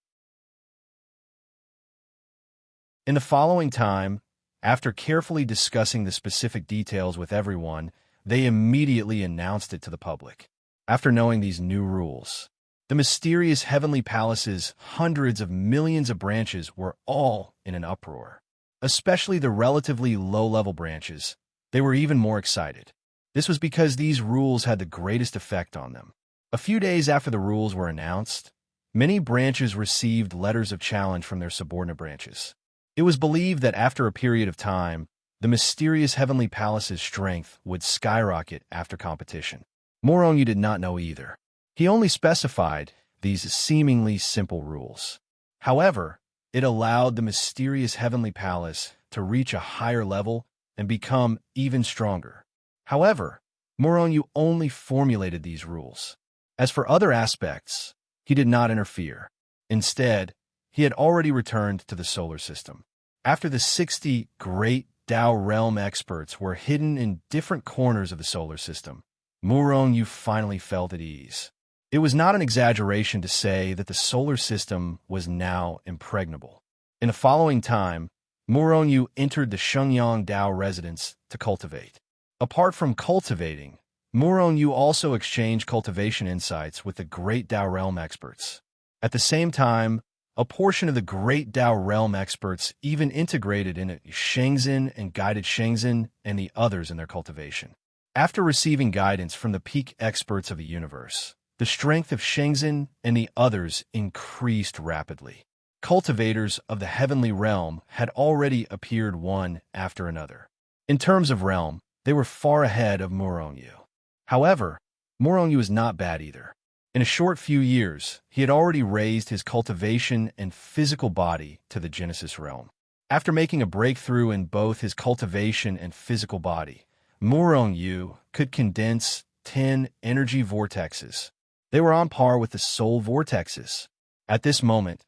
[SPEAKER 1] In the following time, after carefully discussing the specific details with everyone, they immediately announced it to the public. After knowing these new rules, the mysterious heavenly palace's hundreds of millions of branches were all in an uproar. Especially the relatively low-level branches, they were even more excited. This was because these rules had the greatest effect on them. A few days after the rules were announced, many branches received letters of challenge from their subordinate branches. It was believed that after a period of time, the mysterious heavenly palace's strength would skyrocket after competition. Morongyu did not know either. He only specified these seemingly simple rules. However, it allowed the mysterious heavenly palace to reach a higher level and become even stronger. However, Morongyu only formulated these rules. As for other aspects, he did not interfere. Instead, he had already returned to the solar system. After the 60 great Tao realm experts were hidden in different corners of the solar system, Morongyu finally felt at ease. It was not an exaggeration to say that the solar system was now impregnable. In the following time, Morongyu entered the Shenyang Tao residence to cultivate. Apart from cultivating, Morongyu also exchanged cultivation insights with the great Tao realm experts. At the same time, a portion of the great Tao realm experts even integrated in Shenzhen and guided Shenzhen and the others in their cultivation. After receiving guidance from the peak experts of the universe, the strength of Shenzhen and the others increased rapidly. Cultivators of the heavenly realm had already appeared one after another. In terms of realm, they were far ahead of Morongyu. However, Morongyu was not bad either. In a short few years, he had already raised his cultivation and physical body to the Genesis realm. After making a breakthrough in both his cultivation and physical body, Morongyu could condense 10 energy vortexes. They were on par with the soul vortexes. At this moment,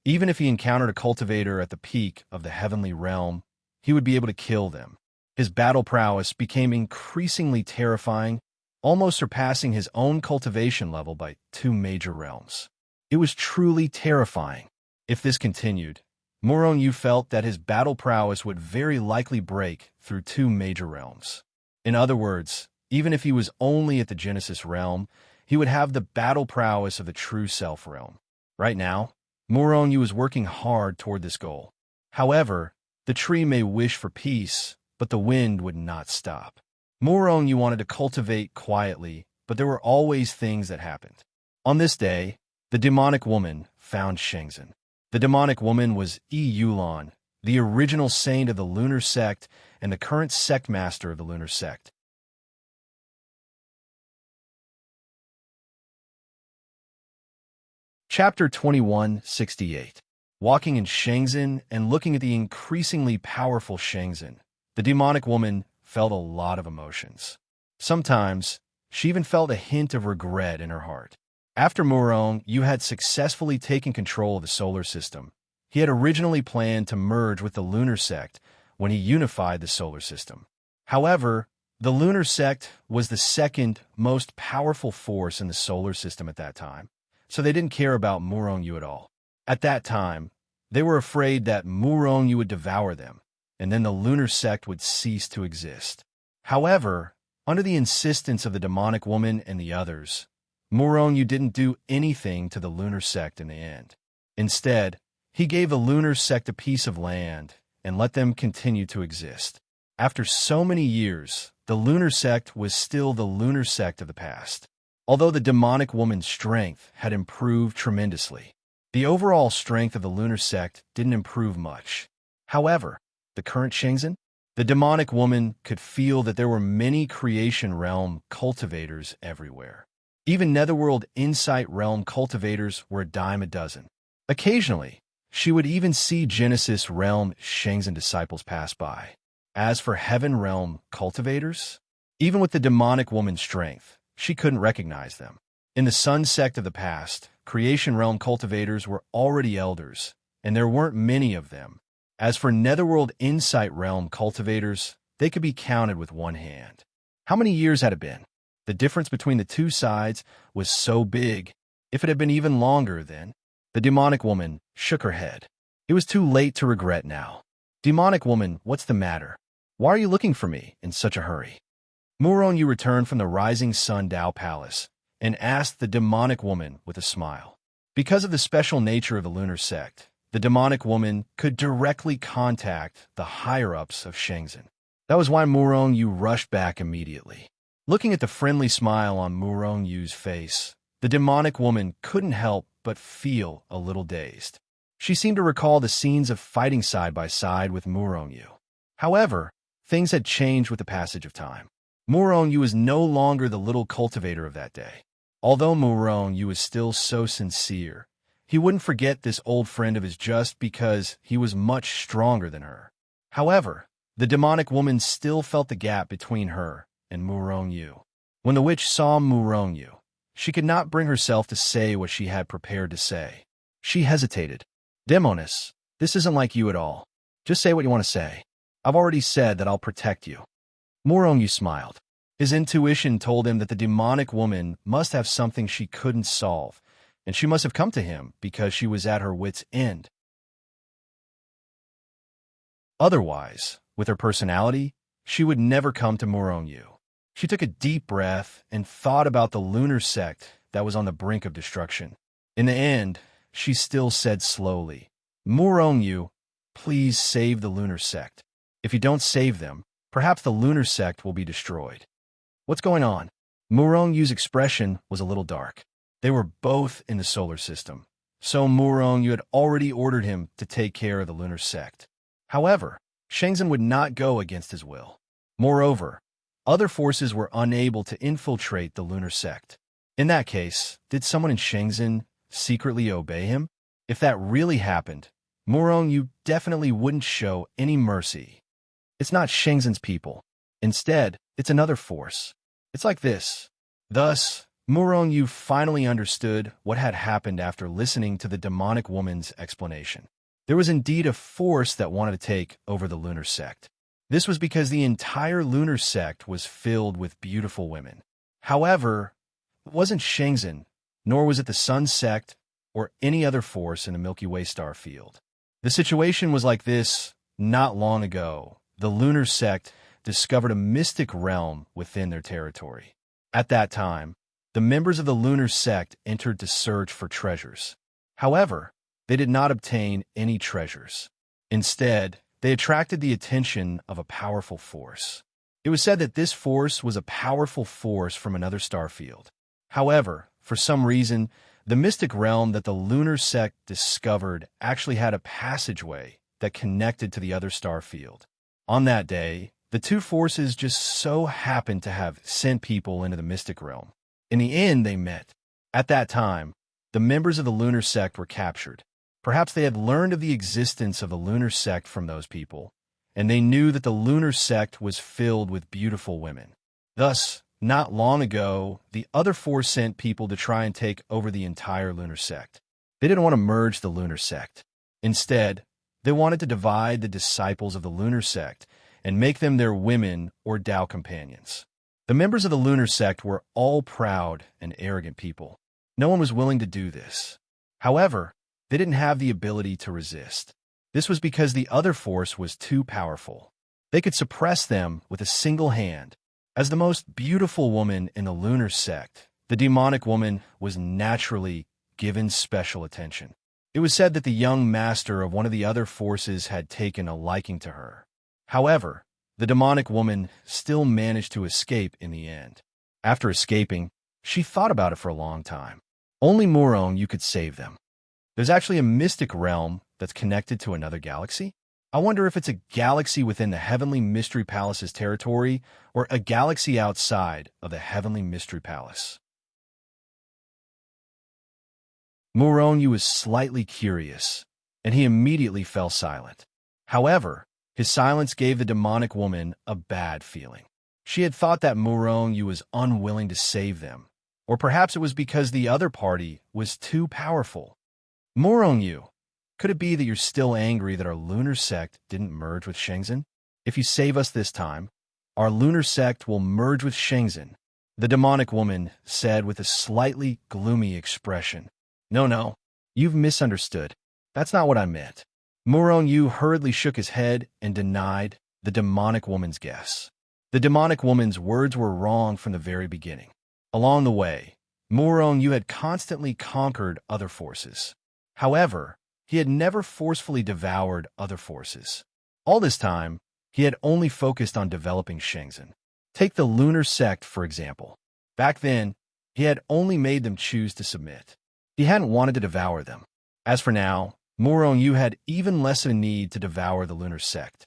[SPEAKER 1] even if he encountered a cultivator at the peak of the heavenly realm, he would be able to kill them. His battle prowess became increasingly terrifying, almost surpassing his own cultivation level by 2 major realms. It was truly terrifying. If this continued, Morongyu felt that his battle prowess would very likely break through 2 major realms. In other words, even if he was only at the Genesis realm, he would have the battle prowess of the true self realm. Right now, Morongyu was working hard toward this goal. However, the tree may wish for peace, but the wind would not stop. Morongyu wanted to cultivate quietly, but there were always things that happened. On this day, the demonic woman found Shenzhen. The demonic woman was Yi Yulan, the original saint of the lunar sect and the current sect master of the lunar sect. Chapter 2168. Walking in Shenzhen and looking at the increasingly powerful Shenzhen, the demonic woman felt a lot of emotions. Sometimes, she even felt a hint of regret in her heart. After Morongyu had successfully taken control of the solar system, he had originally planned to merge with the lunar sect when he unified the solar system. However, the lunar sect was the second most powerful force in the solar system at that time, so they didn't care about Morongyu at all. At that time, they were afraid that Morongyu would devour them, and then the lunar sect would cease to exist. However, under the insistence of the demonic woman and the others, Morongyu didn't do anything to the lunar sect in the end. Instead, he gave the lunar sect a piece of land and let them continue to exist. After so many years, the lunar sect was still the lunar sect of the past. Although the demonic woman's strength had improved tremendously, the overall strength of the lunar sect didn't improve much. However, the current Shenzhen, the demonic woman could feel that there were many creation realm cultivators everywhere. Even netherworld insight realm cultivators were a dime a dozen. Occasionally, she would even see Genesis realm Shenzhen disciples pass by. As for heaven realm cultivators, even with the demonic woman's strength, she couldn't recognize them. In the Sun sect of the past, Creation Realm cultivators were already elders, and there weren't many of them. As for Netherworld Insight Realm cultivators, they could be counted with one hand. How many years had it been? The difference between the two sides was so big. If it had been even longer, then the demonic woman shook her head. It was too late to regret now. Demonic woman, what's the matter? Why are you looking for me in such a hurry? Muronyu returned from the Rising Sun Dao Palace and asked the demonic woman with a smile. Because of the special nature of the lunar sect, the demonic woman could directly contact the higher-ups of Shenzhen. That was why Muronyu rushed back immediately. Looking at the friendly smile on Murongyu's face, the demonic woman couldn't help but feel a little dazed. She seemed to recall the scenes of fighting side by side with Muronyu. However, things had changed with the passage of time. Muronyu was no longer the little cultivator of that day. Although Muronyu was still so sincere, he wouldn't forget this old friend of his just because he was much stronger than her. However, the demonic woman still felt the gap between her and Muronyu. When the witch saw Muronyu, she could not bring herself to say what she had prepared to say. She hesitated. Demoness, this isn't like you at all. Just say what you want to say. I've already said that I'll protect you. Muronyu smiled. His intuition told him that the demonic woman must have something she couldn't solve, and she must have come to him because she was at her wit's end. Otherwise, with her personality, she would never come to Muronyu. She took a deep breath and thought about the lunar sect that was on the brink of destruction. In the end, she still said slowly, Muronyu, please save the lunar sect. If you don't save them, perhaps the lunar sect will be destroyed. What's going on? Murongyu's expression was a little dark. They were both in the solar system, so Muronyu had already ordered him to take care of the lunar sect. However, Shenzhen would not go against his will. Moreover, other forces were unable to infiltrate the lunar sect. In that case, did someone in Shenzhen secretly obey him? If that really happened, Muronyu definitely wouldn't show any mercy. It's not Shenzhen's people. Instead, it's another force. It's like this. Thus, Muronyu finally understood what had happened after listening to the demonic woman's explanation. There was indeed a force that wanted to take over the lunar sect. This was because the entire lunar sect was filled with beautiful women. However, it wasn't Shenzhen, nor was it the Sun sect or any other force in the Milky Way star field. The situation was like this. Not long ago, the lunar sect discovered a mystic realm within their territory. At that time, the members of the lunar sect entered to search for treasures. However, they did not obtain any treasures. Instead, they attracted the attention of a powerful force. It was said that this force was a powerful force from another star field. However, for some reason, the mystic realm that the lunar sect discovered actually had a passageway that connected to the other star field. On that day, the two forces just so happened to have sent people into the mystic realm. In the end, they met. At that time, the members of the lunar sect were captured. Perhaps they had learned of the existence of the lunar sect from those people, and they knew that the lunar sect was filled with beautiful women. Thus, not long ago, the other force sent people to try and take over the entire lunar sect. They didn't want to merge the lunar sect. Instead, they wanted to divide the disciples of the lunar sect and make them their women or Tao companions. The members of the lunar sect were all proud and arrogant people. No one was willing to do this. However, they didn't have the ability to resist. This was because the other force was too powerful. They could suppress them with a single hand. As the most beautiful woman in the lunar sect, the demonic woman was naturally given special attention. It was said that the young master of one of the other forces had taken a liking to her. However, the demonic woman still managed to escape in the end. After escaping, she thought about it for a long time. Only Muronyu could save them. There's actually a mystic realm that's connected to another galaxy. I wonder if it's a galaxy within the Heavenly Mystery Palace's territory or a galaxy outside of the Heavenly Mystery Palace. Muronyu was slightly curious, and he immediately fell silent. However, his silence gave the demonic woman a bad feeling. She had thought that Muronyu was unwilling to save them, Or perhaps it was because the other party was too powerful. More on you. Could it be that you're still angry that our lunar sect didn't merge with Shenzhen? If you save us this time, our lunar sect will merge with Shenzhen, the demonic woman said with a slightly gloomy expression. No, you've misunderstood. That's not what I meant. Murong Yu hurriedly shook his head and denied the demonic woman's guess. The demonic woman's words were wrong from the very beginning. Along the way, Murong Yu had constantly conquered other forces. However, he had never forcefully devoured other forces. All this time, he had only focused on developing Shenzhen. Take the lunar sect, for example. Back then, he had only made them choose to submit. He hadn't wanted to devour them. As for now, Murong Yu had even less of a need to devour the lunar sect.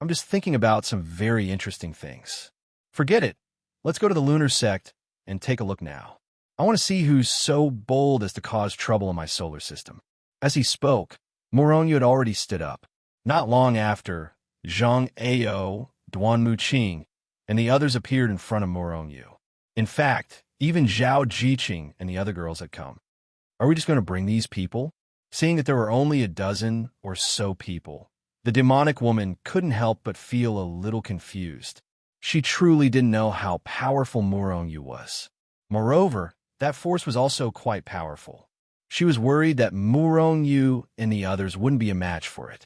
[SPEAKER 1] I'm just thinking about some very interesting things. Forget it. Let's go to the lunar sect and take a look now. I want to see who's so bold as to cause trouble in my solar system. As he spoke, Murong Yu had already stood up. Not long after, Zhang Ao, Duan Muqing, and the others appeared in front of Murong Yu. In fact, even Zhao Jiqing and the other girls had come. Are we just going to bring these people? Seeing that there were only a dozen or so people, the demonic woman couldn't help but feel a little confused. She truly didn't know how powerful Murong Yu was. Moreover, that force was also quite powerful. She was worried that Murong Yu and the others wouldn't be a match for it.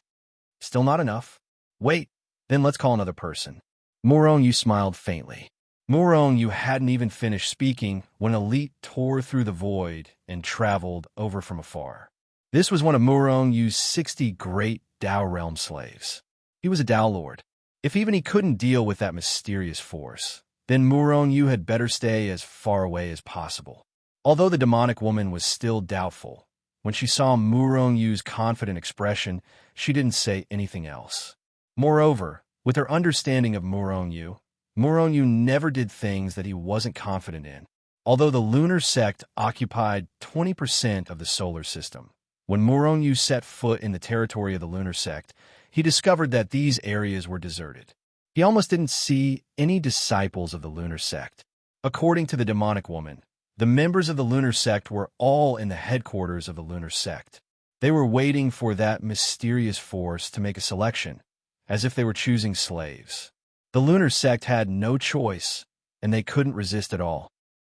[SPEAKER 1] Still not enough? Wait, then let's call another person. Murong Yu smiled faintly. Murong Yu hadn't even finished speaking when an elite tore through the void and traveled over from afar. This was one of Murong Yu's 60 great Dao realm slaves. He was a Dao lord. If even he couldn't deal with that mysterious force, then Murong Yu had better stay as far away as possible. Although the demonic woman was still doubtful, when she saw Murong Yu's confident expression, she didn't say anything else. Moreover, with her understanding of Murong Yu never did things that he wasn't confident in. Although the lunar sect occupied 20% of the solar system, when Murong Yu set foot in the territory of the lunar sect, he discovered that these areas were deserted. He almost didn't see any disciples of the lunar sect. According to the demonic woman, the members of the lunar sect were all in the headquarters of the lunar sect. They were waiting for that mysterious force to make a selection, as if they were choosing slaves. The lunar sect had no choice, and they couldn't resist at all.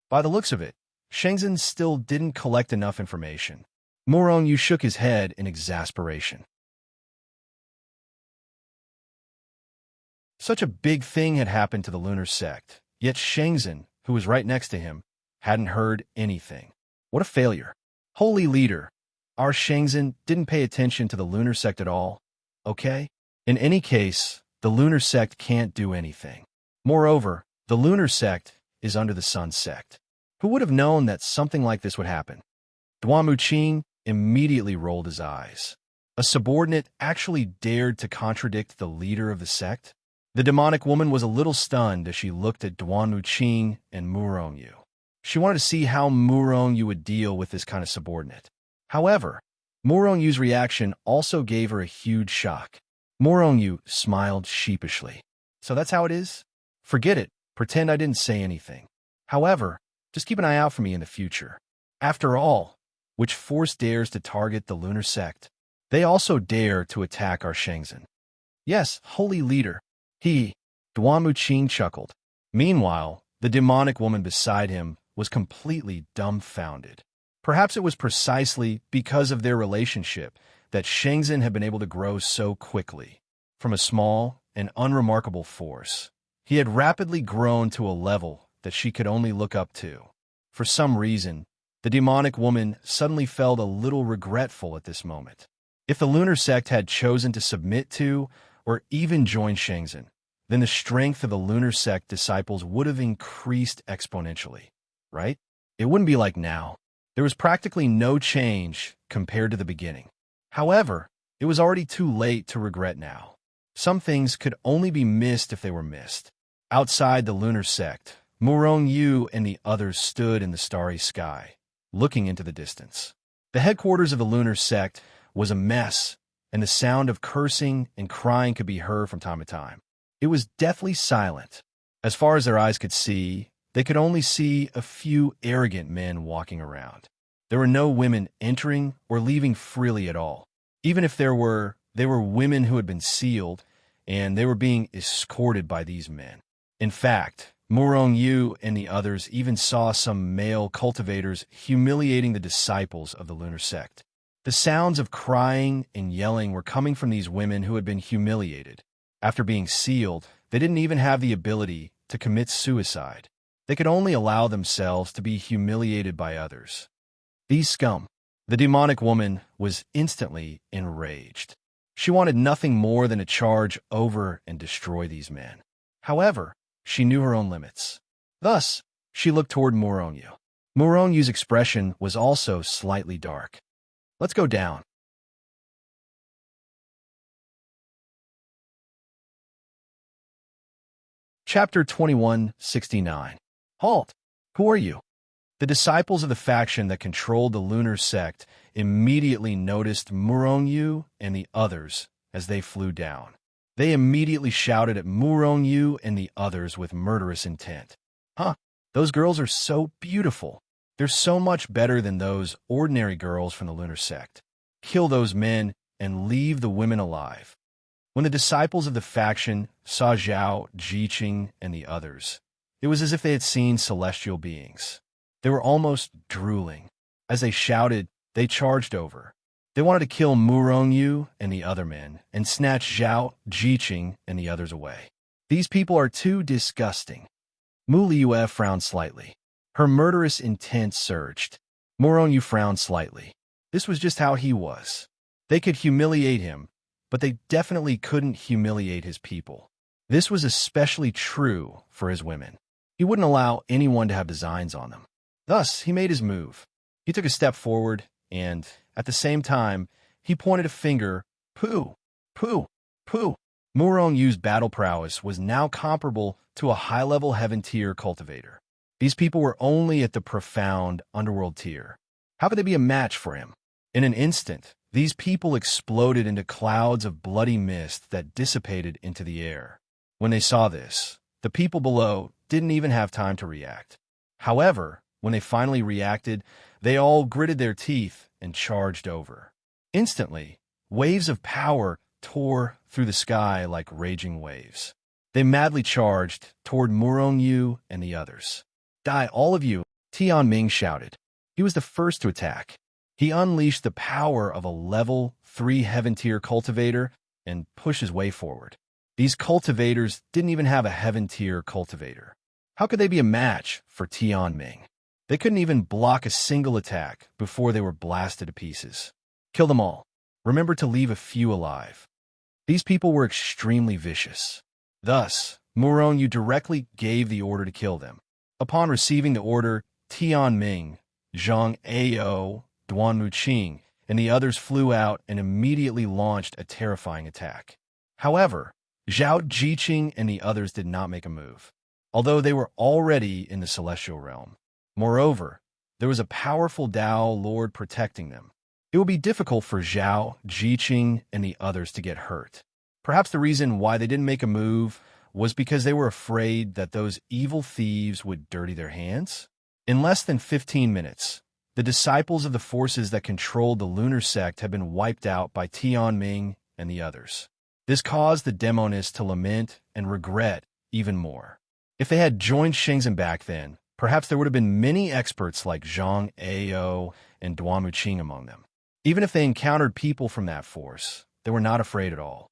[SPEAKER 1] By the looks of it, Shenzhen still didn't collect enough information. Murong Yu shook his head in exasperation. Such a big thing had happened to the lunar sect, yet Shenzhen, who was right next to him, hadn't heard anything. What a failure. Holy leader, our Shenzhen didn't pay attention to the lunar sect at all, okay? In any case, the lunar sect can't do anything. Moreover, the lunar sect is under the sun sect. Who would have known that something like this would happen? Duan Muqing immediately rolled his eyes. A subordinate actually dared to contradict the leader of the sect? The demonic woman was a little stunned as she looked at Duan Muqing and Murong Yu. She wanted to see how Murong Yu would deal with this kind of subordinate. However, Murong Yu's reaction also gave her a huge shock. Murong Yu smiled sheepishly. So that's how it is? Forget it. Pretend I didn't say anything. However, just keep an eye out for me in the future. After all, which force dares to target the lunar sect? They also dare to attack our Shenzhen. Yes, holy leader. Duan Muqing chuckled. Meanwhile, the demonic woman beside him was completely dumbfounded. Perhaps it was precisely because of their relationship that Shenzhen had been able to grow so quickly. From a small and unremarkable force, he had rapidly grown to a level that she could only look up to. For some reason, the demonic woman suddenly felt a little regretful at this moment. If the lunar sect had chosen to submit to or even join Shenzhen, then the strength of the lunar sect disciples would have increased exponentially, right? It wouldn't be like now. There was practically no change compared to the beginning. However, it was already too late to regret now. Some things could only be missed if they were missed. Outside the lunar sect, Murong Yu and the others stood in the starry sky, looking into the distance. The headquarters of the lunar sect was a mess, and the sound of cursing and crying could be heard from time to time. It was deathly silent. As far as their eyes could see, They could only see a few arrogant men walking around. There were no women entering or leaving freely at all. Even if there were, they were women who had been sealed, and they were being escorted by these men. In fact, Murong Yu and the others even saw some male cultivators humiliating the disciples of the lunar sect. The sounds of crying and yelling were coming from these women who had been humiliated. After being sealed, they didn't even have the ability to commit suicide. They could only allow themselves to be humiliated by others. These scum. The demonic woman was instantly enraged. She wanted nothing more than to charge over and destroy these men. However, she knew her own limits. Thus, she looked toward Murongyu. Murongyu's expression was also slightly dark. Let's go down. Chapter 2169. Halt! Who are you? The disciples of the faction that controlled the lunar sect immediately noticed Murongyu and the others as they flew down. They immediately shouted at Murongyu and the others with murderous intent. Huh, those girls are so beautiful. They're so much better than those ordinary girls from the lunar sect. Kill those men and leave the women alive. When the disciples of the faction saw Zhao, Jiqing, and the others, it was as if they had seen celestial beings. They were almost drooling. As they shouted, they charged over. They wanted to kill Murongyu and the other men and snatch Zhao, Jiqing, and the others away. These people are too disgusting. Mu Liyue frowned slightly. Her murderous intent surged. Murongyu frowned slightly. This was just how he was. They could humiliate him, but they definitely couldn't humiliate his people. This was especially true for his women. He wouldn't allow anyone to have designs on them. Thus, he made his move. He took a step forward, and, at the same time, he pointed a finger. Pooh! Pooh! Pooh! Murongyu's battle prowess was now comparable to a high-level heaven tier cultivator. These people were only at the profound underworld tier. How could they be a match for him? In an instant, these people exploded into clouds of bloody mist that dissipated into the air. When they saw this, the people below didn't even have time to react. However, when they finally reacted, they all gritted their teeth and charged over. Instantly, waves of power tore through the sky like raging waves. They madly charged toward Murongyu and the others. Die, all of you, Tianming shouted. He was the first to attack. He unleashed the power of a level 3 heaven tier cultivator and pushed his way forward. These cultivators didn't even have a heaven tier cultivator. How could they be a match for Tianming? They couldn't even block a single attack before they were blasted to pieces. Kill them all. Remember to leave a few alive. These people were extremely vicious. Thus, Murongyu directly gave the order to kill them. Upon receiving the order, Tianming, Zhang Ao, Duan Muqing, and the others flew out and immediately launched a terrifying attack. However, Zhao Jiqing and the others did not make a move, although they were already in the celestial realm. Moreover, there was a powerful Dao Lord protecting them. It would be difficult for Zhao, Jiqing, and the others to get hurt. Perhaps the reason why they didn't make a move was because they were afraid that those evil thieves would dirty their hands. In less than 15 minutes, the disciples of the forces that controlled the lunar sect had been wiped out by Tianming and the others. This caused the demonists to lament and regret even more. If they had joined Shenzhen back then, perhaps there would have been many experts like Zhang Ao and Duan Muqing among them. Even if they encountered people from that force, they were not afraid at all.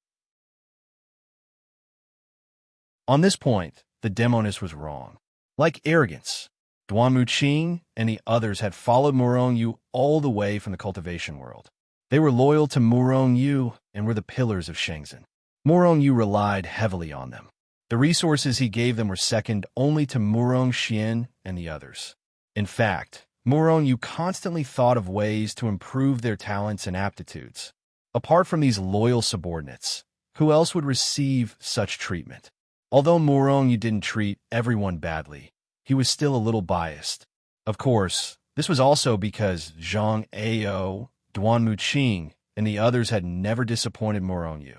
[SPEAKER 1] On this point, the demonist was wrong. Like arrogance, Duan Muqing and the others had followed Murongyu all the way from the cultivation world. They were loyal to Murongyu and were the pillars of Shenzhen. Murongyu relied heavily on them. The resources he gave them were second only to Murong Xian and the others. In fact, Murongyu constantly thought of ways to improve their talents and aptitudes. Apart from these loyal subordinates, who else would receive such treatment? Although Murongyu didn't treat everyone badly, he was still a little biased. Of course, this was also because Zhang Ao, Duan Muqing, and the others had never disappointed Murongyu.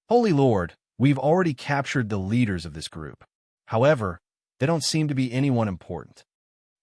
[SPEAKER 1] Holy Lord, we've already captured the leaders of this group. However, They don't seem to be anyone important.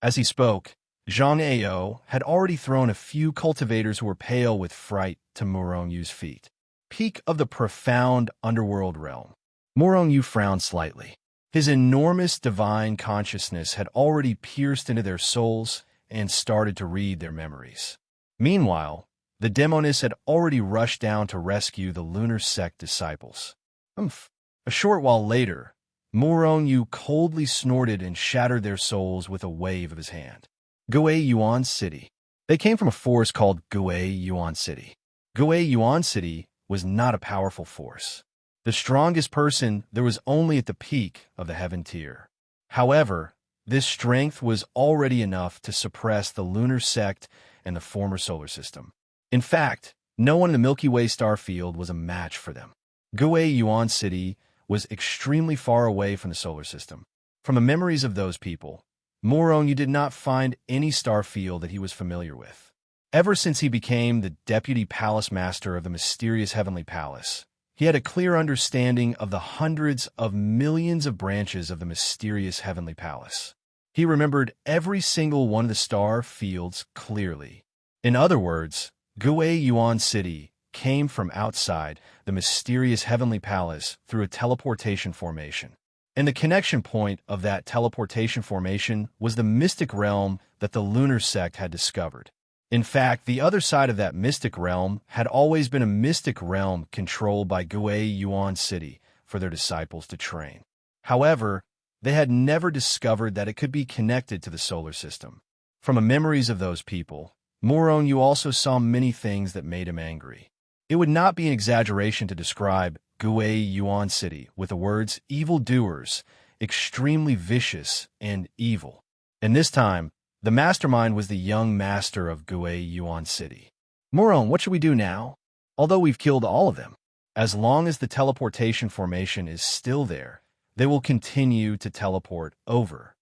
[SPEAKER 1] As he spoke, Zhang Ao had already thrown a few cultivators who were pale with fright to Murong Yu's feet. Peak of the profound underworld realm. Murong Yu frowned slightly. His enormous divine consciousness had already pierced into their souls and started to read their memories. Meanwhile, the demoness had already rushed down to rescue the lunar sect disciples. A short while later, Murong Yu coldly snorted and shattered their souls with a wave of his hand. Gui Yuan City. They came from a force called Gui Yuan City. Gui Yuan City was not a powerful force. The strongest person there was only at the peak of the heaven tier. However, this strength was already enough to suppress the lunar sect and the former solar system. In fact, no one in the Milky Way star field was a match for them. Gui Yuan City was extremely far away from the solar system. From the memories of those people, Murong Yu did not find any star field that he was familiar with. Ever since he became the deputy palace master of the mysterious heavenly palace, he had a clear understanding of the hundreds of millions of branches of the mysterious heavenly palace. He remembered every single one of the star fields clearly. In other words, Gui Yuan City came from outside the mysterious heavenly palace through a teleportation formation. And the connection point of that teleportation formation was the mystic realm that the lunar sect had discovered. In fact, the other side of that mystic realm had always been a mystic realm controlled by Gui Yuan City for their disciples to train. However, they had never discovered that it could be connected to the solar system. From the memories of those people, Murong Yu also saw many things that made him angry. It would not be an exaggeration to describe Gui Yuan City with the words evildoers, extremely vicious and evil. And this time, the mastermind was the young master of Gui Yuan City. Murong, what should we do now? Although we've killed all of them, as long as the teleportation formation is still there, they will continue to teleport over.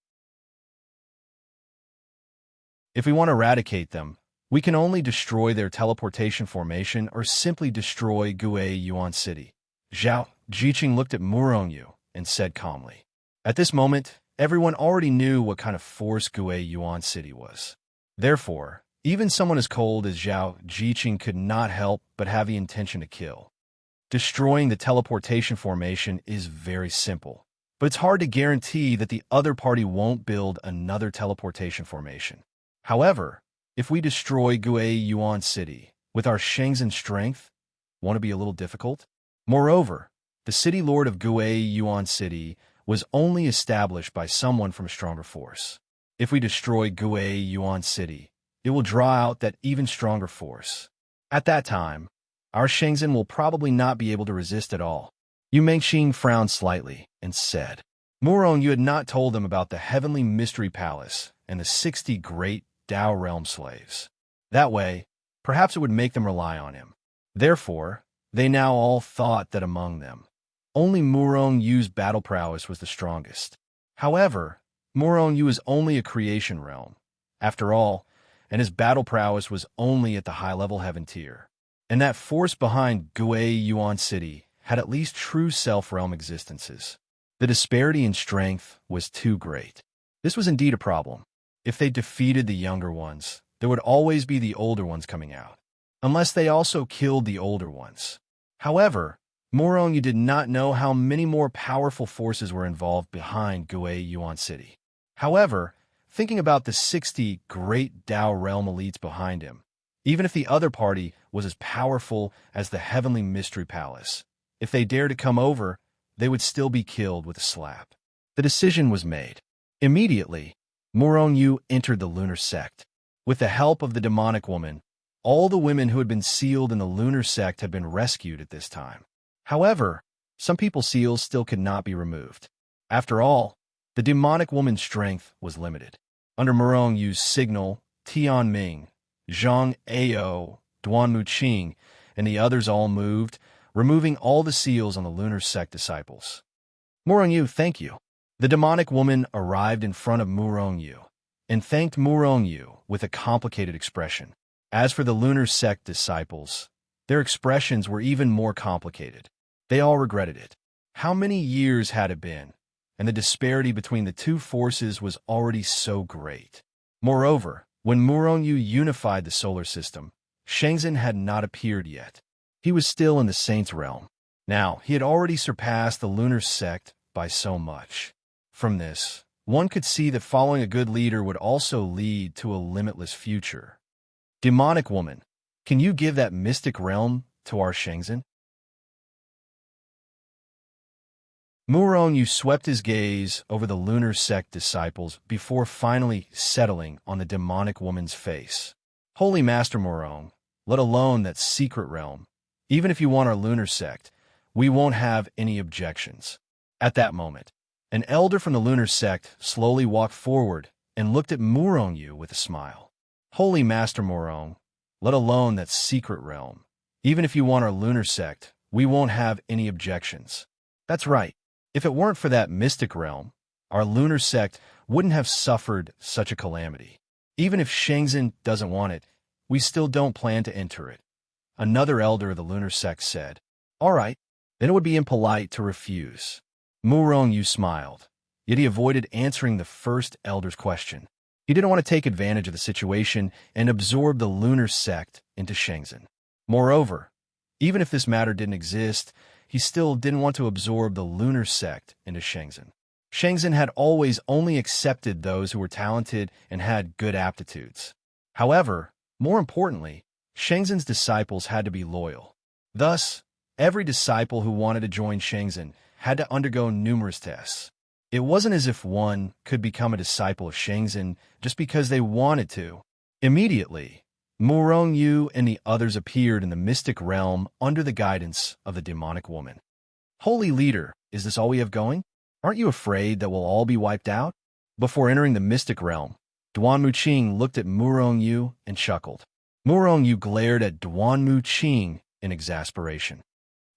[SPEAKER 1] If we want to eradicate them, we can only destroy their teleportation formation or simply destroy Gui Yuan City. Zhao Jiqing looked at Murong Yu and said calmly. At this moment, everyone already knew what kind of force Gui Yuan City was. Therefore, even someone as cold as Zhao Jiqing could not help but have the intention to kill. Destroying the teleportation formation is very simple, but it's hard to guarantee that the other party won't build another teleportation formation. However, if we destroy Gui Yuan City with our Shenzhen strength, won't it be a little difficult? Moreover, the city lord of Gui Yuan City was only established by someone from a stronger force. If we destroy Gui Yuan City, it will draw out that even stronger force. At that time, our Shenzhen will probably not be able to resist at all. Yu Mengxing frowned slightly and said, Murong, you had not told them about the heavenly mystery palace and the 60 great Tao realm slaves. That way, perhaps it would make them rely on him. Therefore, they now all thought that among them, only Murong Yu's battle prowess was the strongest. However, Murong Yu is only a creation realm, after all, and his battle prowess was only at the high-level heaven tier. And that force behind Gui Yuan City had at least true self-realm existences. The disparity in strength was too great. This was indeed a problem. If they defeated the younger ones, there would always be the older ones coming out, unless they also killed the older ones. However, Murong Yu did not know how many more powerful forces were involved behind Gui Yuan City. However, thinking about the 60 great Tao realm elites behind him, even if the other party was as powerful as the heavenly mystery palace, if they dared to come over, they would still be killed with a slap. The decision was made. Immediately, Murong Yu entered the lunar sect. With the help of the demonic woman, all the women who had been sealed in the lunar sect had been rescued at this time. However, some people's seals still could not be removed. After all, the demonic woman's strength was limited. Under Murong Yu's signal, Tian Ming, Zhang Ao, Duan Muqing, and the others all moved, removing all the seals on the lunar sect disciples. Murong Yu, thank you. The demonic woman arrived in front of Murong Yu and thanked Murong Yu with a complicated expression. As for the lunar sect disciples, their expressions were even more complicated. They all regretted it. How many years had it been and the disparity between the two forces was already so great. Moreover, when Murong-Yu unified the solar system, Shenzhen had not appeared yet. He was still in the Saints' realm. Now, he had already surpassed the lunar sect by so much. From this, one could see that following a good leader would also lead to a limitless future. Demonic woman, can you give that mystic realm to our Shenzhen? Murong-Yu swept his gaze over the lunar sect disciples before finally settling on the demonic woman's face. Holy Master Murong, let alone that secret realm. Even if you want our lunar sect, we won't have any objections. At that moment, an elder from the lunar sect slowly walked forward and looked at Murong-Yu with a smile. Holy Master Murong, let alone that secret realm. Even if you want our lunar sect, we won't have any objections. That's right. If it weren't for that mystic realm, our lunar sect wouldn't have suffered such a calamity. Even if Shenzhen doesn't want it, we still don't plan to enter it. Another elder of the lunar sect said, All right, then it would be impolite to refuse. Murong-Yu smiled, yet he avoided answering the first elder's question. He didn't want to take advantage of the situation and absorb the lunar sect into Shenzhen. Moreover, even if this matter didn't exist, he still didn't want to absorb the lunar sect into Shenzhen. Shenzhen had always only accepted those who were talented and had good aptitudes. However, more importantly, Shenzhen's disciples had to be loyal. Thus, every disciple who wanted to join Shenzhen had to undergo numerous tests. It wasn't as if one could become a disciple of Shenzhen just because they wanted to. Immediately, Murong-Yu and the others appeared in the mystic realm under the guidance of the demonic woman. Holy leader, is this all we have going? Aren't you afraid that we'll all be wiped out? Before entering the mystic realm, Duan Muqing looked at Murong-Yu and chuckled. Murong-Yu glared at Duan Muqing in exasperation.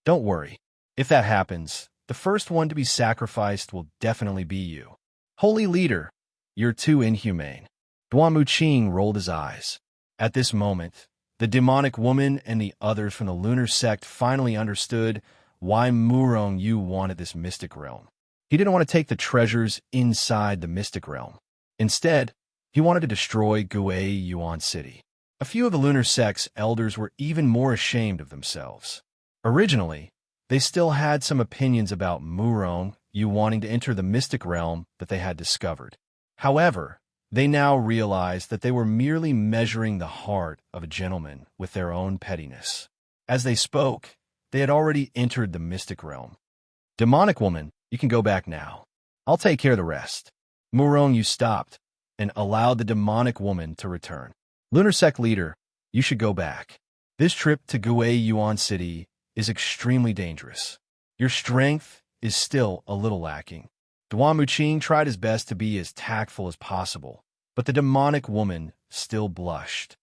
[SPEAKER 1] Don't worry. If that happens, the first one to be sacrificed will definitely be you. Holy leader, you're too inhumane. Duan Muqing rolled his eyes. At this moment, the demonic woman and the others from the lunar sect finally understood why Murong-Yu wanted this mystic realm. He didn't want to take the treasures inside the mystic realm. Instead, he wanted to destroy Guei Yuan City. A few of the lunar sect's elders were even more ashamed of themselves. Originally, they still had some opinions about Murong-Yu wanting to enter the mystic realm that they had discovered. However, they now realized that they were merely measuring the heart of a gentleman with their own pettiness. As they spoke, they had already entered the mystic realm. Demonic woman, you can go back now. I'll take care of the rest. Murong-Yu stopped and allowed the demonic woman to return. Lunar sect leader, you should go back. This trip to Guei Yuan City is extremely dangerous. Your strength is still a little lacking. Duan Muqing tried his best to be as tactful as possible, but the demonic woman still blushed.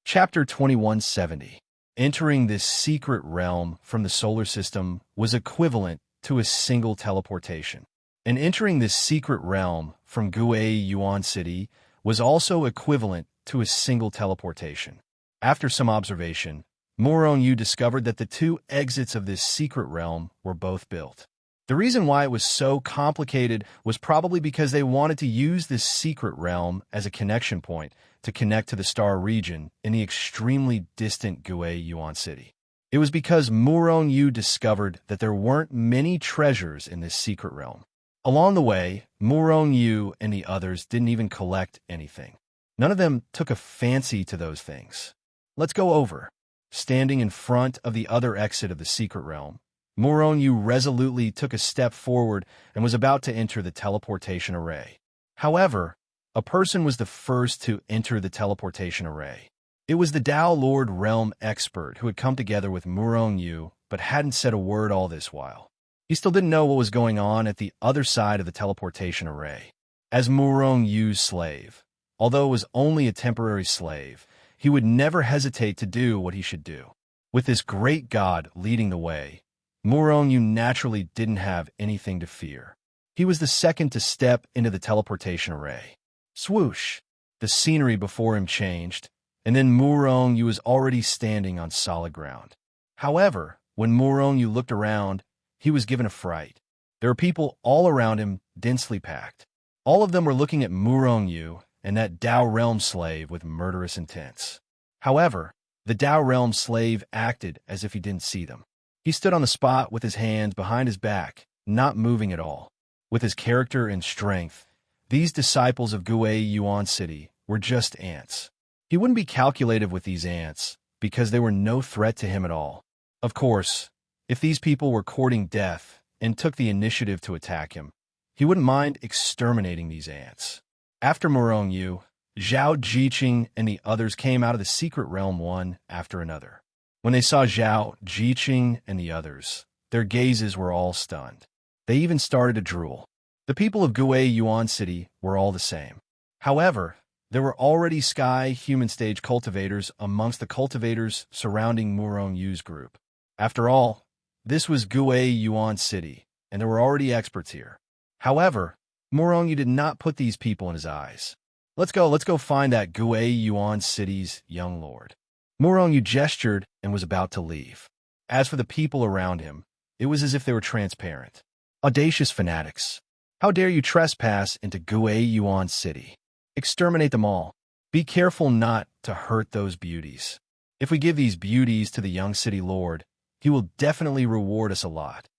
[SPEAKER 1] Chapter 2170. Entering this secret realm from the solar system was equivalent to a single teleportation. And entering this secret realm from Guei Yuan City was also equivalent to a single teleportation. After some observation, Murong-Yu discovered that the two exits of this secret realm were both built. The reason why it was so complicated was probably because they wanted to use this secret realm as a connection point to connect to the star region in the extremely distant Guei Yuan City. It was because Murong-Yu discovered that there weren't many treasures in this secret realm. Along the way, Murong-Yu and the others didn't even collect anything. None of them took a fancy to those things. Let's go over. Standing in front of the other exit of the secret realm, Murong-Yu resolutely took a step forward and was about to enter the teleportation array. However, a person was the first to enter the teleportation array. It was the Tao Lord Realm expert who had come together with Murong-Yu but hadn't said a word all this while. He still didn't know what was going on at the other side of the teleportation array. As Murong-Yu's slave, although it was only a temporary slave, he would never hesitate to do what he should do. With this great god leading the way, Murong-Yu naturally didn't have anything to fear. He was the second to step into the teleportation array. Swoosh! The scenery before him changed, and then Murong-Yu was already standing on solid ground. However, when Murongyu looked around, he was given a fright. There were people all around him, densely packed. All of them were looking at Murongyu and that Dao realm slave with murderous intents. However, the Dao realm slave acted as if he didn't see them. He stood on the spot with his hands behind his back, not moving at all. With his character and strength, these disciples of Guei Yuan City were just ants. He wouldn't be calculative with these ants, because they were no threat to him at all. Of course, if these people were courting death and took the initiative to attack him, he wouldn't mind exterminating these ants. After Murongyu, Zhao Jiqing and the others came out of the secret realm one after another. When they saw Zhao Jiqing and the others, their gazes were all stunned. They even started to drool. The people of Guei Yuan City were all the same. However, there were already sky human stage cultivators amongst the cultivators surrounding Murongyu's group. After all, this was Guei Yuan City, and there were already experts here. However, Murongyu did not put these people in his eyes. Let's go find that Guei Yuan City's young lord. Murongyu gestured and was about to leave. As for the people around him, it was as if they were transparent. Audacious fanatics. How dare you trespass into Guei Yuan City? Exterminate them all. Be careful not to hurt those beauties. If we give these beauties to the young city lord, he will definitely reward us a lot.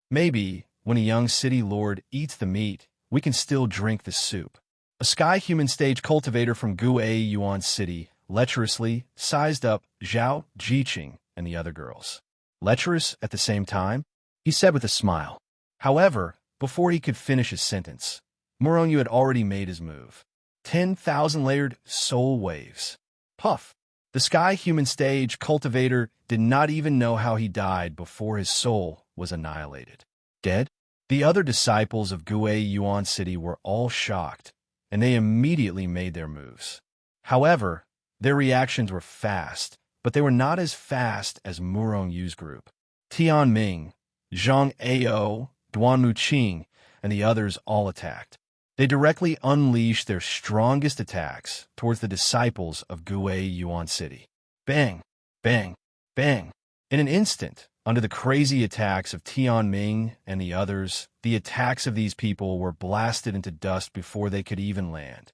[SPEAKER 1] Maybe, when a young city lord eats the meat, we can still drink the soup. A sky human stage cultivator from Guei Yuan City lecherously sized up Zhao Jiqing and the other girls. Lecherous at the same time? He said with a smile. However, before he could finish his sentence, Murongyu had already made his move. 10,000 layered soul waves. Puff! The sky human stage cultivator did not even know how he died before his soul was annihilated. Dead? The other disciples of Guei Yuan City were all shocked, and they immediately made their moves. However, their reactions were fast, but they were not as fast as Murongyu's group. Tian Ming, Zhang Ao, Duan Muqing, and the others all attacked. They directly unleashed their strongest attacks towards the disciples of Guei Yuan City. Bang! Bang! Bang! In an instant, under the crazy attacks of Tian Ming and the others, the attacks of these people were blasted into dust before they could even land.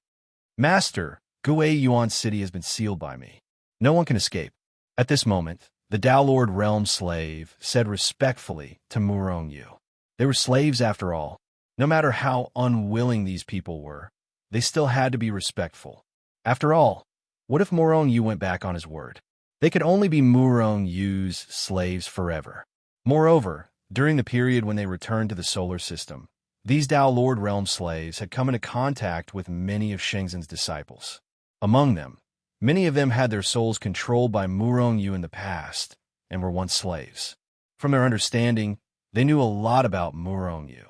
[SPEAKER 1] Master, Guei Yuan City has been sealed by me. No one can escape. At this moment, the Dao Lord Realm slave said respectfully to Murongyu. They were slaves after all. No matter how unwilling these people were, they still had to be respectful. After all, what if Murongyu went back on his word? They could only be Murongyu's slaves forever. Moreover, during the period when they returned to the solar system, these Dao Lord Realm slaves had come into contact with many of Shenzhen's disciples. Among them, many of them had their souls controlled by Murongyu in the past and were once slaves. From their understanding, they knew a lot about Murongyu.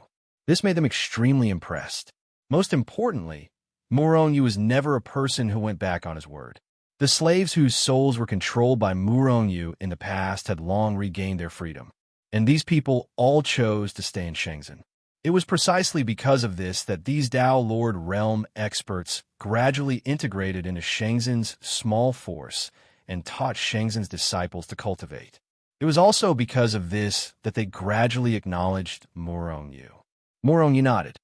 [SPEAKER 1] This made them extremely impressed. Most importantly, Murongyu was never a person who went back on his word. The slaves whose souls were controlled by Murongyu in the past had long regained their freedom, and these people all chose to stay in Shenzhen. It was precisely because of this that these Dao Lord Realm experts gradually integrated into Shenzhen's small force and taught Shenzhen's disciples to cultivate. It was also because of this that they gradually acknowledged Murongyu. Murongyu nodded.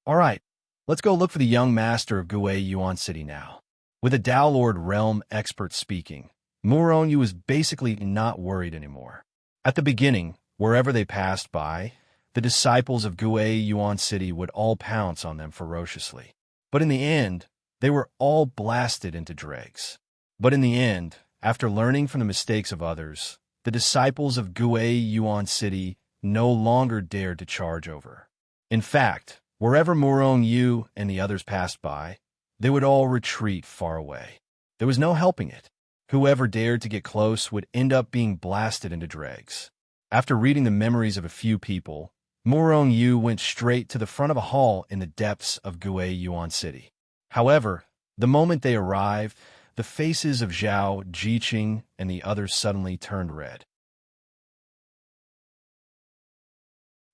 [SPEAKER 1] All right, let's go look for the young master of Guei Yuan City now. With a Dao Lord Realm expert speaking, Murongyu was basically not worried anymore. At the beginning, wherever they passed by, the disciples of Guei Yuan City would all pounce on them ferociously. But in the end, they were all blasted into dregs. But in the end, after learning from the mistakes of others, the disciples of Guei Yuan City no longer dared to charge over. In fact, wherever Murongyu and the others passed by, they would all retreat far away. There was no helping it. Whoever dared to get close would end up being blasted into dregs. After reading the memories of a few people, Murongyu went straight to the front of a hall in the depths of Guei Yuan City. However, the moment they arrived, the faces of Zhao Jiqing and the others suddenly turned red.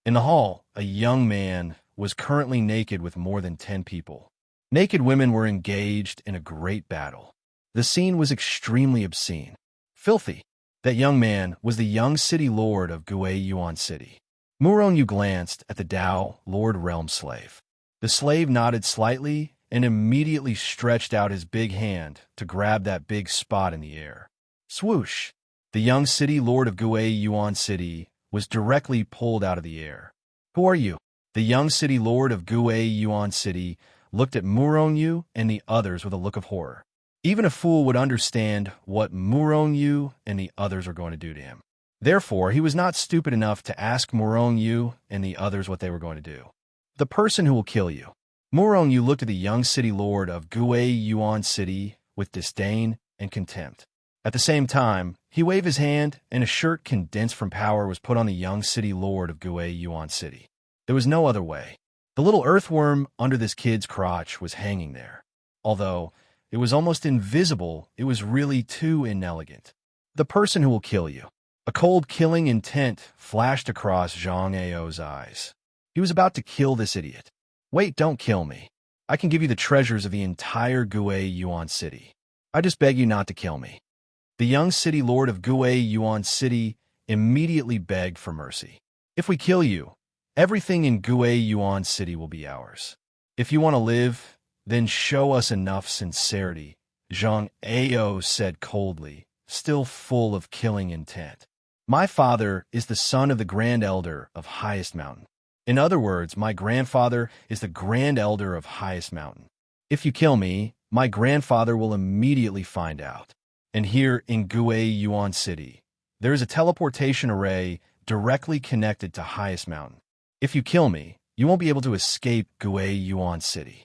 [SPEAKER 1] In the hall, a young man was currently naked with more than 10 people. Naked women were engaged in a great battle. The scene was extremely obscene. Filthy. That young man was the young city lord of Gue Yuan City. Murong glanced at the Dao Lord Realm slave. The slave nodded slightly and immediately stretched out his big hand to grab that big spot in the air. Swoosh! The young city lord of Gue Yuan City was directly pulled out of the air. Who are you? The young city lord of Gue Yuan City looked at Murong and the others with a look of horror. Even a fool would understand what Murong and the others were going to do to him. Therefore, he was not stupid enough to ask Murong and the others what they were going to do. The person who will kill you. Murong looked at the young city lord of Gue Yuan City with disdain and contempt. At the same time, he waved his hand, and a shirt condensed from power was put on the young city lord of Gue Yuan City. There was no other way. The little earthworm under this kid's crotch was hanging there. Although it was almost invisible, it was really too inelegant. The person who will kill you. A cold killing intent flashed across Zhang Ao's eyes. He was about to kill this idiot. Wait, don't kill me. I can give you the treasures of the entire Gue Yuan City. I just beg you not to kill me. The young city lord of Gue Yuan City immediately begged for mercy. If we kill you, everything in Gue Yuan City will be ours. If you want to live, then show us enough sincerity, Zhang Ao said coldly, still full of killing intent. My father is the son of the Grand Elder of Highest Mountain. In other words, my grandfather is the Grand Elder of Highest Mountain. If you kill me, my grandfather will immediately find out. And here in Gue Yuan City, there is a teleportation array directly connected to Highest Mountain. If you kill me, you won't be able to escape Gue Yuan City.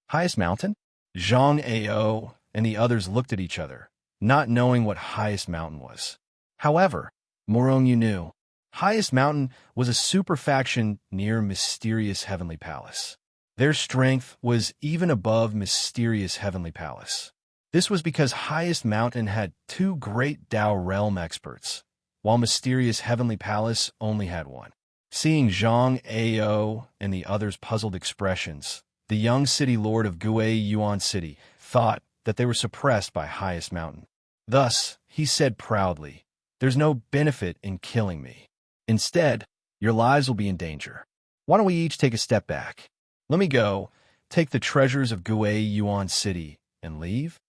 [SPEAKER 1] Highest Mountain? Zhang Ao and the others looked at each other, not knowing what Highest Mountain was. However, Murong knew. Highest Mountain was a super faction near Mysterious Heavenly Palace. Their strength was even above Mysterious Heavenly Palace. This was because Highest Mountain had two great Dao Realm experts, while Mysterious Heavenly Palace only had one. Seeing Zhang Ao and the others' puzzled expressions, the young city lord of Gue Yuan City thought that they were suppressed by Highest Mountain. Thus, he said proudly, "There's no benefit in killing me. Instead, your lives will be in danger. Why don't we each take a step back? Let me go, take the treasures of Gue Yuan City, and leave?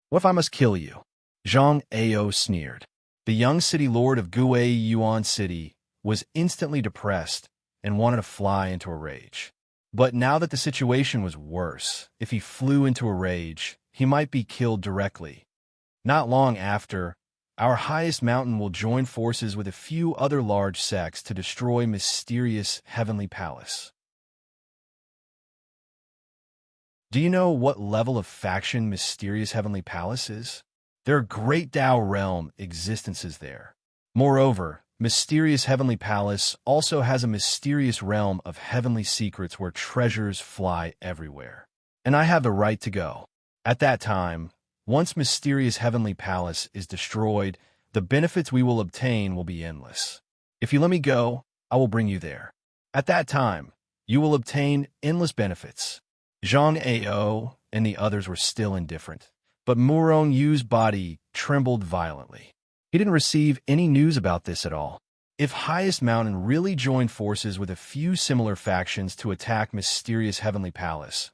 [SPEAKER 1] What if I must kill you?" Zhang Ao sneered. The young city lord of Gue Yuan City was instantly depressed and wanted to fly into a rage. But now that the situation was worse, if he flew into a rage, he might be killed directly. Not long after, our Highest Mountain will join forces with a few other large sects to destroy Mysterious Heavenly Palace. Do you know what level of faction Mysterious Heavenly Palace is? There are great Dao Realm existences there. Moreover, Mysterious Heavenly Palace also has a mysterious realm of heavenly secrets where treasures fly everywhere. And I have the right to go. At that time, once Mysterious Heavenly Palace is destroyed, the benefits we will obtain will be endless. If you let me go, I will bring you there. At that time, you will obtain endless benefits. Zhang Ao and the others were still indifferent, but Murong Yu's body trembled violently. He didn't receive any news about this at all. If Highest Mountain really joined forces with a few similar factions to attack Mysterious Heavenly Palace,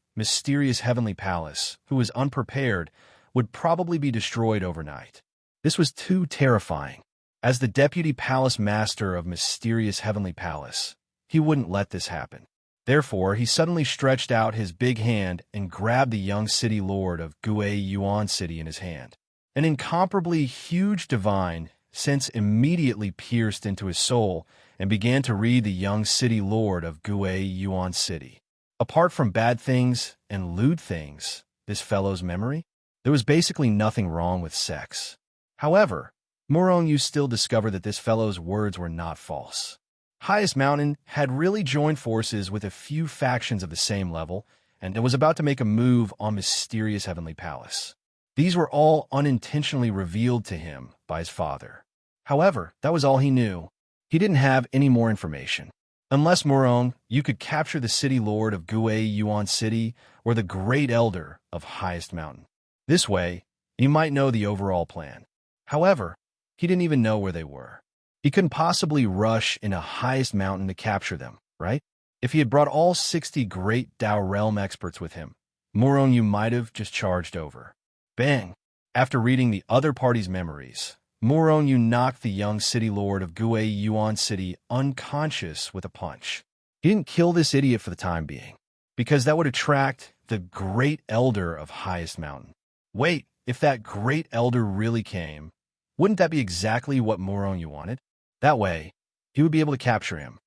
[SPEAKER 1] who was unprepared, would probably be destroyed overnight. This was too terrifying. As the deputy palace master of Mysterious Heavenly Palace, he wouldn't let this happen. Therefore, he suddenly stretched out his big hand and grabbed the young city lord of Gue Yuan City in his hand. An incomparably huge divine sense immediately pierced into his soul and began to read the young city lord of Gue Yuan City. Apart from bad things and lewd things, this fellow's memory, there was basically nothing wrong with sex. However, Murong still discovered that this fellow's words were not false. Highest Mountain had really joined forces with a few factions of the same level, and it was about to make a move on Mysterious Heavenly Palace. These were all unintentionally revealed to him by his father. However, that was all he knew. He didn't have any more information. Unless Murong, you could capture the city lord of Gue Yuan City or the great elder of Highest Mountain. This way, He might know the overall plan. However, he didn't even know where they were. He couldn't possibly rush in a highest mountain to capture them, right? If he had brought all 60 great Dao realm experts with him, Muronyu might have just charged over. Bang! After reading the other party's memories, Muronyu knocked the young city lord of Gue Yuan City unconscious with a punch. He didn't kill this idiot for the time being, because that would attract the great elder of highest mountain. Wait, if that great elder really came, wouldn't that be exactly what Muronyu wanted? That way, he would be able to capture him.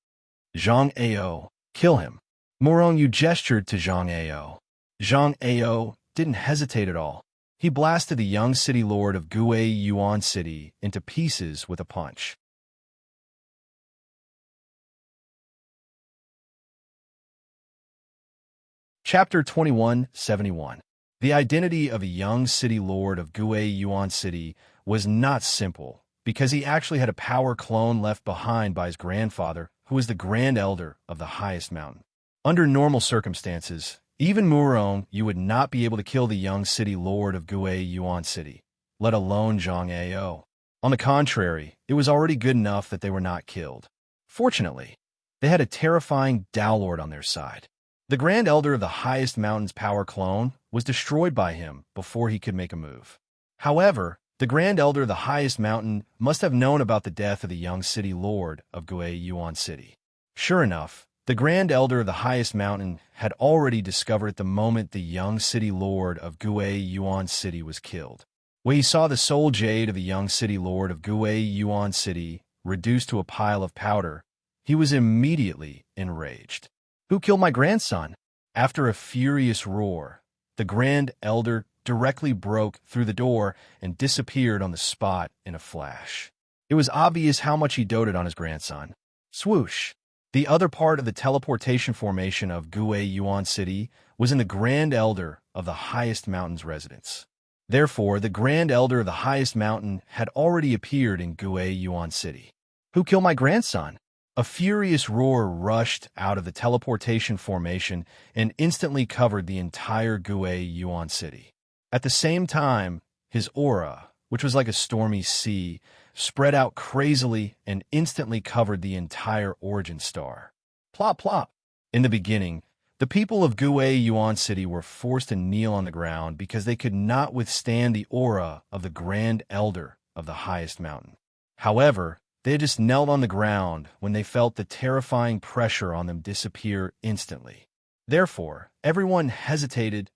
[SPEAKER 1] Zhang Ao, kill him. Muronyu gestured to Zhang Ao. Zhang Ao didn't hesitate at all. He blasted the young city lord of Gue Yuan City into pieces with a punch. Chapter 2171. The identity of a young city lord of Gue Yuan City was not simple, because he actually had a power clone left behind by his grandfather, who was the Grand Elder of the highest mountain. Under normal circumstances, even Muronyu would not be able to kill the young city lord of Gue Yuan City, let alone Zhang Ao. On the contrary, it was already good enough that they were not killed. Fortunately, they had a terrifying Dao Lord on their side. The Grand Elder of the highest mountain's power clone was destroyed by him before he could make a move. However, the Grand Elder of the highest mountain must have known about the death of the young city lord of Gue Yuan City. Sure enough, the Grand Elder of the highest mountain had already discovered at the moment the young city lord of Gue Yuan City was killed. When he saw the soul jade of the young city lord of Gue Yuan City reduced to a pile of powder, he was immediately enraged. Who killed my grandson? After a furious roar, the Grand Elder directly broke through the door and disappeared on the spot in a flash. It was obvious how much he doted on his grandson. Swoosh! The other part of the teleportation formation of Gue Yuan City was in the Grand Elder of the highest mountain's residence. Therefore, the Grand Elder of the highest mountain had already appeared in Gue Yuan City. Who killed my grandson? A furious roar rushed out of the teleportation formation and instantly covered the entire Gue Yuan City. At the same time, his aura, which was like a stormy sea, spread out crazily and instantly covered the entire origin star. Plop, plop. In the beginning, the people of Gue Yuan City were forced to kneel on the ground because they could not withstand the aura of the Grand Elder of the highest mountain. However, they had just knelt on the ground when they felt the terrifying pressure on them disappear instantly. Therefore, everyone hesitated.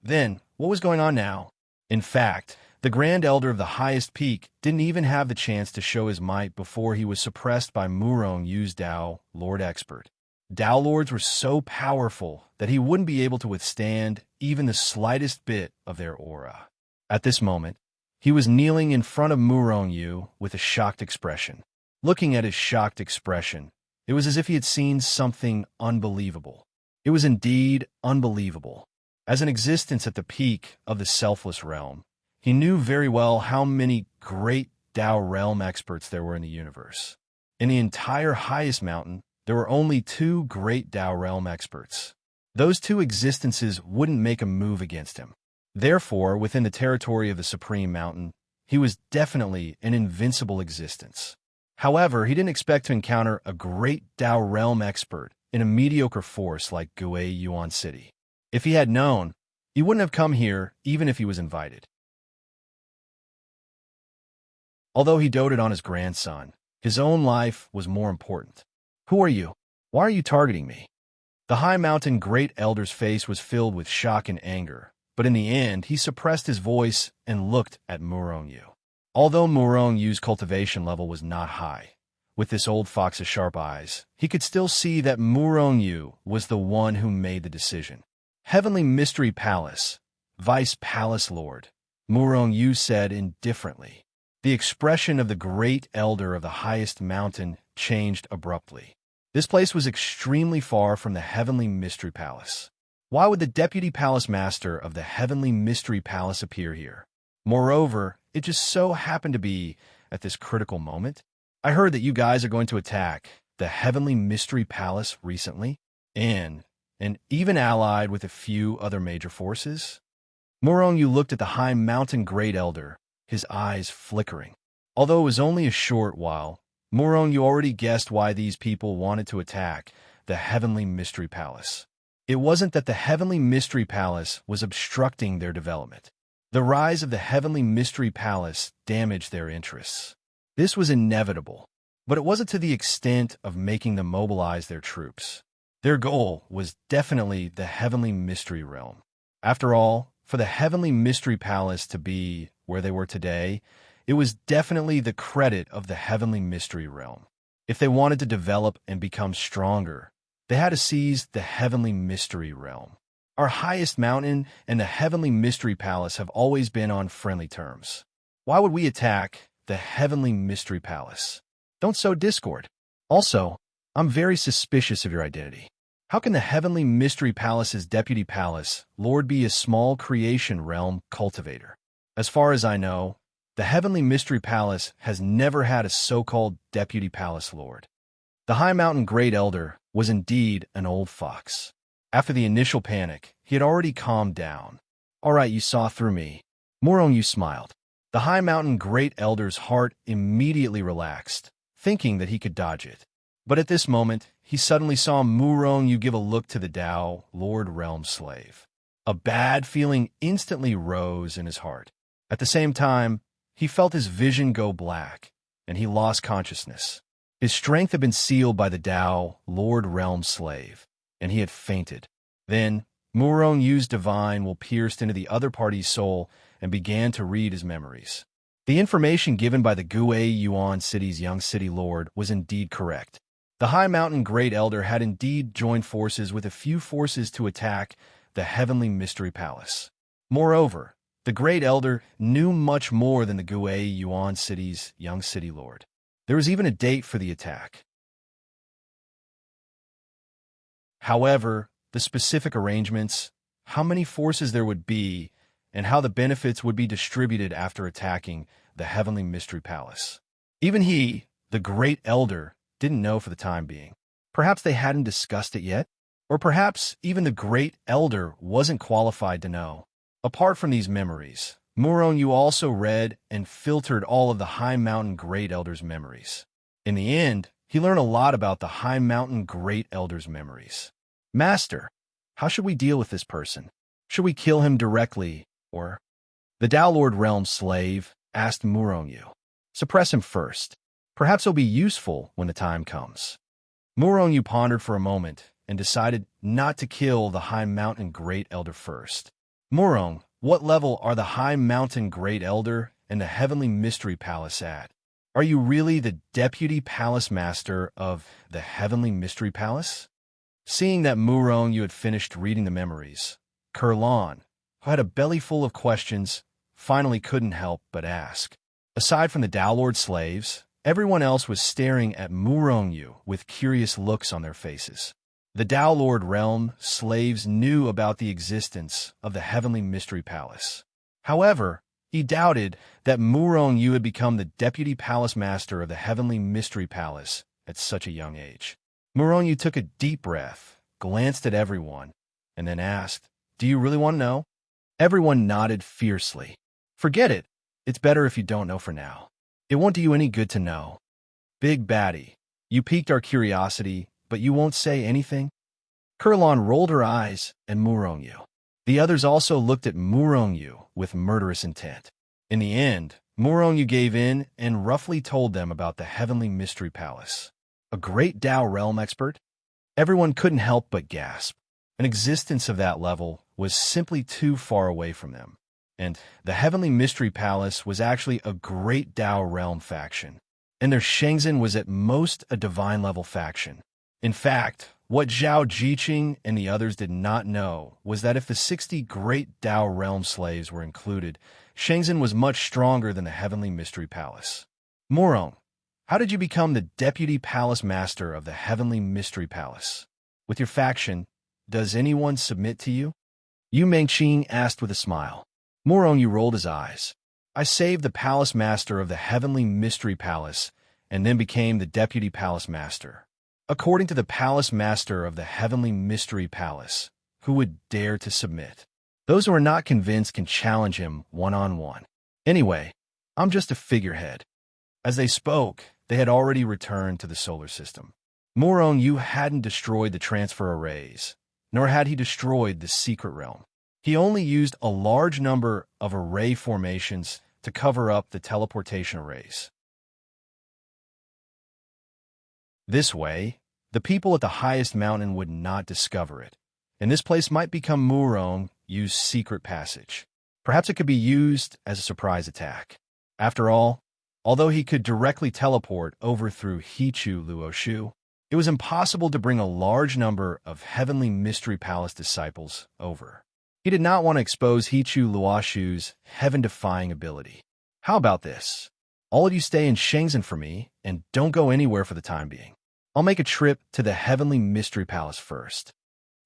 [SPEAKER 1] Then, what was going on now? In fact, the Grand Elder of the highest peak didn't even have the chance to show his might before he was suppressed by Murongyu's Dao Lord Expert. Dao Lords were so powerful that he wouldn't be able to withstand even the slightest bit of their aura. At this moment, he was kneeling in front of Murongyu with a shocked expression. Looking at his shocked expression, it was as if he had seen something unbelievable. It was indeed unbelievable. As an existence at the peak of the selfless realm, he knew very well how many great Dao realm experts there were in the universe. In the entire highest mountain, there were only 2 great Dao realm experts. Those 2 existences wouldn't make a move against him. Therefore, within the territory of the Supreme Mountain, he was definitely an invincible existence. However, he didn't expect to encounter a great Dao realm expert in a mediocre force like Gue Yuan City. If he had known, he wouldn't have come here even if he was invited. Although he doted on his grandson, his own life was more important. Who are you? Why are you targeting me? The high mountain great elder's face was filled with shock and anger, but in the end, he suppressed his voice and looked at Murongyu. Although Murongyu's cultivation level was not high, with this old fox's sharp eyes, he could still see that Murongyu was the one who made the decision. Heavenly Mystery Palace, Vice Palace Lord, Murongyu said indifferently. The expression of the great elder of the highest mountain changed abruptly. This place was extremely far from the Heavenly Mystery Palace. Why would the Deputy Palace Master of the Heavenly Mystery Palace appear here? Moreover, it just so happened to be at this critical moment. I heard that you guys are going to attack the Heavenly Mystery Palace recently, and even allied with a few other major forces. Morongyu looked at the high mountain great elder, his eyes flickering. Although it was only a short while, Morongyu already guessed why these people wanted to attack the Heavenly Mystery Palace. It wasn't that the Heavenly Mystery Palace was obstructing their development. The rise of the Heavenly Mystery Palace damaged their interests. This was inevitable, but it wasn't to the extent of making them mobilize their troops. Their goal was definitely the Heavenly Mystery Realm. After all, for the Heavenly Mystery Palace to be where they were today, it was definitely the credit of the Heavenly Mystery Realm. If they wanted to develop and become stronger, they had to seize the Heavenly Mystery Realm. Our highest mountain and the Heavenly Mystery Palace have always been on friendly terms. Why would we attack the Heavenly Mystery Palace? Don't sow discord. Also, I'm very suspicious of your identity. How can the Heavenly Mystery Palace's deputy palace lord be a small creation realm cultivator? As far as I know, the Heavenly Mystery Palace has never had a so-called deputy palace lord. The High Mountain Great Elder was indeed an old fox. After the initial panic, he had already calmed down. All right, you saw through me. Morongyu smiled. The High Mountain Great Elder's heart immediately relaxed, thinking that he could dodge it. But at this moment, he suddenly saw Morongyu give a look to the Tao Lord Realm Slave. A bad feeling instantly rose in his heart. At the same time, he felt his vision go black, and he lost consciousness. His strength had been sealed by the Tao Lord Realm Slave, and he had fainted. Then, Morongyu's divine will pierced into the other party's soul and began to read his memories. The information given by the Guei Yuan City's young city lord was indeed correct. The High Mountain Great Elder had indeed joined forces with a few forces to attack the Heavenly Mystery Palace. Moreover, the Great Elder knew much more than the Guei Yuan City's young city lord. There was even a date for the attack. However, the specific arrangements, how many forces there would be, and how the benefits would be distributed after attacking the Heavenly Mystery Palace. Even he, the Great Elder, didn't know for the time being. Perhaps they hadn't discussed it yet, or perhaps even the Great Elder wasn't qualified to know. Apart from these memories, Morongyu also read and filtered all of the High Mountain Great Elder's memories. In the end, he learned a lot about the High Mountain Great Elder's memories. Master, how should we deal with this person? Should we kill him directly, or? The Tao Lord Realm Slave asked Morongyu. Suppress him first. Perhaps he'll be useful when the time comes. Morongyu pondered for a moment and decided not to kill the High Mountain Great Elder first. Morong, what level are the High Mountain Great Elder and the Heavenly Mystery Palace at? Are you really the Deputy Palace Master of the Heavenly Mystery Palace? Seeing that Morongyu had finished reading the memories, Kurlan, who had a belly full of questions, finally couldn't help but ask. Aside from the Tao Lord slaves, everyone else was staring at Morongyu with curious looks on their faces. The Tao Lord Realm slaves knew about the existence of the Heavenly Mystery Palace. However, he doubted that Morongyu had become the Deputy Palace Master of the Heavenly Mystery Palace at such a young age. Morongyu took a deep breath, glanced at everyone, and then asked, "Do you really want to know?" Everyone nodded fiercely. "Forget it. It's better if you don't know for now. It won't do you any good to know. Big Baddie, you piqued our curiosity, but you won't say anything?" Kurlan rolled her eyes at Morongyu. The others also looked at Morongyu with murderous intent. In the end, Morongyu gave in and roughly told them about the Heavenly Mystery Palace. A great Tao realm expert? Everyone couldn't help but gasp. An existence of that level was simply too far away from them. And the Heavenly Mystery Palace was actually a great Tao realm faction. And their Shenzhen was at most a divine-level faction. In fact, what Zhao Jiqing and the others did not know was that if the 60 great Tao realm slaves were included, Shenzhen was much stronger than the Heavenly Mystery Palace. Morong, how did you become the Deputy Palace Master of the Heavenly Mystery Palace? With your faction, does anyone submit to you? Yu Mengqing asked with a smile. Morongyu rolled his eyes. I saved the Palace Master of the Heavenly Mystery Palace and then became the Deputy Palace Master. According to the Palace Master of the Heavenly Mystery Palace, who would dare to submit? Those who are not convinced can challenge him one-on-one. Anyway, I'm just a figurehead. As they spoke, they had already returned to the solar system. Morong Yu hadn't destroyed the transfer arrays, nor had he destroyed the secret realm. He only used a large number of array formations to cover up the teleportation arrays. This way, the people at the highest mountain would not discover it, and this place might become Morong Yu's secret passage. Perhaps it could be used as a surprise attack. After all, although he could directly teleport over through Hichu Luoshu, it was impossible to bring a large number of Heavenly Mystery Palace disciples over. He did not want to expose Hichu Luoshu's heaven-defying ability. How about this? All of you stay in Shenzhen for me, and don't go anywhere for the time being. I'll make a trip to the Heavenly Mystery Palace first.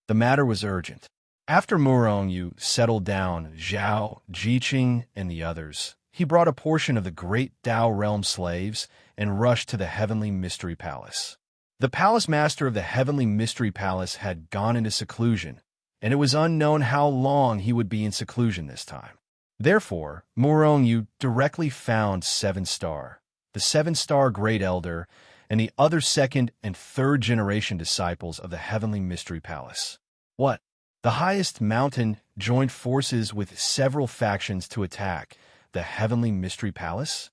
[SPEAKER 1] The matter was urgent. After Morong Yu settled down Zhao, Jiqing, and the others, he brought a portion of the great Dao realm slaves and rushed to the Heavenly Mystery Palace. The palace master of the Heavenly Mystery Palace had gone into seclusion, and it was unknown how long he would be in seclusion this time. Therefore, Morong Yu directly found 7-Star, the 7-Star Great Elder, and the other second and third generation disciples of the Heavenly Mystery Palace. What? The highest mountain joined forces with several factions to attack the Heavenly Mystery Palace?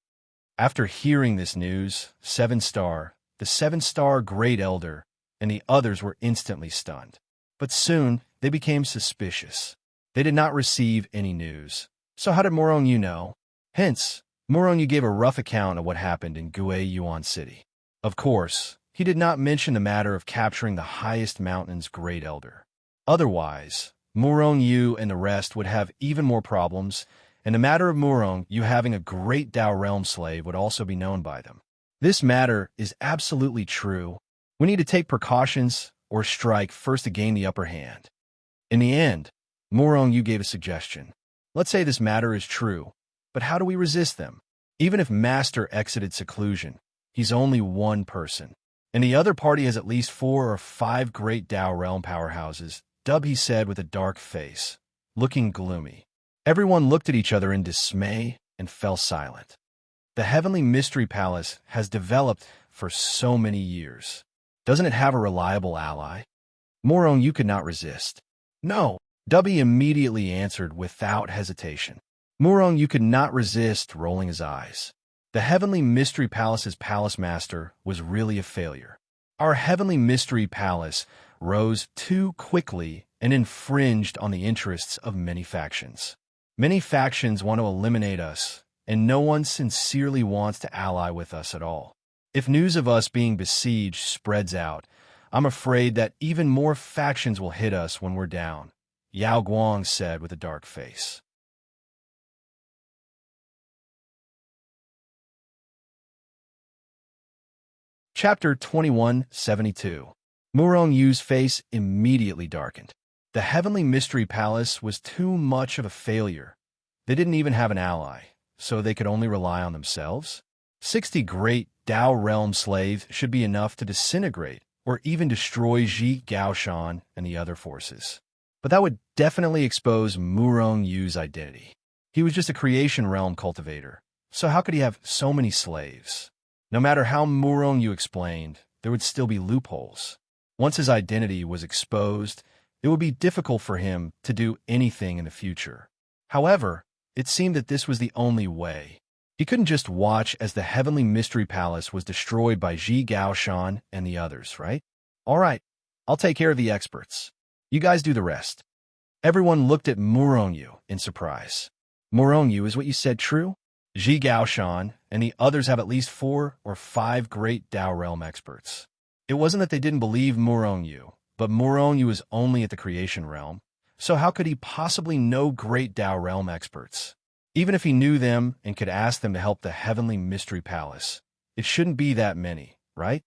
[SPEAKER 1] After hearing this news, 7-Star, the 7-Star Great Elder, and the others were instantly stunned. But soon, they became suspicious. They did not receive any news. So how did Morong Yu know? Hence, Morong Yu gave a rough account of what happened in Gue Yuan City. Of course, he did not mention the matter of capturing the highest mountain's Great Elder. Otherwise, Morong Yu and the rest would have even more problems, and the matter of Morong Yu having a great Dao realm slave would also be known by them. This matter is absolutely true. We need to take precautions or strike first to gain the upper hand. In the end, Morong Yu gave a suggestion. Let's say this matter is true, but how do we resist them? Even if Master exited seclusion, he's only one person, and the other party has at least 4 or 5 great Dao realm powerhouses, he said with a dark face, looking gloomy. Everyone looked at each other in dismay and fell silent. The Heavenly Mystery Palace has developed for so many years. Doesn't it have a reliable ally? Morong Yu could not resist. No, Dubby immediately answered without hesitation. Morong Yu could not resist rolling his eyes. The Heavenly Mystery Palace's palace master was really a failure. Our Heavenly Mystery Palace rose too quickly and infringed on the interests of many factions. Many factions want to eliminate us, and no one sincerely wants to ally with us at all. If news of us being besieged spreads out, I'm afraid that even more factions will hit us when we're down, Yao Guang said with a dark face. Chapter 2172. Morong Yu's face immediately darkened. The Heavenly Mystery Palace was too much of a failure. They didn't even have an ally, so they could only rely on themselves? 60 great Dao realm slaves should be enough to disintegrate or even destroy Ji Gaoshan and the other forces. But that would definitely expose Morong Yu's identity. He was just a creation realm cultivator, so how could he have so many slaves? No matter how Morong Yu explained, there would still be loopholes. Once his identity was exposed, it would be difficult for him to do anything in the future. However, it seemed that this was the only way. He couldn't just watch as the Heavenly Mystery Palace was destroyed by Ji Gaoshan and the others, right? All right, I'll take care of the experts. You guys do the rest. Everyone looked at Morong Yu in surprise. Morong Yu, is what you said true? Ji Gaoshan and the others have at least 4 or 5 great Dao realm experts. It wasn't that they didn't believe Morong Yu, but Morong Yu is only at the creation realm, so how could he possibly know great Dao realm experts? Even if he knew them and could ask them to help the Heavenly Mystery Palace, it shouldn't be that many, right?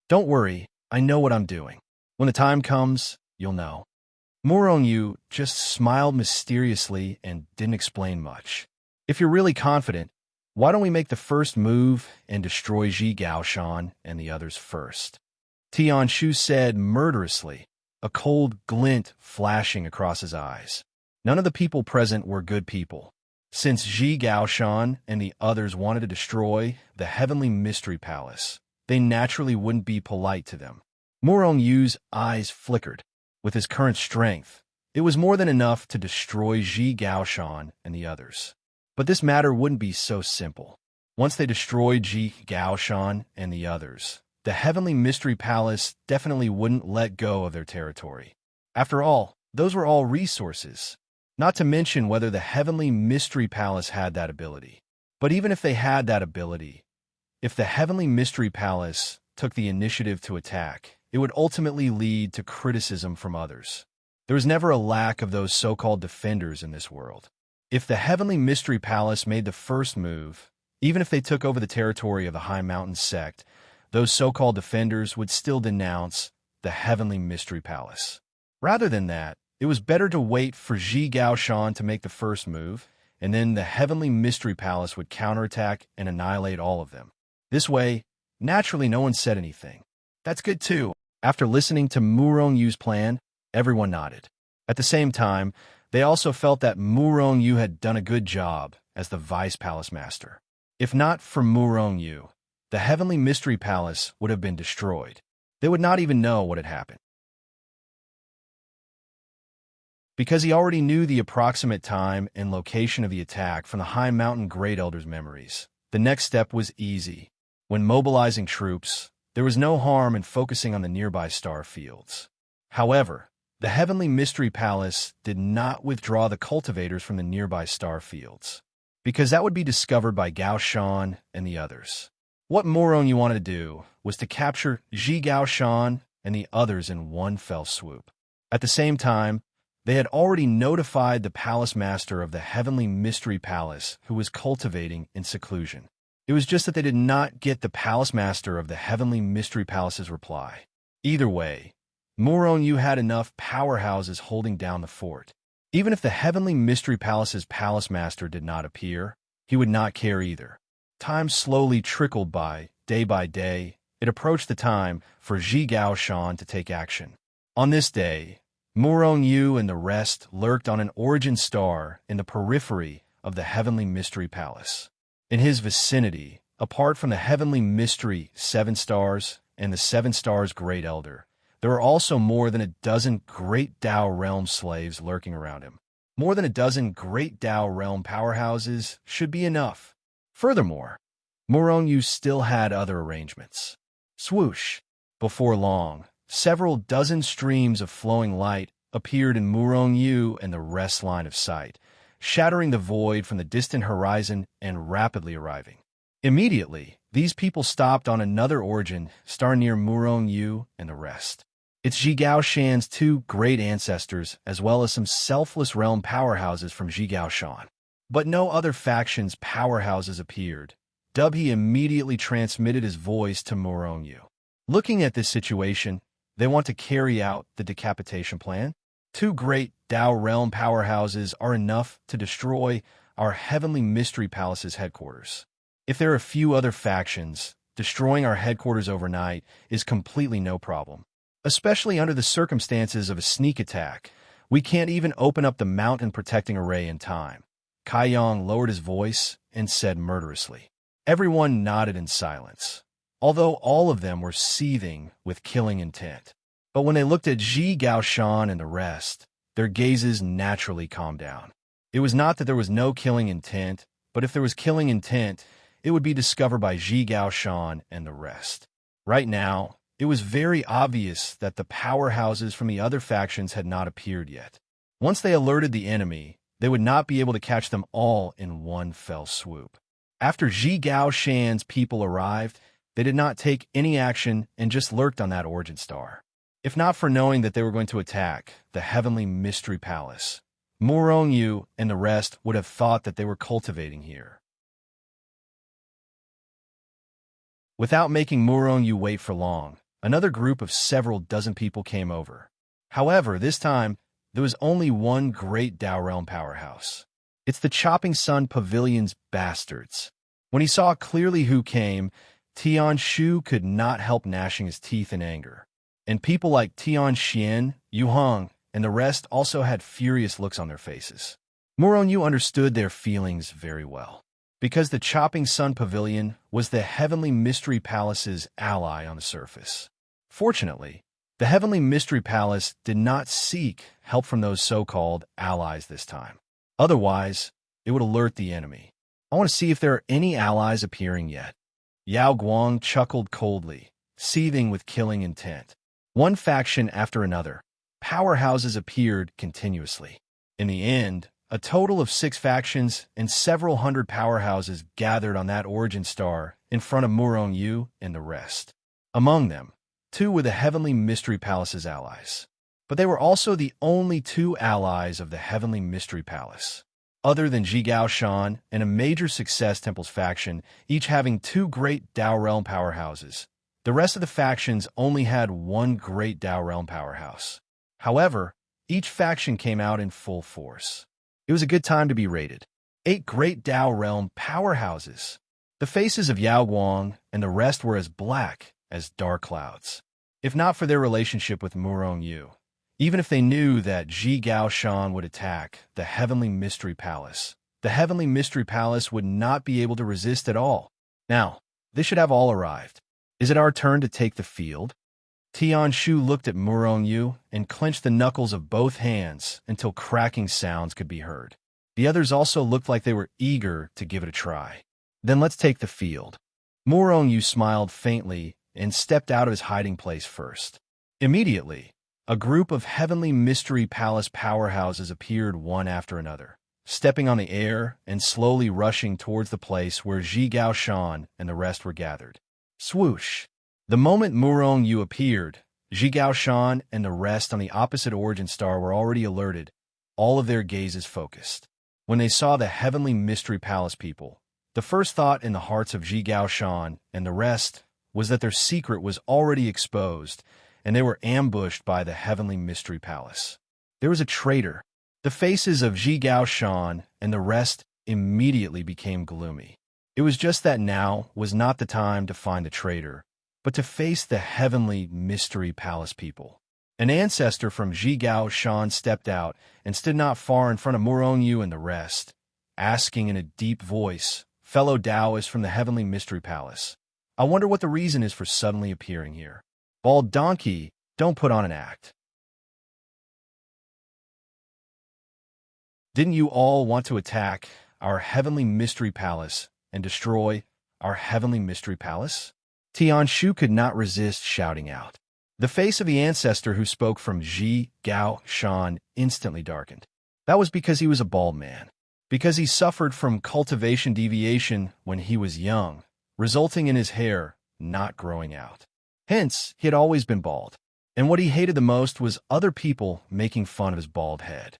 [SPEAKER 1] Don't worry, I know what I'm doing. When the time comes, you'll know. Morong Yu just smiled mysteriously and didn't explain much. If you're really confident, why don't we make the first move and destroy Ji Gaoshan and the others first? Tian Shu said murderously, a cold glint flashing across his eyes. None of the people present were good people. Since Ji Gaoshan and the others wanted to destroy the Heavenly Mystery Palace, they naturally wouldn't be polite to them. Murong Yu's eyes flickered. With his current strength, it was more than enough to destroy Ji Gaoshan and the others. But this matter wouldn't be so simple. Once they destroyed Ji Gaoshan and the others, the Heavenly Mystery Palace definitely wouldn't let go of their territory. After all, those were all resources. Not to mention whether the Heavenly Mystery Palace had that ability. But even if they had that ability, if the Heavenly Mystery Palace took the initiative to attack, it would ultimately lead to criticism from others. There was never a lack of those so-called defenders in this world. If the Heavenly Mystery Palace made the first move, even if they took over the territory of the High Mountain sect, those so-called defenders would still denounce the Heavenly Mystery Palace. Rather than that, it was better to wait for Ji Gaoshan to make the first move, and then the Heavenly Mystery Palace would counterattack and annihilate all of them. This way, naturally no one said anything. That's good too. After listening to Murong Yu's plan, everyone nodded. At the same time, they also felt that Murong Yu had done a good job as the Vice Palace Master. If not for Murong Yu, the Heavenly Mystery Palace would have been destroyed. They would not even know what had happened. Because he already knew the approximate time and location of the attack from the High Mountain Great Elder's memories, the next step was easy. When mobilizing troops, there was no harm in focusing on the nearby star fields. However, the Heavenly Mystery Palace did not withdraw the cultivators from the nearby star fields, because that would be discovered by Gaoshan and the others. What Murong Yu wanted to do was to capture Ji Gaoshan and the others in one fell swoop. At the same time, they had already notified the Palace Master of the Heavenly Mystery Palace, who was cultivating in seclusion. It was just that they did not get the Palace Master of the Heavenly Mystery Palace's reply. Either way, Murong Yu had enough powerhouses holding down the fort. Even if the Heavenly Mystery Palace's Palace Master did not appear, he would not care either. Time slowly trickled by day, it approached the time for Ji Gaoshan to take action. On this day, Murong Yu and the rest lurked on an origin star in the periphery of the Heavenly Mystery Palace. In his vicinity, apart from the Heavenly Mystery 7 stars and the 7 stars Great Elder, there were also more than a dozen Great Dao Realm slaves lurking around him. More than a dozen Great Dao Realm powerhouses should be enough. Furthermore, Murong Yu still had other arrangements. Swoosh! Before long, several dozen streams of flowing light appeared in Murong Yu and the rest's line of sight, shattering the void from the distant horizon and rapidly arriving. Immediately, these people stopped on another origin star near Murong Yu and the rest. It's Ji Gaoshan's 2 great ancestors, as well as some selfless realm powerhouses from Ji Gaoshan. But no other faction's powerhouses appeared. He immediately transmitted his voice to Murong Yu. Looking at this situation, they want to carry out the decapitation plan. 2 great Dao Realm powerhouses are enough to destroy our Heavenly Mystery Palace's headquarters. If there are a few other factions, destroying our headquarters overnight is completely no problem. Especially under the circumstances of a sneak attack, we can't even open up the mountain protecting array in time. Kai Yang lowered his voice and said murderously. Everyone nodded in silence, although all of them were seething with killing intent. But when they looked at Ji Gaoshan and the rest, their gazes naturally calmed down. It was not that there was no killing intent, but if there was killing intent, it would be discovered by Ji Gaoshan and the rest. Right now, it was very obvious that the powerhouses from the other factions had not appeared yet. Once they alerted the enemy, they would not be able to catch them all in one fell swoop. After Ji Gaoshan's people arrived, they did not take any action and just lurked on that origin star. If not for knowing that they were going to attack the Heavenly Mystery Palace, Murong Yu and the rest would have thought that they were cultivating here. Without making Murong Yu wait for long, another group of several dozen people came over. However, this time, there was only one great Dao Realm powerhouse. It's the Chopping Sun Pavilion's bastards. When he saw clearly who came, Tian Shu could not help gnashing his teeth in anger. And people like Tian Xian, Yu Hong, and the rest also had furious looks on their faces. Murong understood their feelings very well, because the Chopping Sun Pavilion was the Heavenly Mystery Palace's ally on the surface. Fortunately, the Heavenly Mystery Palace did not seek help from those so-called allies this time. Otherwise, it would alert the enemy. I want to see if there are any allies appearing yet. Yao Guang chuckled coldly, seething with killing intent. One faction after another, powerhouses appeared continuously. In the end, a total of 6 factions and several hundred powerhouses gathered on that origin star in front of Murong and the rest. Among them, 2 were the Heavenly Mystery Palace's allies. But they were also the only 2 allies of the Heavenly Mystery Palace. Other than Zhigao Shan and a major Success Temple's faction, each having 2 great Dao Realm powerhouses, the rest of the factions only had 1 great Dao Realm powerhouse. However, each faction came out in full force. It was a good time to be raided. 8 great Dao Realm powerhouses. The faces of Yao Guang and the rest were as black as dark clouds. If not for their relationship with Murong, even if they knew that Ji Gao Shan would attack the Heavenly Mystery Palace, the Heavenly Mystery Palace would not be able to resist at all. Now, they should have all arrived. Is it our turn to take the field? Tian Shu looked at Murong and clenched the knuckles of both hands until cracking sounds could be heard. The others also looked like they were eager to give it a try. Then let's take the field. Murong smiled faintly and stepped out of his hiding place first. Immediately, a group of Heavenly Mystery Palace powerhouses appeared one after another, stepping on the air and slowly rushing towards the place where Ji Gao Shan and the rest were gathered. Swoosh! The moment Murong appeared, Ji Gao Shan and the rest on the opposite origin star were already alerted, all of their gazes focused. When they saw the Heavenly Mystery Palace people, the first thought in the hearts of Ji Gao Shan and the rest was that their secret was already exposed, and they were ambushed by the Heavenly Mystery Palace. There was a traitor. The faces of Ji Gao Shan and the rest immediately became gloomy. It was just that now was not the time to find the traitor, but to face the Heavenly Mystery Palace people. An ancestor from Ji Gao Shan stepped out and stood not far in front of Murong and the rest, asking in a deep voice, "Fellow Taoists from the Heavenly Mystery Palace, I wonder what the reason is for suddenly appearing here. Bald donkey, don't put on an act. Didn't you all want to attack our Heavenly Mystery Palace and destroy our Heavenly Mystery Palace?" Tian Shu could not resist shouting out. The face of the ancestor who spoke from Ji Gao Shan instantly darkened. That was because he was a bald man, because he suffered from cultivation deviation when he was young, resulting in his hair not growing out. Hence, he had always been bald, and what he hated the most was other people making fun of his bald head.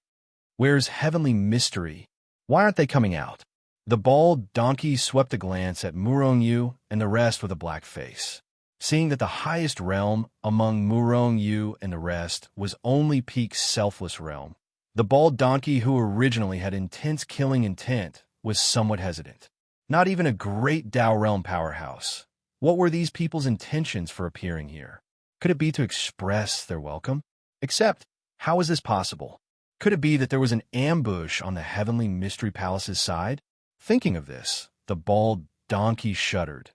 [SPEAKER 1] Where's Heavenly Mystery? Why aren't they coming out? The bald donkey swept a glance at Murong and the rest with a black face. Seeing that the highest realm among Murong and the rest was only Peak's selfless realm, the bald donkey who originally had intense killing intent was somewhat hesitant. Not even a great Dao realm powerhouse. What were these people's intentions for appearing here? Could it be to express their welcome? Except, how is this possible? Could it be that there was an ambush on the Heavenly Mystery Palace's side? Thinking of this, the bald donkey shuddered.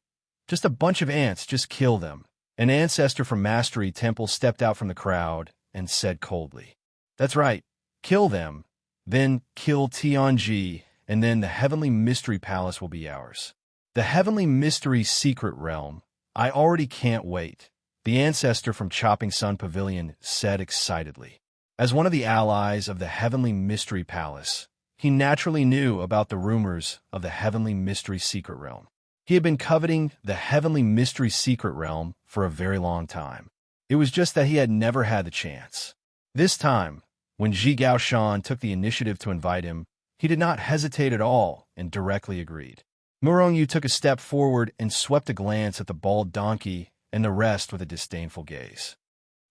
[SPEAKER 1] Just a bunch of ants, just kill them. An ancestor from Mastery Temple stepped out from the crowd and said coldly, "That's right, kill them, then kill Tianji, and then the Heavenly Mystery Palace will be ours. The Heavenly Mystery Secret Realm, I already can't wait," the ancestor from Chopping Sun Pavilion said excitedly. As one of the allies of the Heavenly Mystery Palace, he naturally knew about the rumors of the Heavenly Mystery Secret Realm. He had been coveting the Heavenly Mystery Secret Realm for a very long time. It was just that he had never had the chance. This time, when Ji Gao Shan took the initiative to invite him, he did not hesitate at all and directly agreed. Murong took a step forward and swept a glance at the bald donkey and the rest with a disdainful gaze.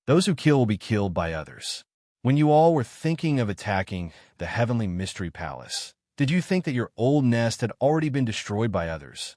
[SPEAKER 1] Those who kill will be killed by others. When you all were thinking of attacking the Heavenly Mystery Palace, did you think that your old nest had already been destroyed by others?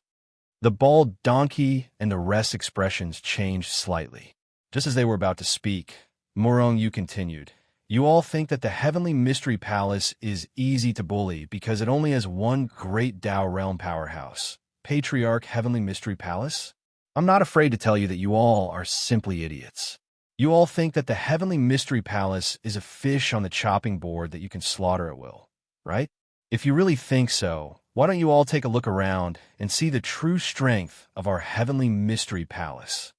[SPEAKER 1] The bald donkey and the rest expressions changed slightly. Just as they were about to speak, Murong continued, You all think that the Heavenly Mystery Palace is easy to bully because it only has one great Tao realm powerhouse, Patriarch Heavenly Mystery Palace? I'm not afraid to tell you that you all are simply idiots. You all think that the Heavenly Mystery Palace is a fish on the chopping board that you can slaughter at will, right? If you really think so, why don't you all take a look around and see the true strength of our Heavenly Mystery Palace?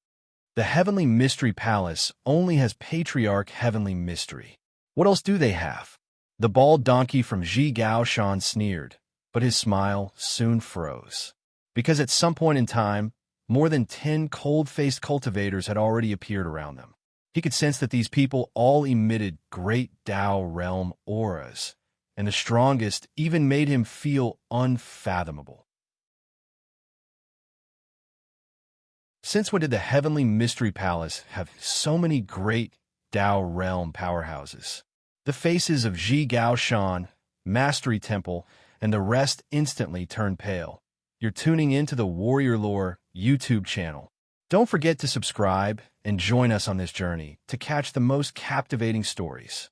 [SPEAKER 1] The Heavenly Mystery Palace only has Patriarch Heavenly Mystery. What else do they have? The bald donkey from Ji Gao Shan sneered, but his smile soon froze. Because at some point in time, more than 10 cold-faced cultivators had already appeared around them. He could sense that these people all emitted great Tao realm auras, and the strongest even made him feel unfathomable. Since when did the Heavenly Mystery Palace have so many great Tao realm powerhouses? The faces of Ji Gao Shan, Mastery Temple, and the rest instantly turned pale. You're tuning into the Warrior Lore YouTube channel. Don't forget to subscribe and join us on this journey to catch the most captivating stories.